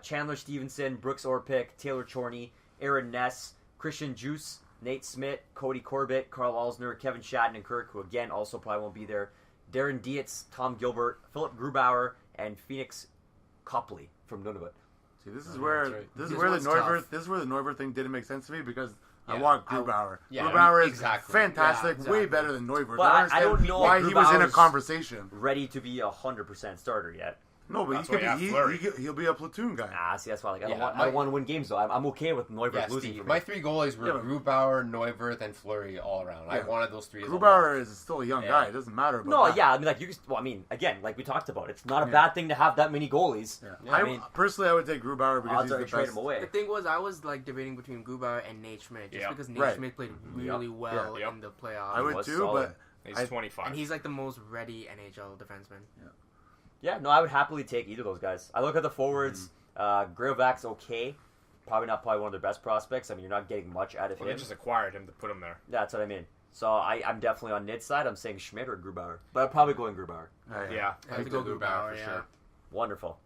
Chandler Stevenson, Brooks Orpik, Taylor Chorney, Aaron Ness, Christian Juice, Nate Smith, Cody Corbett, Carl Alsner, Kevin Shattenkirk, who again also probably won't be there, Darren Dietz, Tom Gilbert, Philip Grubauer, and Phoenix Copley from Nunavut. See, this is Oh, where that's right. this is This where the one's Neuvert tough. this is where the Neuvert thing didn't make sense to me because I Yeah. want Grubauer. Yeah, Grubauer is exactly. fantastic, Yeah, way exactly. better than Neuvert. But I I understand don't know why if he was in a Grubauer's- conversation. Ready to be 100% starter yet. No, but That's he could why you be, have Fleury. he'll be a platoon guy. See, that's why like, I Yeah, don't want to win games, though. I'm okay with Neuvert Yeah, losing Steve. for me. My three goalies were Yeah, but- Grubauer, Neuwirth, and Fleury all around. I Yeah. wanted those three. As a Grubauer is still a young Yeah. guy. It doesn't matter about No, that. yeah, I mean, like you. Well, I mean, again, like we talked about, it's not a Yeah. bad thing to have that many goalies. Yeah. Yeah, I mean, personally, I would take Grubauer because odds he's are the to trade best. him away. The thing was, I was like debating between Grubauer and Nate Schmidt, just Yeah. because Nate Right. Schmidt played really well Yeah. in the playoffs. I would was too, solid. He's I- 25. and he's like the most ready NHL defenseman. Yeah, no, I would happily take either of those guys. I look at the forwards. Grailvak's okay. Probably one of their best prospects. I mean, you're not getting much out of Well, they him. just acquired him to put him there. That's what I mean. So I'm definitely on Nit's side. I'm saying Schmidt or Grubauer. But I'm probably going Grubauer. Yeah. I have to go Grubauer, for yeah. sure. Wonderful.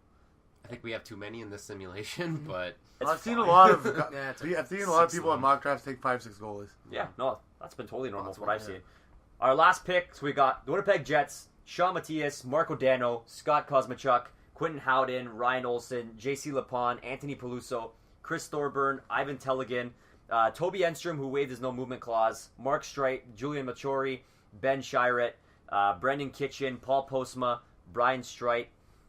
I think we have too many in this simulation, but It's I've seen a fine. lot of Yeah, it's I've seen a lot of 6 people of at them. mock drafts take 5-6 goalies. Yeah, no, that's been totally normal That's from what I've yeah. seen. Our last picks, we got the Winnipeg Jets, Sean Matias, Marco Dano, Scott Kosmachuk, Quentin Howden, Ryan Olson, JC Lapon, Anthony Peluso, Chris Thorburn, Ivan Telegan, Toby Enstrom, who waived his no movement clause, Mark Streit, Julian Machori, Ben Shirett, Brendan Kitchen, Paul Postma, Brian Streit,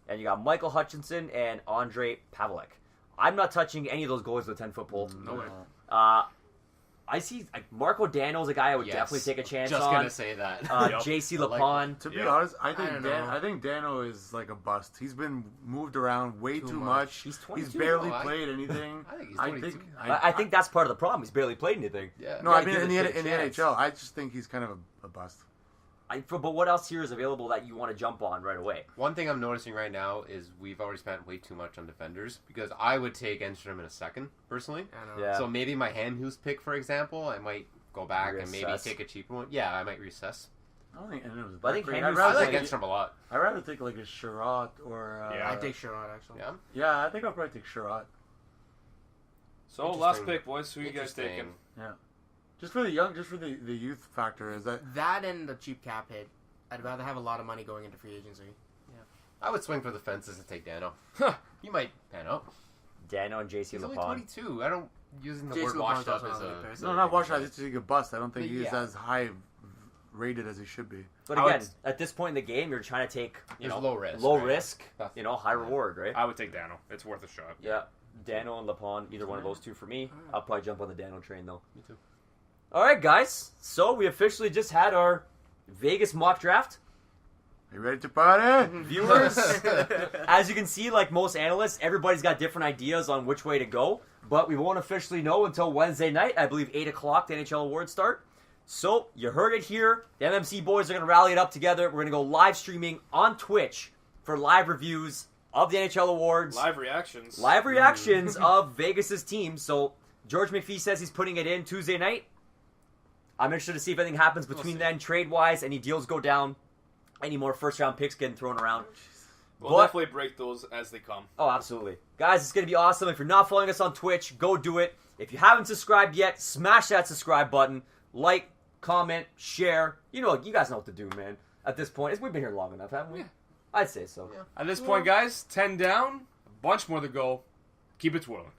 and you got Michael Hutchinson and Andre Pavlik. I'm not touching any of those goalies with a 10-foot pole. No way. I see Marco Dano's a guy I would yes. definitely take a chance Just on. gonna say that. Yep. JC I like Lapon. To be Yeah. honest, I don't know. think Dano is like a bust. He's been moved around way Too too much. much. He's 22. He's barely Oh, I- played anything. I think he's 22. I think that's part of the problem. He's barely played anything. yeah. no, Yeah, I mean give in the the kid a in the chance. NHL, I just think he's kind of a bust. But what else here is available that you want to jump on right away? One thing I'm noticing right now is we've already spent way too much on defenders because I would take Enstrom in a second, personally. I know. Yeah. So maybe my Hamhuis pick, for example, I might go back and maybe Reassess. take a cheaper one. Yeah, I might recess. I don't think any of But I think Henry's- I'd I rather like take Enstrom a lot. I'd rather take like a Sherratt or Yeah. I take Sherrod actually. Yeah. yeah, I think I'll probably take Sherratt. So, last Interesting. pick, boys. Who you guys Interesting. taking? Just for the youth factor is that That and the cheap cap hit. I'd rather have a lot of money going into free agency. I would swing for the fences and take Dano. Huh. He might pan out. Dano and JC He's only Lapon. 22. I don't using the Jason word washed Lapon's up also as not a a. good person. no, not Washington. I just think a bust. I don't think he's Yeah. as high rated as he should be. But I would- again, at this point in the game, you're trying to take There's low risk, low right? risk, That's- high reward, right? I would take Dano. It's worth a shot. Yeah, Dano and Lapon, either one of those two for me. I'll probably jump on the Dano train though. Me too. All right, guys. So we officially just had our Vegas mock draft. Are you ready to party? Viewers, as you can see, like most analysts, everybody's got different ideas on which way to go. But we won't officially know until Wednesday night. I believe 8 o'clock, the NHL awards start. So you heard it here. The MMC boys are going to rally it up together. We're going to go live streaming on Twitch for live reviews of the NHL awards. Live reactions. Live reactions of Vegas' team. So George McPhee says he's putting it in Tuesday night. I'm interested to see if anything happens between then, trade-wise. Any deals go down. Any more first-round picks getting thrown around. We'll But- definitely break those as they come. Oh, absolutely. Guys, it's going to be awesome. If you're not following us on Twitch, go do it. If you haven't subscribed yet, smash that subscribe button. Like, comment, share. You guys know what to do, man. At this point, we've been here long enough, haven't we? Yeah. I'd say so. At this point, guys, 10 down, a bunch more to go. Keep it twirling.